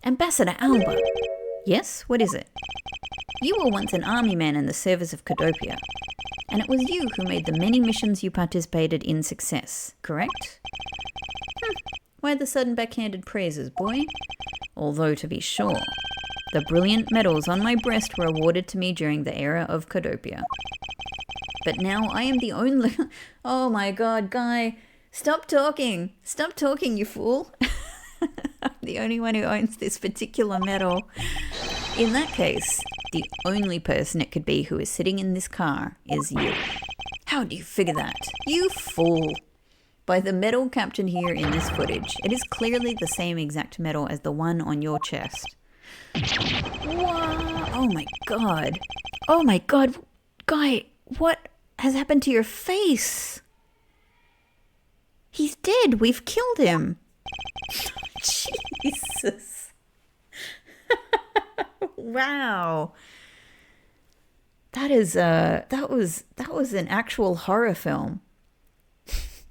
Ambassador Alba. Yes, what is it? You were once an army man in the service of Cadopia, and it was you who made the many missions you participated in success, correct? Why the sudden backhanded praises, boy? Although, to be sure, the brilliant medals on my breast were awarded to me during the era of Cadopia. But now I am the only... Oh my god, Guy, stop talking. Stop talking, you fool. I'm the only one who owns this particular medal. In that case, the only person it could be who is sitting in this car is you. How do you figure that? You fool. By the medal captured here in this footage, it is clearly the same exact medal as the one on your chest. What? Oh my god. Oh my god. Guy, what has happened to your face? He's dead. We've killed him. Jesus. Wow. That was an actual horror film.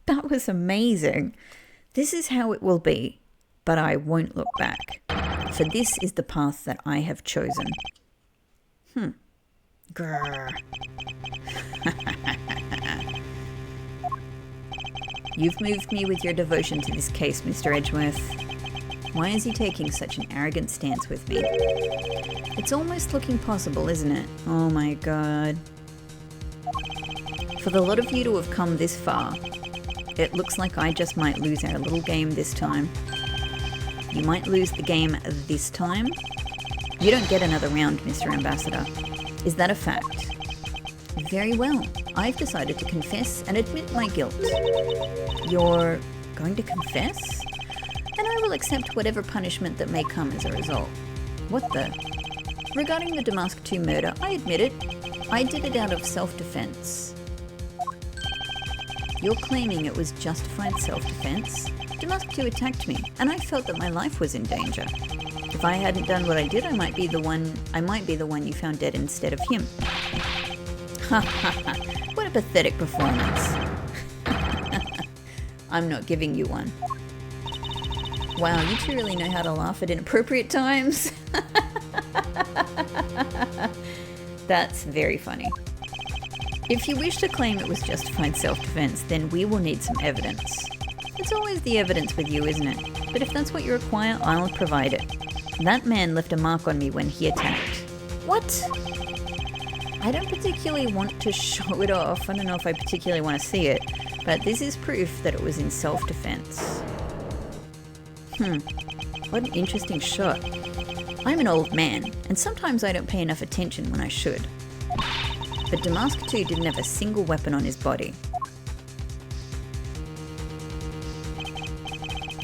That was amazing. This is how it will be, but I won't look back. For this is the path that I have chosen. Grrr. You've moved me with your devotion to this case, Mr. Edgeworth. Why is he taking such an arrogant stance with me? It's almost looking possible, isn't it? Oh my god. For the lot of you to have come this far, it looks like I just might lose our little game this time. You might lose the game this time. You don't get another round, Mr. Ambassador. Is that a fact? Very well. I've decided to confess and admit my guilt. You're going to confess? And I will accept whatever punishment that may come as a result. What the? Regarding the Damask 2 murder, I admit it. I did it out of self-defense. You're claiming it was justified self-defense? Damask 2 attacked me, and I felt that my life was in danger. If I hadn't done what I did, I might be the one you found dead instead of him. Ha ha ha. What a pathetic performance. I'm not giving you one. Wow, you two really know how to laugh at inappropriate times. That's very funny. If you wish to claim it was justified self-defense, then we will need some evidence. It's always the evidence with you, isn't it? But if that's what you require, I'll provide it. That man left a mark on me when he attacked. What? I don't particularly want to show it off. I don't know if I particularly want to see it, but this is proof that it was in self-defense. What an interesting shot. I'm an old man, and sometimes I don't pay enough attention when I should. But Damask 2 didn't have a single weapon on his body.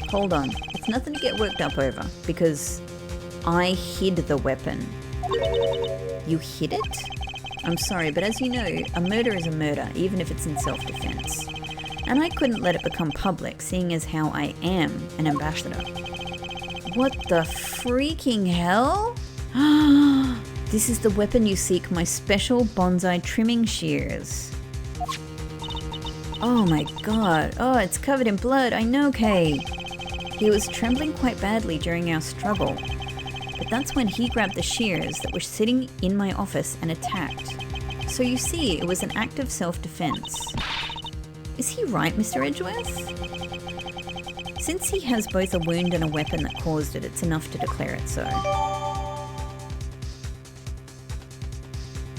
Hold on, it's nothing to get worked up over, because I hid the weapon. You hid it? I'm sorry, but as you know, a murder is a murder, even if it's in self-defense. And I couldn't let it become public, seeing as how I am an ambassador. What the freaking hell? This is the weapon you seek, my special bonsai trimming shears. Oh my god. Oh, it's covered in blood. I know, Kay. He was trembling quite badly during our struggle. But that's when he grabbed the shears that were sitting in my office and attacked. So you see, it was an act of self-defense. Is he right, Mr. Edgeworth? Since he has both a wound and a weapon that caused it, it's enough to declare it so.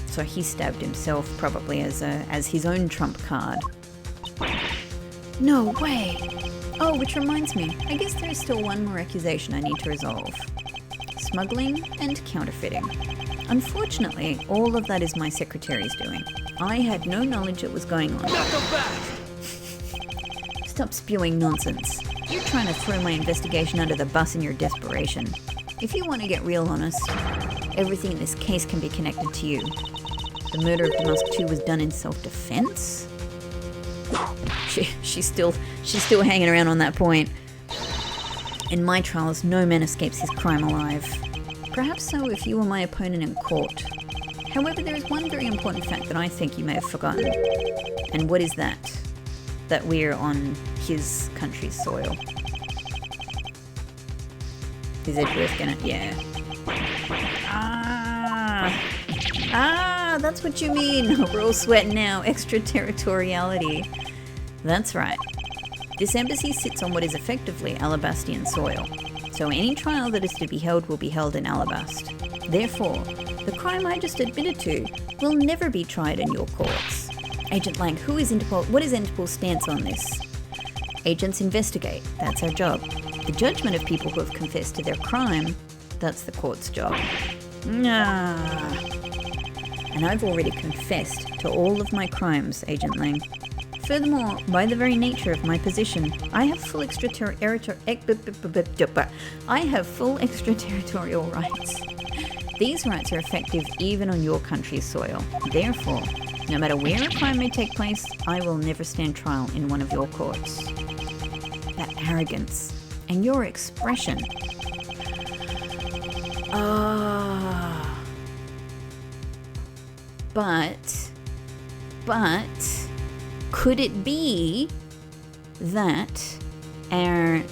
So he stabbed himself, probably as his own trump card. No way! Oh, which reminds me, I guess there is still one more accusation I need to resolve. Smuggling and counterfeiting. Unfortunately, all of that is my secretary's doing. I had no knowledge it was going on. Stop spewing nonsense. You're trying to throw my investigation under the bus in your desperation. If you want to get real honest, everything in this case can be connected to you. The murder of Damask 2 was done in self-defense? She's still hanging around on that point. In my trials, no man escapes his crime alive. Perhaps so if you were my opponent in court. However, there is one very important fact that I think you may have forgotten. And what is that? That we're on his country's soil. Is Edgeworth gonna... yeah. That's what you mean. We're all sweating now. Extraterritoriality. That's right. This embassy sits on what is effectively Alabastian soil. So any trial that is to be held will be held in Alabast. Therefore, the crime I just admitted to will never be tried in your courts. Agent Lang, what is Interpol's stance on this? Agents investigate. That's our job. The judgment of people who have confessed to their crime, that's the court's job. And I've already confessed to all of my crimes, Agent Lang. Furthermore, by the very nature of my position, I have full extraterritorial rights. These rights are effective even on your country's soil. Therefore, no matter where a crime may take place, I will never stand trial in one of your courts. That arrogance and your expression. But could it be that our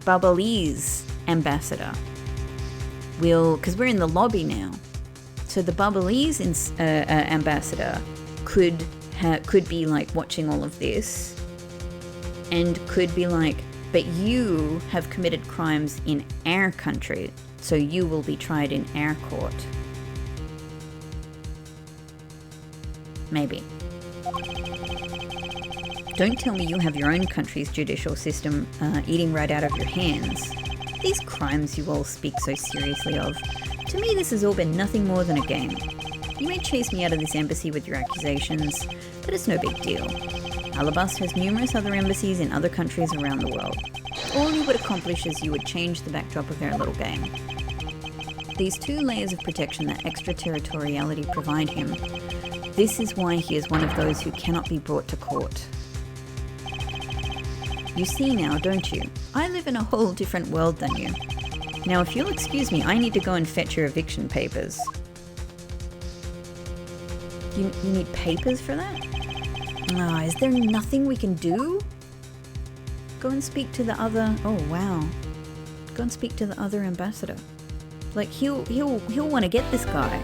Bubblese ambassador will, because we're in the lobby now, so the Bubblese ambassador could be like watching all of this and could be like, but you have committed crimes in our country, so you will be tried in our court. Maybe. Don't tell me you have your own country's judicial system eating right out of your hands. These crimes you all speak so seriously of. To me, this has all been nothing more than a game. You may chase me out of this embassy with your accusations, but it's no big deal. Alabast has numerous other embassies in other countries around the world. All you would accomplish is you would change the backdrop of our little game. These 2 layers of protection that extraterritoriality provide him, this is why he is one of those who cannot be brought to court. You see now, don't you? I live in a whole different world than you. Now, if you'll excuse me, I need to go and fetch your eviction papers. You need papers for that? Is there nothing we can do? Go and speak to the other... oh, wow. Go and speak to the other ambassador. Like, he'll want to get this guy.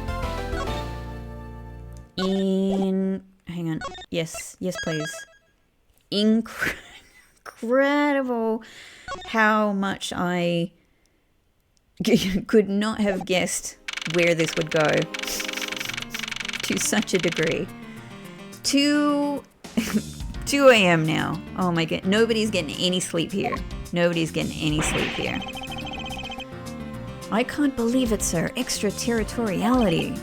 Hang on. Yes, please. Incredible how much I could not have guessed where this would go to such a degree. 2 a.m. now. Oh my god. Nobody's getting any sleep here. I can't believe it, sir. Extraterritoriality.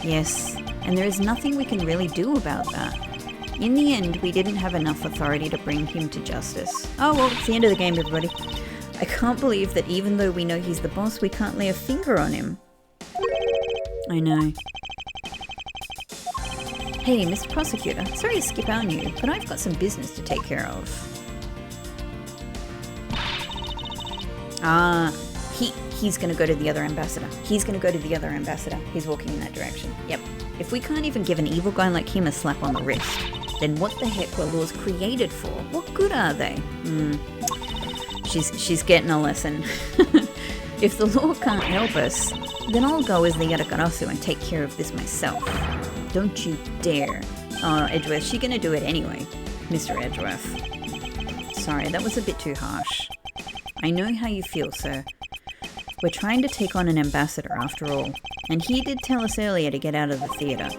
Yes. And there is nothing we can really do about that. In the end, we didn't have enough authority to bring him to justice. Oh well, it's the end of the game, everybody. I can't believe that even though we know he's the boss, we can't lay a finger on him. I know. Hey, Mr. Prosecutor, sorry to skip on you, but I've got some business to take care of. He's gonna go to the other ambassador. He's walking in that direction. Yep. If we can't even give an evil guy like him a slap on the wrist, then what the heck were laws created for? What good are they? She's getting a lesson. If the law can't help us, then I'll go as the Yarakarasu and take care of this myself. Don't you dare. Oh, Edgeworth, she's gonna do it anyway, Mr. Edgeworth. Sorry, that was a bit too harsh. I know how you feel, sir. We're trying to take on an ambassador after all, and he did tell us earlier to get out of the theatre.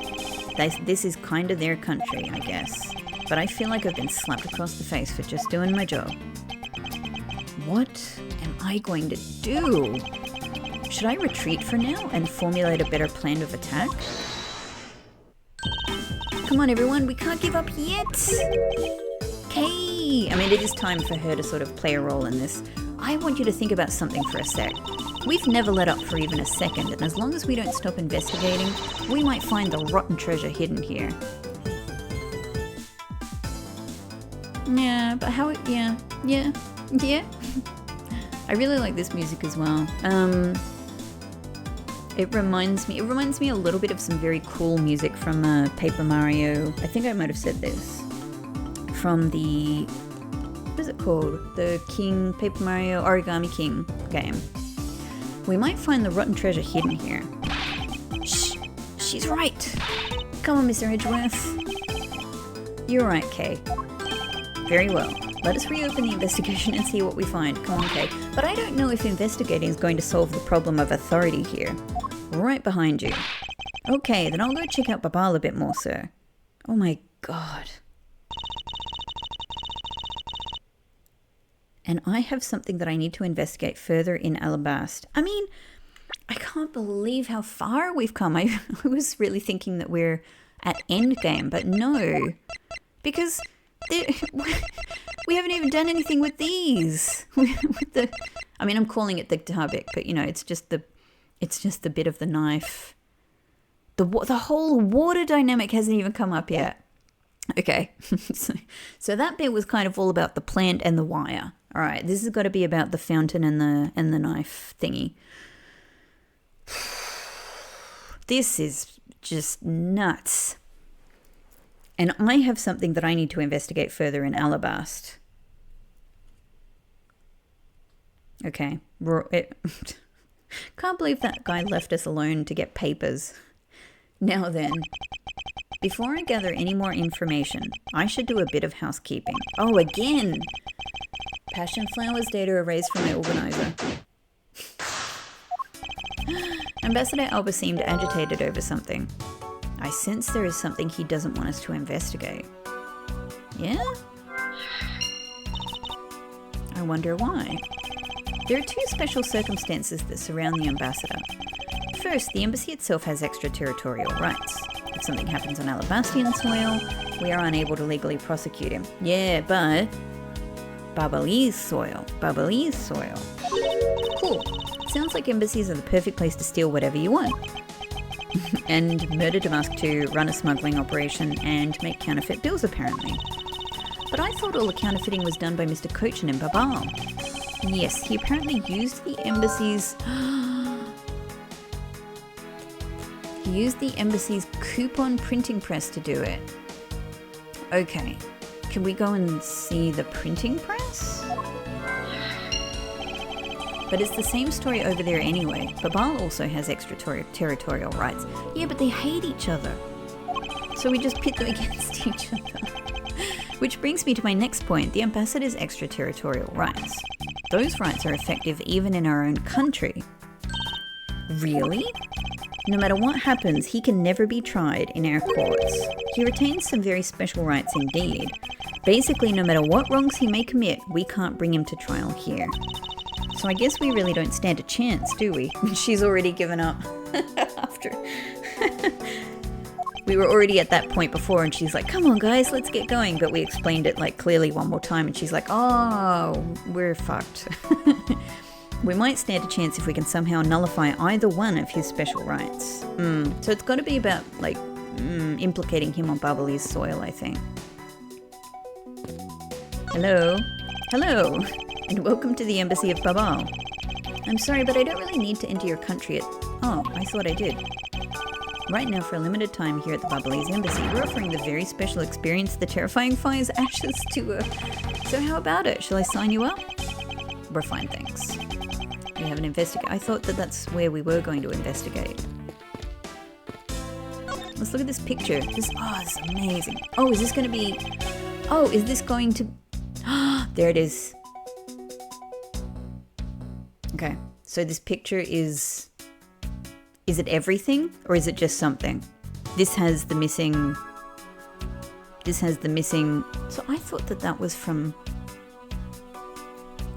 This is kind of their country, I guess. But I feel like I've been slapped across the face for just doing my job. What am I going to do? Should I retreat for now and formulate a better plan of attack? Come on everyone, we can't give up yet! Okay! I mean, it is time for her to sort of play a role in this. I want you to think about something for a sec. We've never let up for even a second, and as long as we don't stop investigating, we might find the rotten treasure hidden here. Yeah, but how... Yeah. I really like this music as well. It reminds me a little bit of some very cool music from Paper Mario. I think I might have said this. From the, what is it called? The Paper Mario Origami King game. We might find the rotten treasure hidden here. Shh, she's right. Come on, Mr. Edgeworth. You're right, Kay. Very well. Let us reopen the investigation and see what we find. Come on, Kay. But I don't know if investigating is going to solve the problem of authority here. Right behind you. Okay, then I'll go check out Babal a bit more, sir. Oh my god. And I have something that I need to investigate further in Alabast. I mean, I can't believe how far we've come. I was really thinking that we're at endgame, but no. Because we haven't even done anything with these. I mean, I'm calling it the Tabik, but you know, it's just the bit of the knife. The whole water dynamic hasn't even come up yet. Okay, so that bit was kind of all about the plant and the wire. All right, this has got to be about the fountain and the knife thingy. This is just nuts. And I have something that I need to investigate further in Alabast. Okay. Can't believe that guy left us alone to get papers. Now then, before I gather any more information, I should do a bit of housekeeping. Oh, again! Passion flowers data erased from my organizer. Ambassador Alba seemed agitated over something. I sense there is something he doesn't want us to investigate. Yeah? I wonder why. There are two special circumstances that surround the ambassador. First, the embassy itself has extraterritorial rights. If something happens on Alabastian soil, we are unable to legally prosecute him. Yeah, but Babalese soil. Cool. Sounds like embassies are the perfect place to steal whatever you want. And murder Damask to run a smuggling operation and make counterfeit bills, apparently. But I thought all the counterfeiting was done by Mr. Cochin in Babal. Yes, he apparently used the embassy's... he used the embassy's coupon printing press to do it. Okay. Can we go and see the printing press? But it's the same story over there anyway. Babal also has extraterritorial rights. Yeah, but they hate each other. So we just pit them against each other. Which brings me to my next point, the ambassador's extraterritorial rights. Those rights are effective even in our own country. Really? No matter what happens, he can never be tried in our courts. He retains some very special rights indeed. Basically, no matter what wrongs he may commit, we can't bring him to trial here. So I guess we really don't stand a chance, do we? She's already given up. After... We were already at that point before and she's like, come on guys, let's get going. But we explained it like clearly one more time and she's like, oh, we're fucked. We might stand a chance if we can somehow nullify either one of his special rights. So it's got to be about like implicating him on Babalese soil, I think. Hello? Hello, and welcome to the Embassy of Babal. I'm sorry, but I don't really need to enter your country at... Oh, I thought I did. Right now, for a limited time here at the Babalese Embassy, we're offering the very special experience, the terrifying fire's ashes to... So how about it? Shall I sign you up? We're fine, thanks. We haven't investigated. I thought that that's where we were going to investigate. Let's look at this picture. This is amazing. Oh, is this going to be... Oh, is this going to... There it is. Okay, so this picture is... Is it everything or is it just something? This has the missing... So I thought that that was from...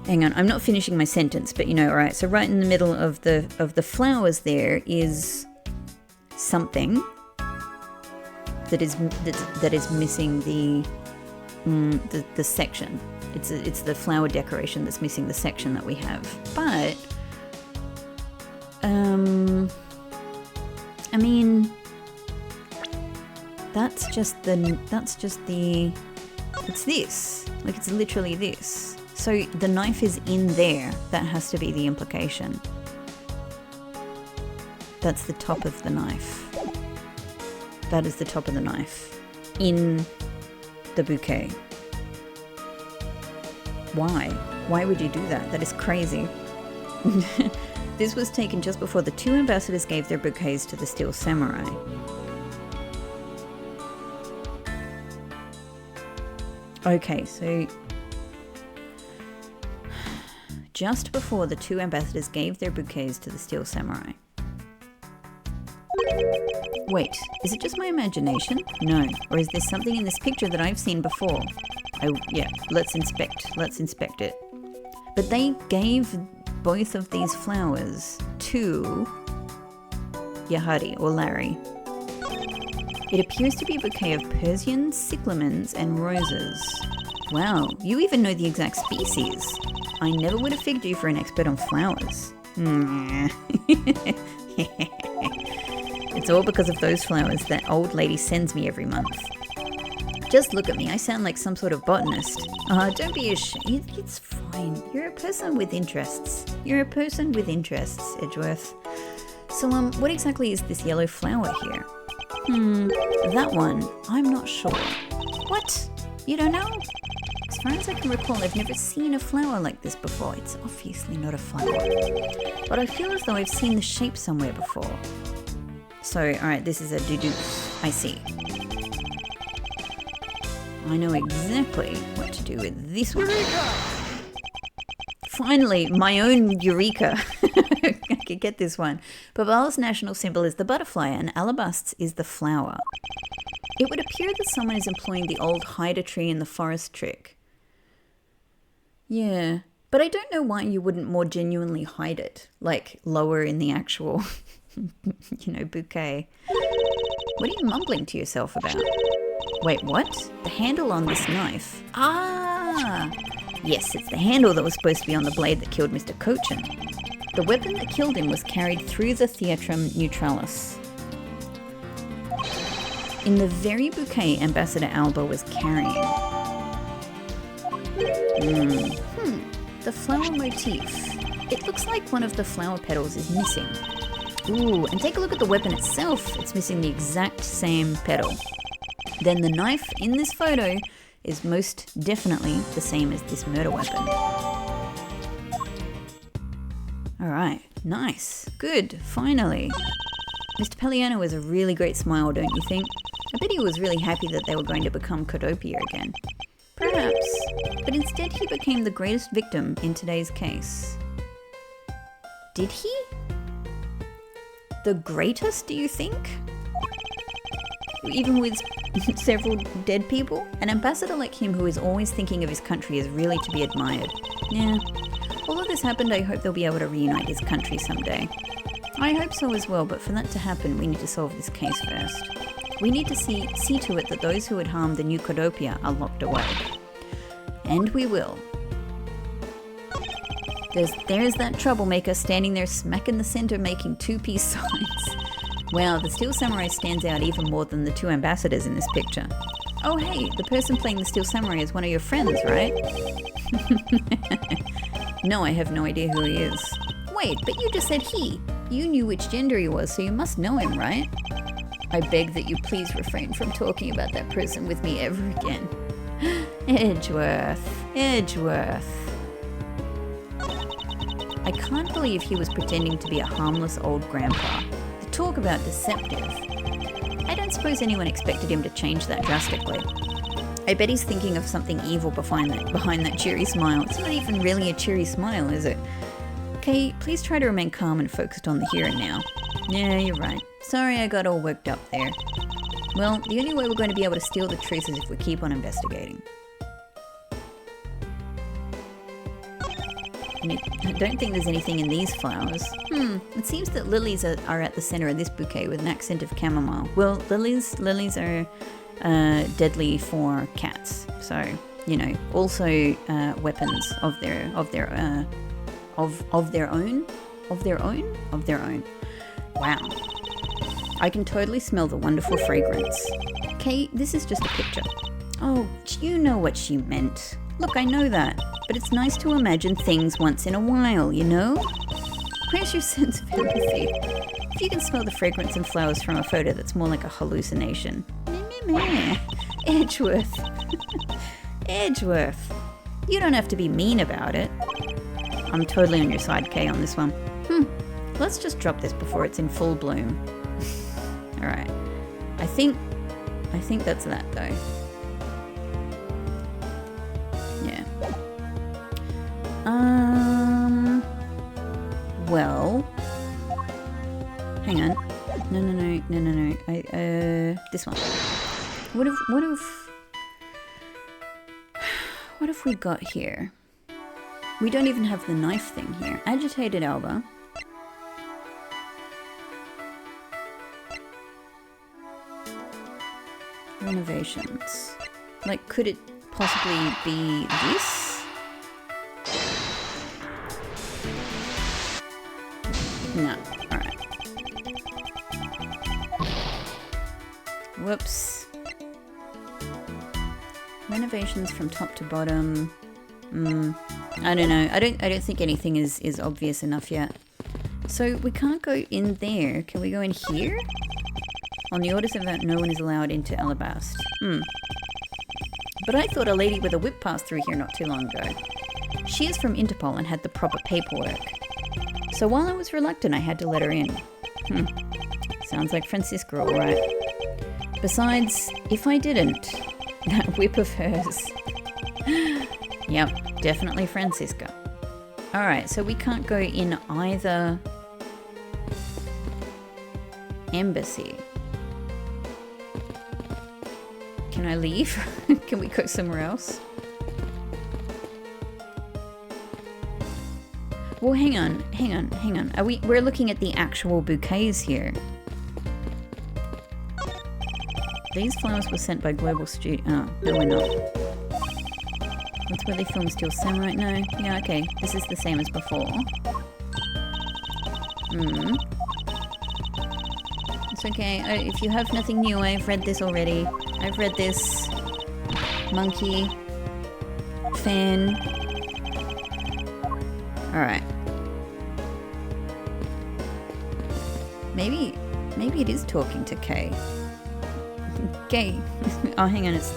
Hang on, I'm not finishing my sentence, but you know, all right. So right in the middle of the flowers there is something that is missing the section. It's the flower decoration that's missing the section that we have. But I mean, it's this. Like, it's literally this. So the knife is in there. That has to be the implication. That's the top of the knife. That is the top of the knife. In the bouquet. Why? Why would you do that? That is crazy. This was taken just before the two ambassadors gave their bouquets to the Steel Samurai. Okay, so just before the two ambassadors gave their bouquets to the Steel Samurai. Wait, is it just my imagination? No. Or is there something in this picture that I've seen before? Oh, yeah, let's inspect it. But they gave both of these flowers to Yahari or Larry. It appears to be a bouquet of Persians, cyclamens, and roses. Wow, you even know the exact species. I never would have figured you for an expert on flowers. It's all because of those flowers that old lady sends me every month. Just look at me, I sound like some sort of botanist. Don't be ashamed, it's fine. You're a person with interests. Edgeworth. So, what exactly is this yellow flower here? That one, I'm not sure. What? You don't know? As far as I can recall, I've never seen a flower like this before. It's obviously not a flower. But I feel as though I've seen the shape somewhere before. So, alright, this is a duduk. I see. I know exactly what to do with this one. Eureka! Finally, my own Eureka. I could get this one. Babal's national symbol is the butterfly and Alabast's is the flower. It would appear that someone is employing the old hide a tree in the forest trick. Yeah, but I don't know why you wouldn't more genuinely hide it, like lower in the actual, bouquet. What are you mumbling to yourself about? Wait, what? The handle on this knife? Ah! Yes, it's the handle that was supposed to be on the blade that killed Mr. Cochin. The weapon that killed him was carried through the theatrum neutralis. In the very bouquet Ambassador Alba was carrying. The flower motif. It looks like one of the flower petals is missing. Ooh, and take a look at the weapon itself. It's missing the exact same petal. Then the knife in this photo is most definitely the same as this murder weapon. Alright, nice. Good, finally. Mr. Pelliano has a really great smile, don't you think? I bet he was really happy that they were going to become Codopia again. Perhaps, but instead he became the greatest victim in today's case. Did he? The greatest, do you think? Even with several dead people? An ambassador like him who is always thinking of his country is really to be admired. Yeah. All of this happened, I hope they'll be able to reunite his country someday. I hope so as well, but for that to happen, we need to solve this case first. We need to see to it that those who had harmed the new Codopia are locked away. And we will. There's that troublemaker standing there smack in the center making two peace signs. Wow, the Steel Samurai stands out even more than the two ambassadors in this picture. Oh hey, the person playing the Steel Samurai is one of your friends, right? No, I have no idea who he is. Wait, but you just said he. You knew which gender he was, so you must know him, right? I beg that you please refrain from talking about that person with me ever again. Edgeworth. I can't believe he was pretending to be a harmless old grandpa. Talk about deceptive. I don't suppose anyone expected him to change that drastically. I bet he's thinking of something evil behind that cheery smile. It's not even really a cheery smile, is it? Okay, please try to remain calm and focused on the here and now. Yeah, you're right. Sorry I got all worked up there. Well, the only way we're going to be able to steal the truth is if we keep on investigating. I don't think there's anything in these flowers. It seems that lilies are at the center of this bouquet with an accent of chamomile. Well, lilies are deadly for cats, so also weapons of their own. Wow, I can totally smell the wonderful fragrance. Okay, this is just a picture. Oh, you know what she meant. Look, I know that, but it's nice to imagine things once in a while, you know? Where's your sense of empathy? If you can smell the fragrance and flowers from a photo that's more like a hallucination. Meh. Edgeworth. Edgeworth. You don't have to be mean about it. I'm totally on your side, Kay, on this one. Let's just drop this before it's in full bloom. Alright. I think that's that, though. Yeah. Well... Hang on. No. This one. What have we got here? We don't even have the knife thing here. Agitated Alba. Renovations. Like, could it possibly be this? No. Alright. Whoops. Renovations from top to bottom. I don't know. I don't think anything is obvious enough yet. So we can't go in there. Can we go in here? On the orders of that, no one is allowed into Alabast. But I thought a lady with a whip passed through here not too long ago. She is from Interpol and had the proper paperwork. So while I was reluctant, I had to let her in. Sounds like Francisca, all right. Besides, if I didn't, that whip of hers. Yep, definitely Francisca. Alright, so we can't go in either embassy. Can I leave? Can we go somewhere else? Well, hang on. We're looking at the actual bouquets here. These flowers were sent by Global Studio. Oh, no, we're not. That's where they film Steel Samurai. No, yeah, okay. This is the same as before. It's okay. If you have nothing new, I've read this already. I've read this. Monkey. Fan. Alright. Maybe it is talking to Kay. Kay. Oh, hang on. It's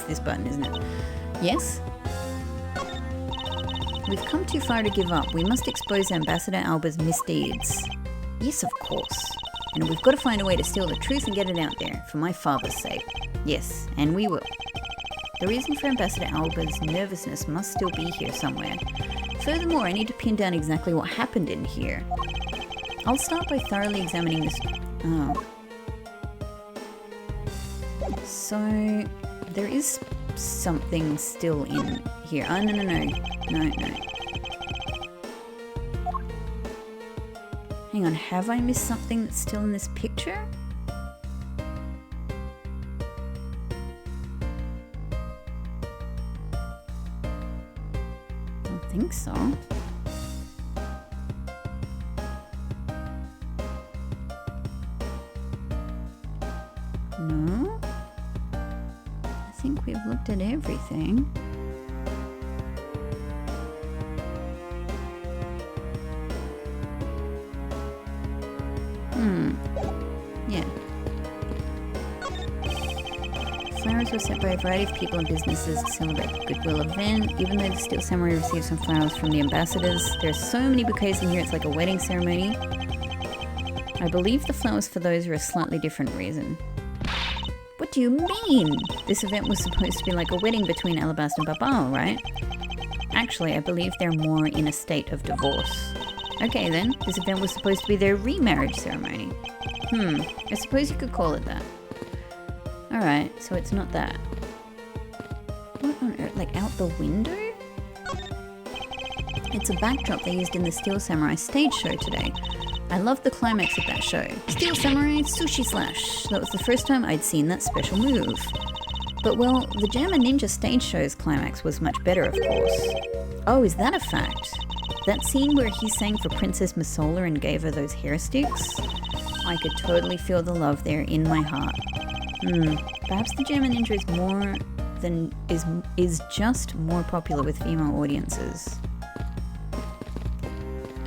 this button, isn't it? Yes? We've come too far to give up. We must expose Ambassador Alba's misdeeds. Yes, of course. And we've got to find a way to steal the truth and get it out there, for my father's sake. Yes, and we will. The reason for Ambassador Alba's nervousness must still be here somewhere. Furthermore, I need to pin down exactly what happened in here. I'll start by thoroughly examining this... Oh. So, there is something still in here. Oh, no. Hang on, have I missed something that's still in this picture? Don't think so. No? I think we've looked at everything. Yeah. Flowers were sent by a variety of people and businesses to celebrate the Goodwill event. Even though the Steel Samurai received some flowers from the ambassadors, there are so many bouquets in here it's like a wedding ceremony. I believe the flowers for those are a slightly different reason. What do you mean? This event was supposed to be like a wedding between Alabasta and Babal, right? Actually, I believe they're more in a state of divorce. Okay then, this event was supposed to be their remarriage ceremony. I suppose you could call it that. Alright, so it's not that. What on earth? Like out the window? It's a backdrop they used in the Steel Samurai stage show today. I loved the climax of that show. Steel Samurai Sushi Slash. That was the first time I'd seen that special move. But well, the Jammer Ninja stage show's climax was much better, of course. Oh, is that a fact? That scene where he sang for Princess Masola and gave her those hair sticks? I could totally feel the love there in my heart. Perhaps the Jammer Ninja is more than is just more popular with female audiences.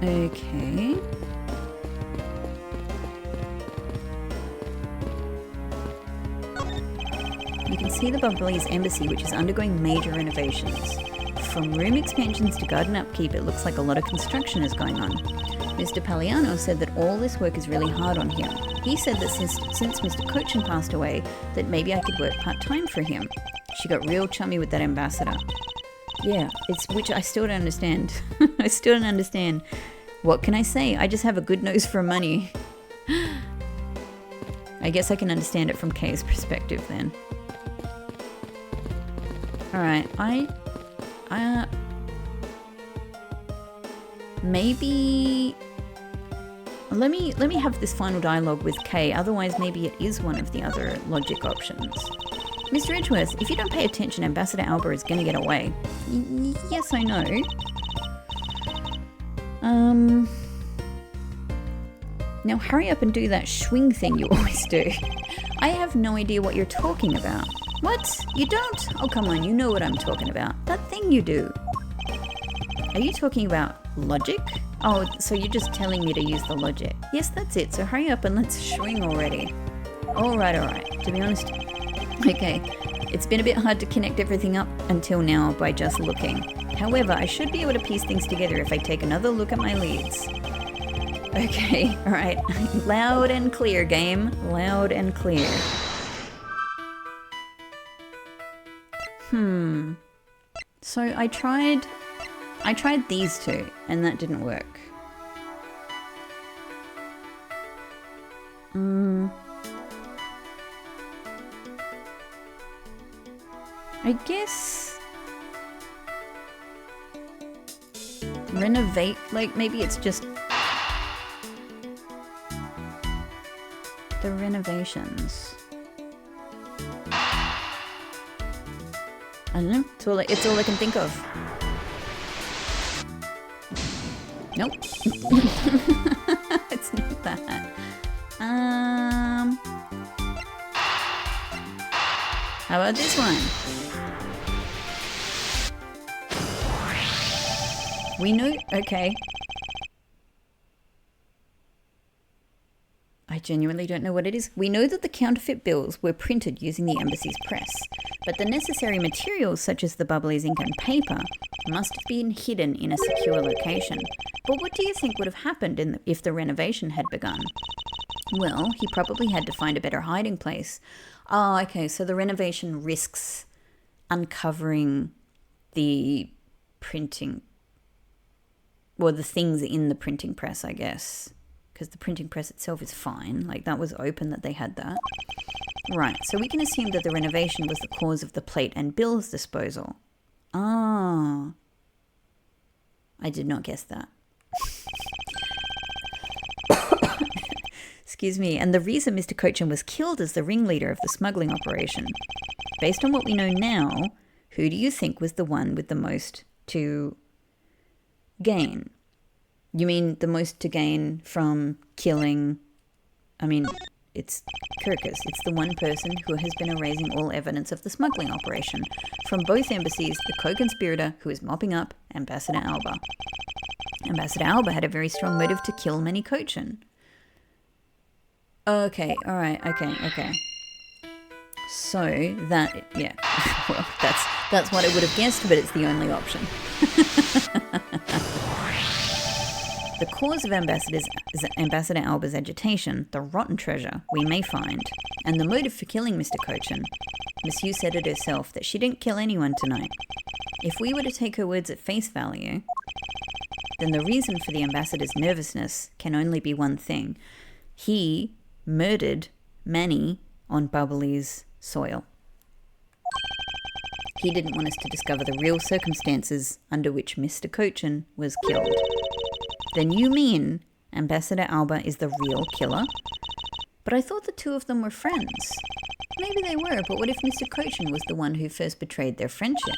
Okay. You can see the Bubbly's embassy, which is undergoing major renovations. From room expansions to garden upkeep, it looks like a lot of construction is going on. Mr. Paliano said that all this work is really hard on him. He said that since Mr. Cochin passed away, that maybe I could work part-time for him. She got real chummy with that ambassador. Yeah, which I still don't understand. I still don't understand. What can I say? I just have a good nose for money. I guess I can understand it from Kay's perspective then. Alright, maybe let me have this final dialogue with Kay, otherwise maybe it is one of the other logic options. Mr. Edgeworth, if you don't pay attention, Ambassador Alba is gonna get away. Yes, I know. Now hurry up and do that swing thing you always do. I have no idea what you're talking about. What? You don't? Oh, come on, you know what I'm talking about. That thing you do. Are you talking about logic? Oh, so you're just telling me to use the logic. Yes, that's it. So hurry up and let's swing already. Alright. To be honest, okay. It's been a bit hard to connect everything up until now by just looking. However, I should be able to piece things together if I take another look at my leads. Okay, alright. Loud and clear, game. Loud and clear. So I tried these two, and that didn't work. I guess renovate, like maybe it's just the renovations. I don't know, it's all I can think of. Nope. It's not that. How about this one? We know, okay. I genuinely don't know what it is. We know that the counterfeit bills were printed using the embassy's press, but the necessary materials such as the Bubbly's ink and paper must have been hidden in a secure location. But what do you think would have happened if the renovation had begun? Well, he probably had to find a better hiding place. Oh, okay, so the renovation risks uncovering the printing, or the things in the printing press, I guess. Because the printing press itself is fine. Like, that was open that they had that. Right, so we can assume that the renovation was the cause of the plate and bills disposal. Ah. I did not guess that. Excuse me. And the reason Mr. Cochin was killed as the ringleader of the smuggling operation. Based on what we know now, who do you think was the one with the most to gain? You mean the most to gain from killing? I mean, it's Kirkus. It's the one person who has been erasing all evidence of the smuggling operation. From both embassies, the co-conspirator who is mopping up Ambassador Alba. Ambassador Alba had a very strong motive to kill Manny Cochin. Okay, alright, okay. So, that, yeah, well, that's what I would have guessed, but it's the only option. The cause of Ambassador Alba's agitation, the rotten treasure, we may find, and the motive for killing Mr. Cochin. Monsieur said it herself that she didn't kill anyone tonight. If we were to take her words at face value, then the reason for the ambassador's nervousness can only be one thing. He murdered Manny on Bubbly's soil. He didn't want us to discover the real circumstances under which Mr. Cochin was killed. Then you mean Ambassador Alba is the real killer? But I thought the two of them were friends. Maybe they were, but what if Mr. Cochin was the one who first betrayed their friendship?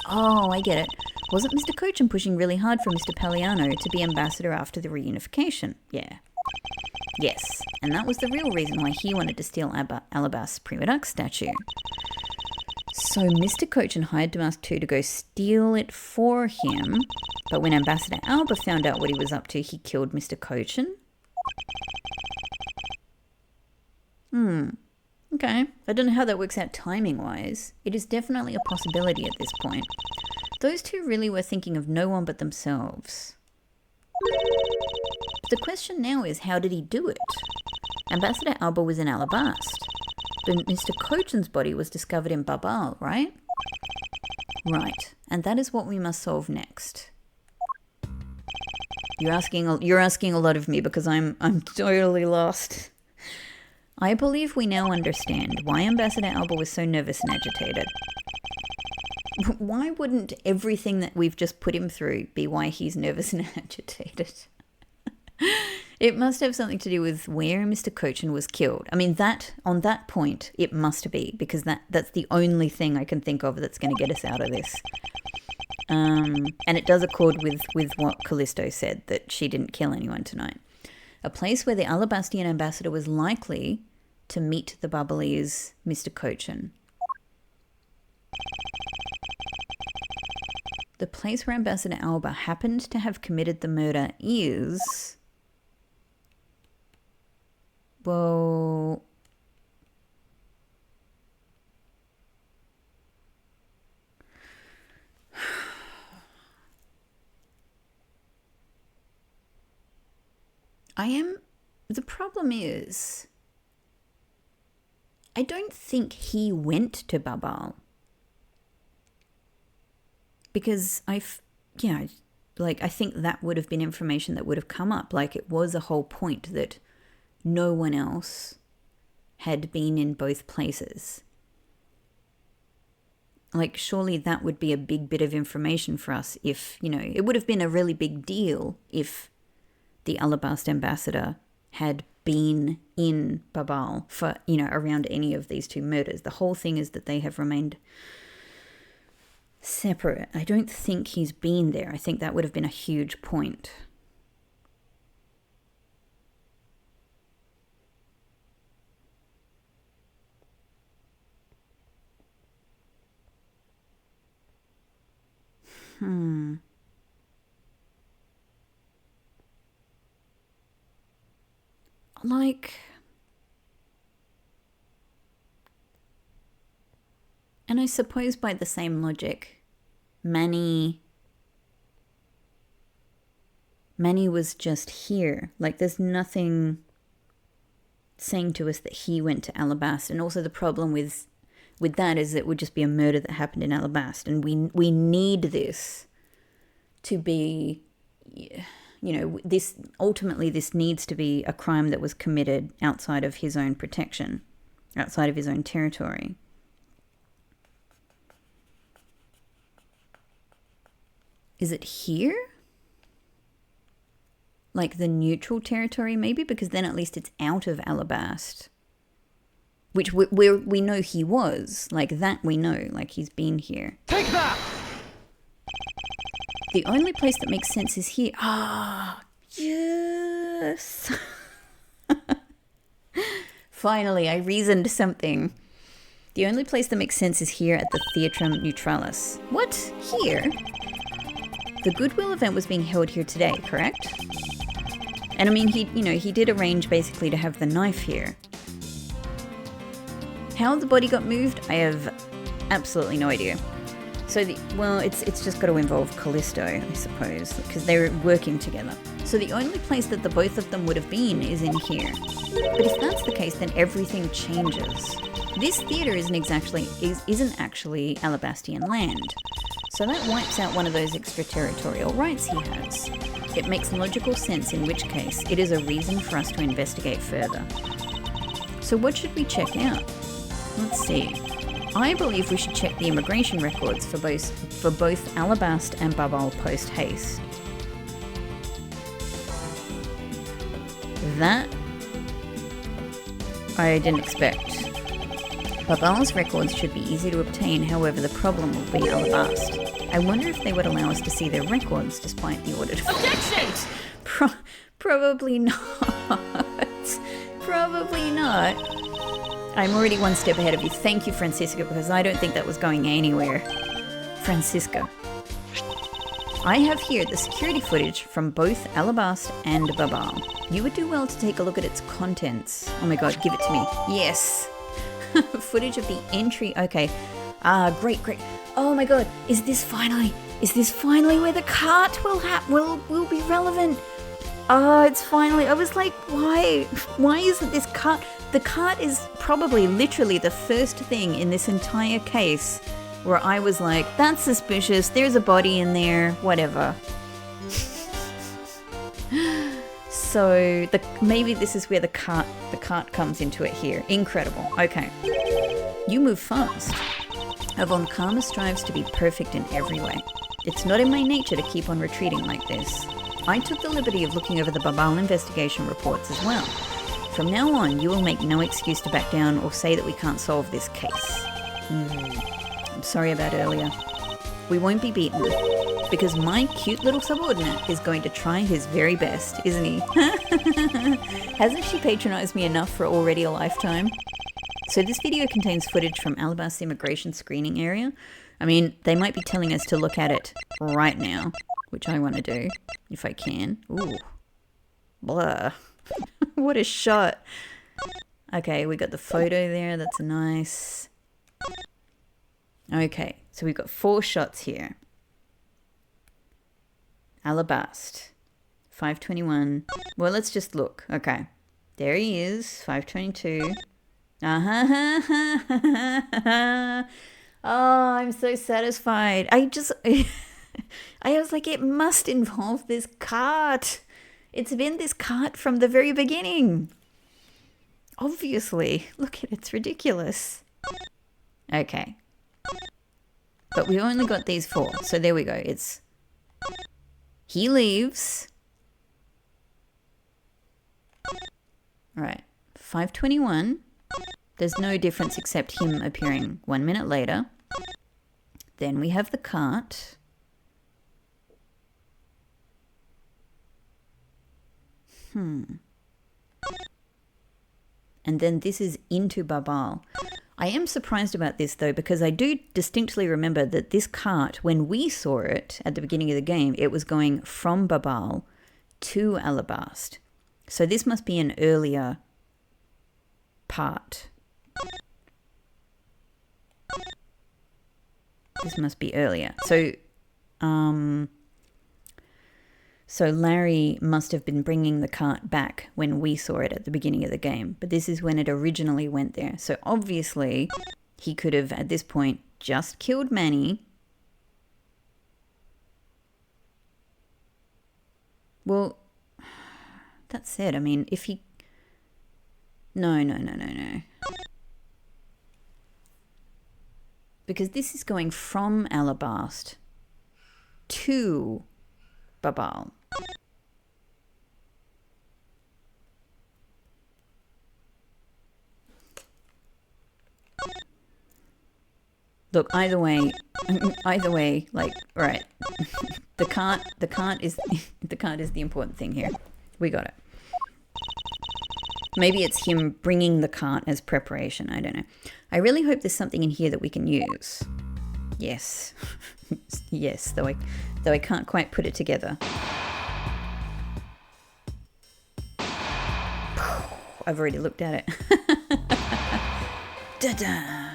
Oh, I get it. Wasn't Mr. Cochin pushing really hard for Mr. Paliano to be ambassador after the reunification? Yeah. Yes, and that was the real reason why he wanted to steal Alabast's Prima Duck statue. So Mr. Cochin hired Damask 2 to go steal it for him, but when Ambassador Alba found out what he was up to, he killed Mr. Cochin? Okay. I don't know how that works out timing-wise. It is definitely a possibility at this point. Those two really were thinking of no one but themselves. The question now is, how did he do it? Ambassador Alba was in Alabast, but Mr. Cochin's body was discovered in Babal, right? Right, and that is what we must solve next. You're asking a lot of me because I'm totally lost. I believe we now understand why Ambassador Alba was so nervous and agitated. Why wouldn't everything that we've just put him through be why he's nervous and agitated? It must have something to do with where Mr. Cochin was killed. I mean, that on that point, it must be, because that's the only thing I can think of that's going to get us out of this. And it does accord with what Callisto said, that she didn't kill anyone tonight. A place where the Alabastian ambassador was likely to meet the Babalese Mr. Cochin. The place where Ambassador Alba happened to have committed the murder is... Well... The problem is, I don't think he went to Babal. Because I think that would have been information that would have come up. Like, it was a whole point that no one else had been in both places. Like, surely that would be a big bit of information for us if, it would have been a really big deal if the Alabast ambassador had been in Babal for, around any of these two murders. The whole thing is that they have remained separate. I don't think he's been there. I think that would have been a huge point. And I suppose by the same logic, Manny was just here. Like, there's nothing saying to us that he went to Alabast. And also the problem with that is it would just be a murder that happened in Alabast. And we need this to be, this needs to be a crime that was committed outside of his own protection, outside of his own territory. Is it here? Like the neutral territory, maybe? Because then at least it's out of Alabast. Which we know he was. Like, that we know. Like, he's been here. Take that! The only place that makes sense is here. Ah, yes. Finally, I reasoned something. The only place that makes sense is here at the Theatrum Neutralis. What? Here? The Goodwill event was being held here today, correct? And I mean, he did arrange basically to have the knife here. How the body got moved, I have absolutely no idea. So, it's just got to involve Callisto, I suppose, because they were working together. So the only place that the both of them would have been is in here. But if that's the case, then everything changes. This theatre isn't actually Alabastian land. So that wipes out one of those extraterritorial rights he has. It makes logical sense, in which case it is a reason for us to investigate further. So what should we check out? Let's see. I believe we should check the immigration records for both Alabast and Babal post-haste. That I didn't expect. Babal's records should be easy to obtain, however the problem will be Alabast. I wonder if they would allow us to see their records despite the ordered Objection! Probably not. Probably not. I'm already one step ahead of you. Thank you, Francisco, because I don't think that was going anywhere. Francisco. I have here the security footage from both Alabast and Babal. You would do well to take a look at its contents. Oh my god, give it to me. Yes. Footage of the entry. Okay. Great. Oh my god, is this finally where the cart will be relevant? Oh, it's finally. I was like, why isn't this cart? The cart is probably literally the first thing in this entire case where I was like, that's suspicious, there's a body in there, whatever. So maybe this is where the cart comes into it here. Incredible. Okay. You move fast. Avon Karma strives to be perfect in every way. It's not in my nature to keep on retreating like this. I took the liberty of looking over the Babal investigation reports as well. From now on, you will make no excuse to back down or say that we can't solve this case. I'm sorry about earlier. We won't be beaten, because my cute little subordinate is going to try his very best, isn't he? Hasn't she patronized me enough for already a lifetime? So this video contains footage from Alabast's immigration screening area. I mean, they might be telling us to look at it right now, which I want to do, if I can. Ooh. Blah. What a shot. Okay, we got the photo there. That's nice. Okay, so we've got 4 shots here. Alabast. 521. Well, let's just look. Okay. There he is. 522. Oh, I'm so satisfied. I was like, it must involve this cart. It's been this cart from the very beginning. Obviously. Look at it, it's ridiculous. Okay. But we only got these 4. So there we go. It's he leaves. Right. 521. There's no difference except him appearing 1 minute later. Then we have the cart. And then this is into Babal. I am surprised about this though, because I do distinctly remember that this cart, when we saw it at the beginning of the game, it was going from Babal to Alabast. So this must be an earlier part. This must be earlier. So Larry must have been bringing the cart back when we saw it at the beginning of the game. But this is when it originally went there. So obviously he could have, at this point, just killed Manny. Well, that said, I mean, if he... No. Because this is going from Alabast to Babal. Look, either way, like, right. The cart is the important thing here. We got it. Maybe it's him bringing the cart as preparation. I don't know. I really hope there's something in here that we can use. Yes. Yes, though I can't quite put it together. I've already looked at it. Da-da!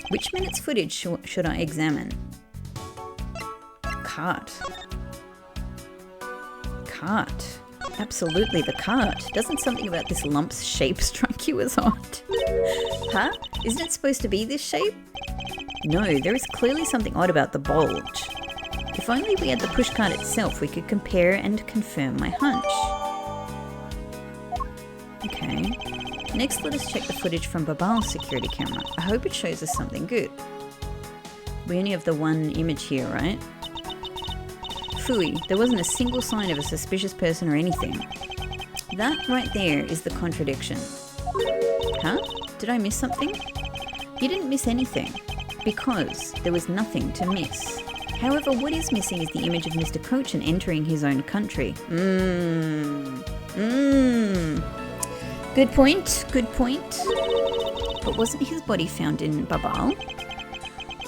Which minute's footage should I examine? Cart. Absolutely, the cart. Doesn't something about this lump's shape strike you as odd? Huh? Isn't it supposed to be this shape? No, there is clearly something odd about the bulge. If only we had the pushcart itself, we could compare and confirm my hunch. Okay. Next, let us check the footage from Babal's security camera. I hope it shows us something good. We only have the one image here, right? Phooey, there wasn't a single sign of a suspicious person or anything. That right there is the contradiction. Huh? Did I miss something? You didn't miss anything, because there was nothing to miss. However, what is missing is the image of Mr. Cochin entering his own country. Good point, good point. But wasn't his body found in Babal?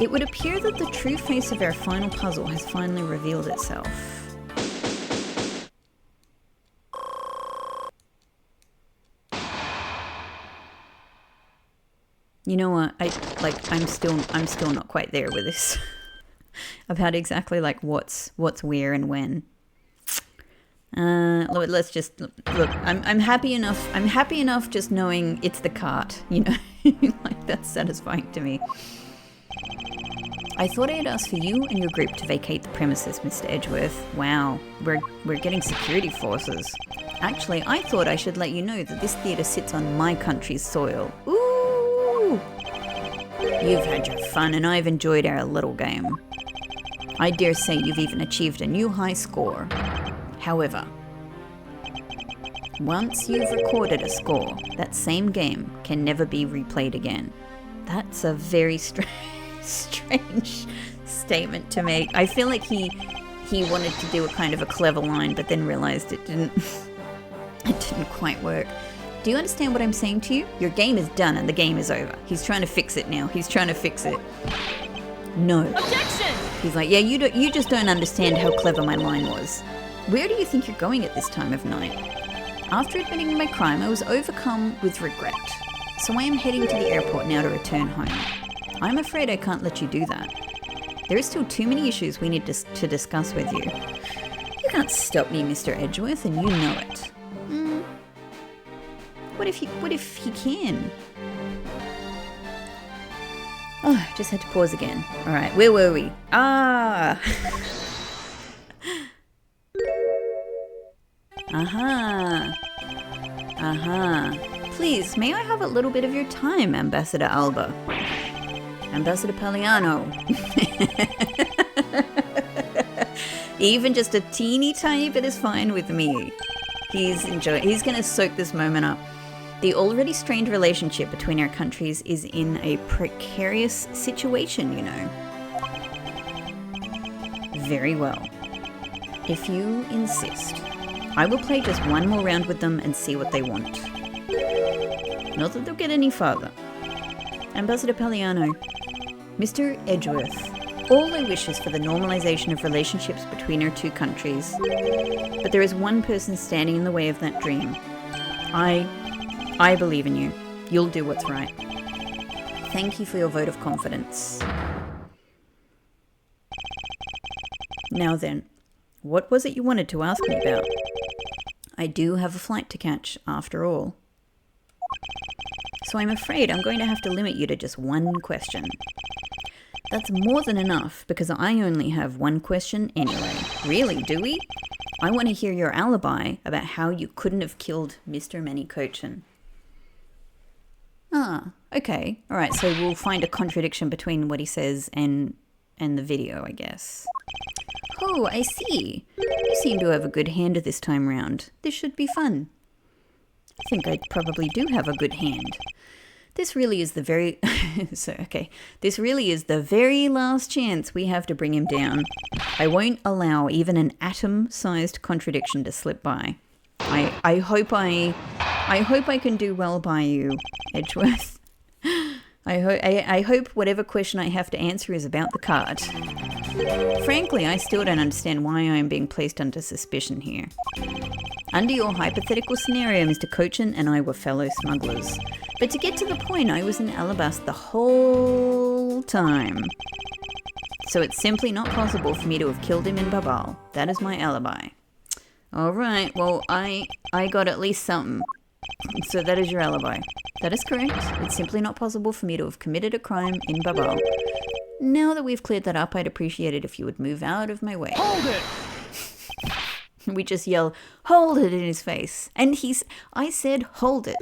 It would appear that the true face of our final puzzle has finally revealed itself. You know what? I'm still not quite there with this. About exactly like what's where and when. Let's just look. I'm happy enough. I'm happy enough just knowing it's the cart. You know, like that's satisfying to me. I thought I'd ask for you and your group to vacate the premises, Mr. Edgeworth. Wow, we're getting security forces. Actually, I thought I should let you know that this theatre sits on my country's soil. Ooh! You've had your fun and I've enjoyed our little game. I dare say you've even achieved a new high score. However, once you've recorded a score, that same game can never be replayed again. That's a very strange statement to make. I feel like he wanted to do a kind of a clever line, but then realized it didn't quite work. Do you understand what I'm saying to you? Your game is done and the game is over. He's trying to fix it now. He's trying to fix it. No. Objection! He's like, yeah, you just don't understand how clever my line was. Where do you think you're going at this time of night? After admitting my crime, I was overcome with regret. So I am heading to the airport now to return home. I'm afraid I can't let you do that. There are still too many issues we need to discuss with you. You can't stop me, Mr. Edgeworth, and you know it. What if he can? Oh, just had to pause again. All right, where were we? Please, may I have a little bit of your time, Ambassador Alba? Ambassador Paliano. Even just a teeny tiny bit is fine with me. He's gonna soak this moment up. The already strained relationship between our countries is in a precarious situation, you know. Very well. If you insist, I will play just one more round with them and see what they want. Not that they'll get any farther. Ambassador Paliano, Mr. Edgeworth, all I wish is for the normalization of relationships between our two countries. But there is one person standing in the way of that dream. I believe in you. You'll do what's right. Thank you for your vote of confidence. Now then, what was it you wanted to ask me about? I do have a flight to catch, after all. So I'm afraid I'm going to have to limit you to just one question. That's more than enough, because I only have one question anyway. Really, do we? I want to hear your alibi about how you couldn't have killed Mr. Manikochin. Okay. All right, so we'll find a contradiction between what he says and the video, I guess. Oh, I see. You seem to have a good hand this time round. This should be fun. I think I probably do have a good hand. This really is the very... This really is the very last chance we have to bring him down. I won't allow even an atom-sized contradiction to slip by. I hope I can do well by you, Edgeworth. I hope whatever question I have to answer is about the cart. Frankly, I still don't understand why I am being placed under suspicion here. Under your hypothetical scenario, Mr. Cochin and I were fellow smugglers. But to get to the point, I was in Alabas the whole time. So it's simply not possible for me to have killed him in Babal. That is my alibi. Alright, well, I got at least something. So that is your alibi. That is correct. It's simply not possible for me to have committed a crime in Babal. Now that we've cleared that up, I'd appreciate it if you would move out of my way. Hold it! We just yell, hold it in his face. And I said, hold it.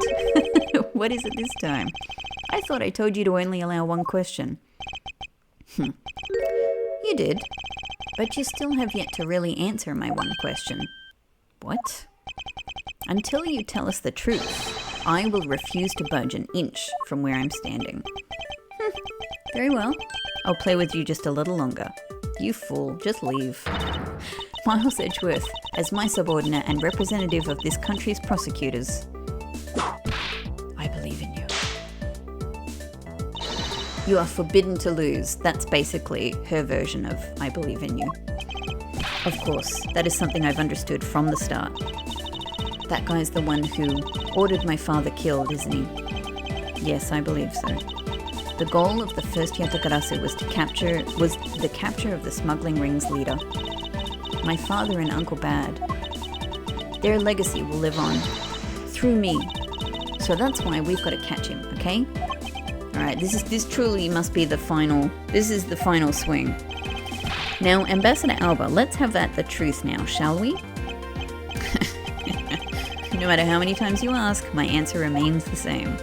What is it this time? I thought I told you to only allow one question. You did, but you still have yet to really answer my one question. What? Until you tell us the truth, I will refuse to budge an inch from where I'm standing. Very well. I'll play with you just a little longer. You fool, just leave. Miles Edgeworth, as my subordinate and representative of this country's prosecutors. You are forbidden to lose. That's basically her version of I believe in you. Of course, that is something I've understood from the start. That guy's the one who ordered my father killed, isn't he? Yes, I believe so. The goal of the first Yatakarasu was the capture of the smuggling ring's leader. My father and Uncle Bad. Their legacy will live on through me. So that's why we've got to catch him, okay? Alright, this truly must be the final, this is the final swing. Now, Ambassador Alba, let's have that the truth now, shall we? No matter how many times you ask, my answer remains the same.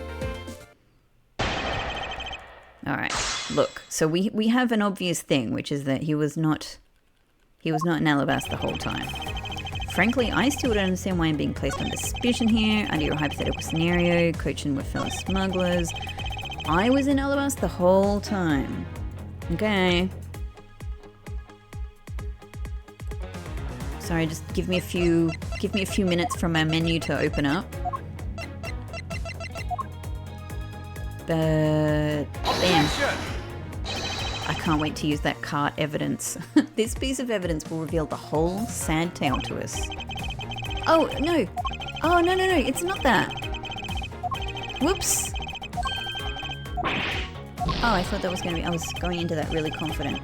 Alright, look, so we have an obvious thing, which is that he was not in Alabasta the whole time. Frankly, I still don't understand why I'm being placed under suspicion here. Under your hypothetical scenario, Coach and were fellow smugglers. I was in Alabasta the whole time. Okay. Sorry, just give me a few minutes from our menu to open up. But bam. I can't wait to use that cart evidence. This piece of evidence will reveal the whole sad tale to us. Oh, no. Oh, no, it's not that. Whoops. Oh, I thought that was going to be... I was going into that really confident.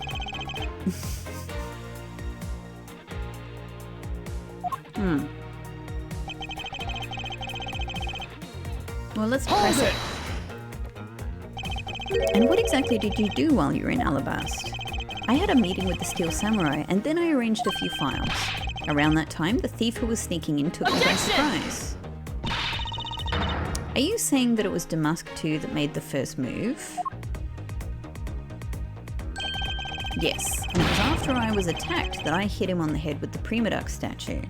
Well, let's press it. And what exactly did you do while you were in Alabasta? I had a meeting with the Steel Samurai, and then I arranged a few files. Around that time, the thief who was sneaking in took me by surprise. Are you saying that it was Damask 2 that made the first move? Yes, and it was after I was attacked that I hit him on the head with the Prima Duck statue.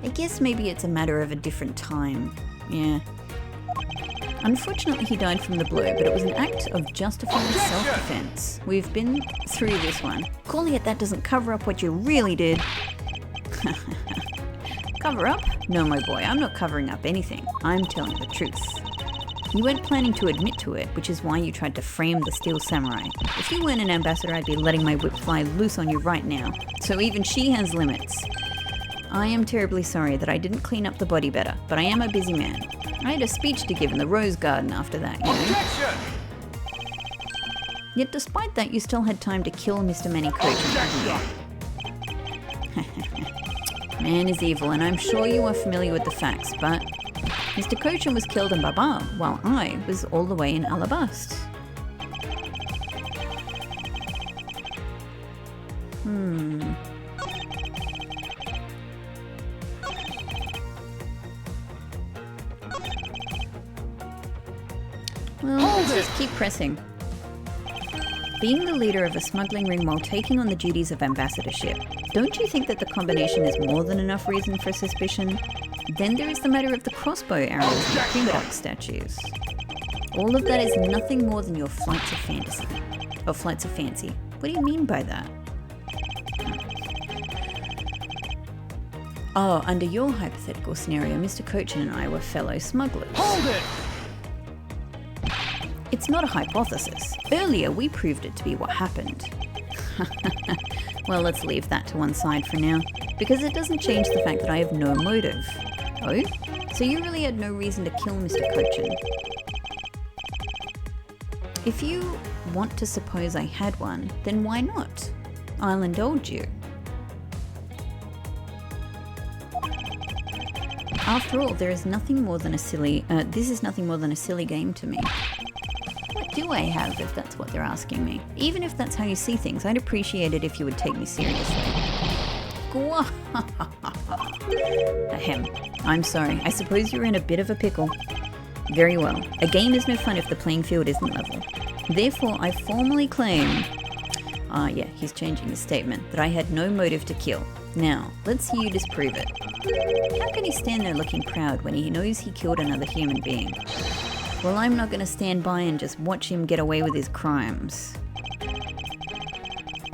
I guess maybe it's a matter of a different time. Yeah. Unfortunately, he died from the blow, but it was an act of justified self-defense. We've been through this one. Calling it that doesn't cover up what you really did. Cover up? No, my boy, I'm not covering up anything. I'm telling the truth. You weren't planning to admit to it, which is why you tried to frame the Steel Samurai. If you weren't an ambassador, I'd be letting my whip fly loose on you right now. So even she has limits. I am terribly sorry that I didn't clean up the body better, but I am a busy man. I had a speech to give in the Rose Garden after that, you know. Yet despite that, you still had time to kill Mr. Manikochi, didn't you? Man is evil, and I'm sure you are familiar with the facts, but Mr. Kochan was killed in Baba, while I was all the way in Alabasta. Well, let's just keep pressing. Being the leader of a smuggling ring while taking on the duties of ambassadorship, don't you think that the combination is more than enough reason for suspicion? Then there is the matter of the crossbow arrows and the Prima Duck statues. All of that is nothing more than your flights of fantasy. Or flights of fancy. What do you mean by that? Oh, under your hypothetical scenario, Mr. Kochan and I were fellow smugglers. Hold it! It's not a hypothesis. Earlier, we proved it to be what happened. Well, let's leave that to one side for now, because it doesn't change the fact that I have no motive. Oh? So you really had no reason to kill Mr. Kochan? If you want to suppose I had one, then why not? I'll indulge you. After all, there is nothing more than a silly... this is nothing more than a silly game to me. What do I have, if that's what they're asking me? Even if that's how you see things, I'd appreciate it if you would take me seriously. Ahem. I'm sorry. I suppose you're in a bit of a pickle. Very well. A game is no fun if the playing field isn't level. Therefore, I formally claim... yeah, he's changing his statement, that I had no motive to kill. Now, let's see you disprove it. How can he stand there looking proud when he knows he killed another human being? Well, I'm not going to stand by and just watch him get away with his crimes.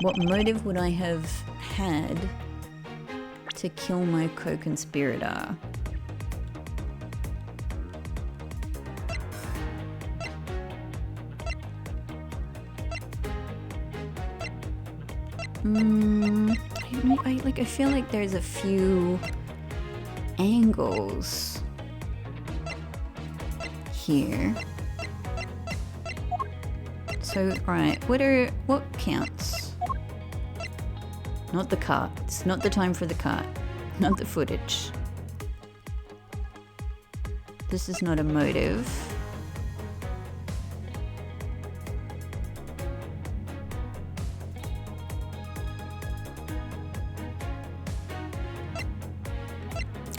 What motive would I have had to kill my co-conspirator? I feel like there's a few angles here. So, right, what counts? Not the cart. It's not the time for the cart. Not the footage. This is not a motive.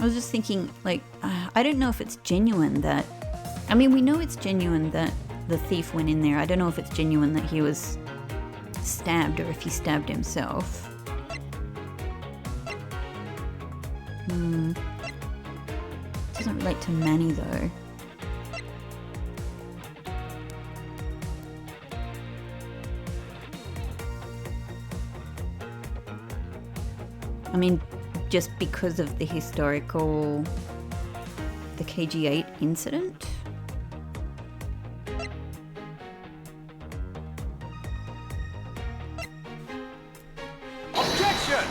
I was just thinking, like, I don't know if it's genuine that... I mean, we know it's genuine that the thief went in there. I don't know if it's genuine that he was stabbed or if he stabbed himself. Doesn't relate to Manny, though. I mean, just because of the historical... the KG8 incident? Objection!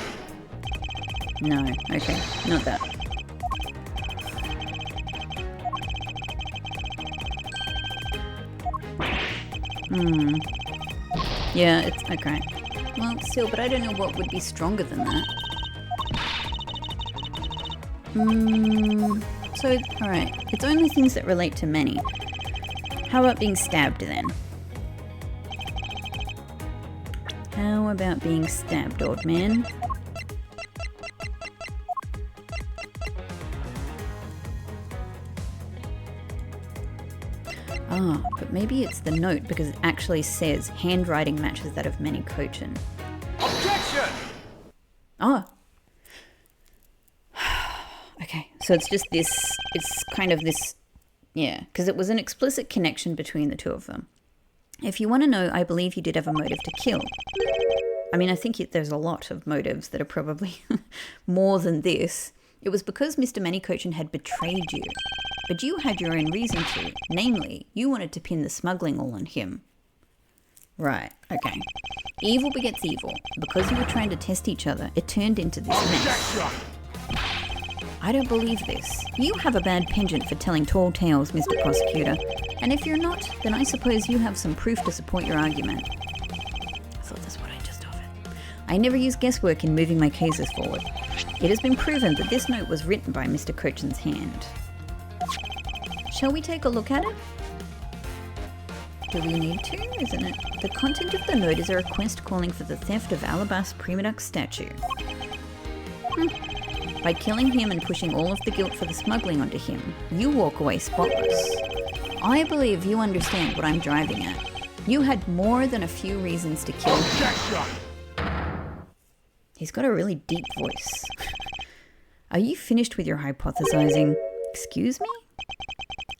No, okay, not that. Yeah, it's okay. Well, still, but I don't know what would be stronger than that. So, alright, it's only things that relate to Manny. How about being stabbed then? How about being stabbed, old man? Ah, but maybe it's the note because it actually says handwriting matches that of Manny Cochin. Objection! Oh. Okay, so it's just this, it's kind of this, yeah, because it was an explicit connection between the two of them. If you want to know, I believe you did have a motive to kill. I mean, I think there's a lot of motives that are probably more than this. It was because Mr. Manny Cochin had betrayed you. But you had your own reason to. Namely, you wanted to pin the smuggling all on him. Right, okay. Evil begets evil. Because you were trying to test each other, it turned into this mess. I don't believe this. You have a bad penchant for telling tall tales, Mr. Prosecutor. And if you're not, then I suppose you have some proof to support your argument. I thought that's what I just offered. I never use guesswork in moving my cases forward. It has been proven that this note was written by Mr. Cochin's hand. Shall we take a look at it? Do we need to? Isn't it? The content of the note is a request calling for the theft of Alabas Primadux statue. By killing him and pushing all of the guilt for the smuggling onto him, you walk away spotless. I believe you understand what I'm driving at. You had more than a few reasons to kill him. He's got a really deep voice. Are you finished with your hypothesizing? Excuse me?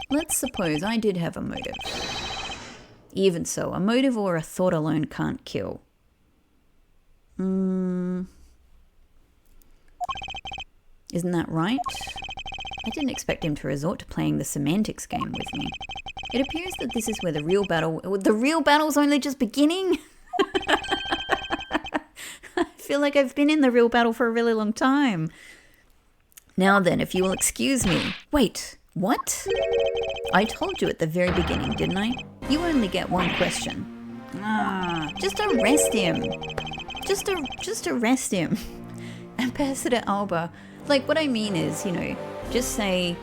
Let's suppose I did have a motive. Even so, a motive or a thought alone can't kill. Isn't that right? I didn't expect him to resort to playing the semantics game with me. It appears that this is where the real battle's only just beginning? I feel like I've been in the real battle for a really long time. Now then, if you will excuse me. Wait, what? I told you at the very beginning, didn't I? You only get one question. Just arrest him. Just arrest him. Ambassador Alba. Like, what I mean is, just say,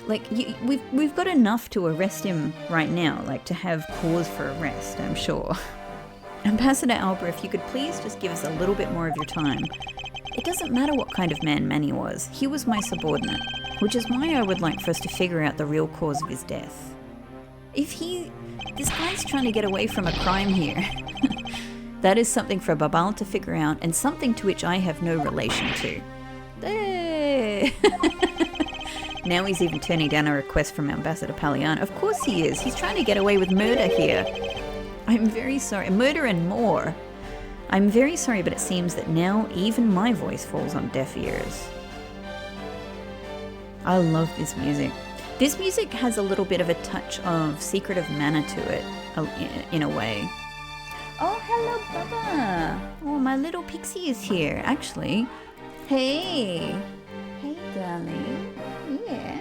like, we've got enough to arrest him right now, like, to have cause for arrest, I'm sure. Ambassador Alba, if you could please just give us a little bit more of your time. It doesn't matter what kind of man Manny was. He was my subordinate, which is why I would like for us to figure out the real cause of his death. This guy's trying to get away from a crime here. That is something for Babal to figure out, and something to which I have no relation to. Now he's even turning down a request from Ambassador Palian. Of course he is. He's trying to get away with murder here. I'm very sorry. Murder and more. I'm very sorry, but it seems that now even my voice falls on deaf ears. I love this music. This music has a little bit of a touch of Secret of Mana to it, in a way. Oh, hello, Bubba. Oh, my little pixie is here, actually. Hey. Hey, darling. Yeah.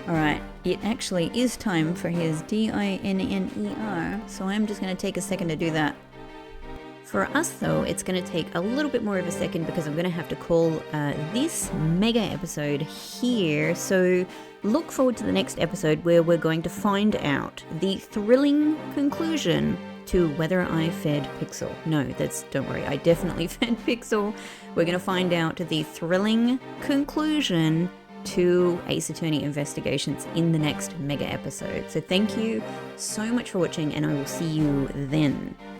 All right, it actually is time for his DINNER, so I'm just going to take a second to do that. For us, though, it's going to take a little bit more of a second because I'm going to have to call this mega episode here. So look forward to the next episode where we're going to find out the thrilling conclusion to whether I fed Pixel. No, don't worry, I definitely fed Pixel. We're going to find out the thrilling conclusion to Ace Attorney Investigations in the next mega episode. So thank you so much for watching, and I will see you then.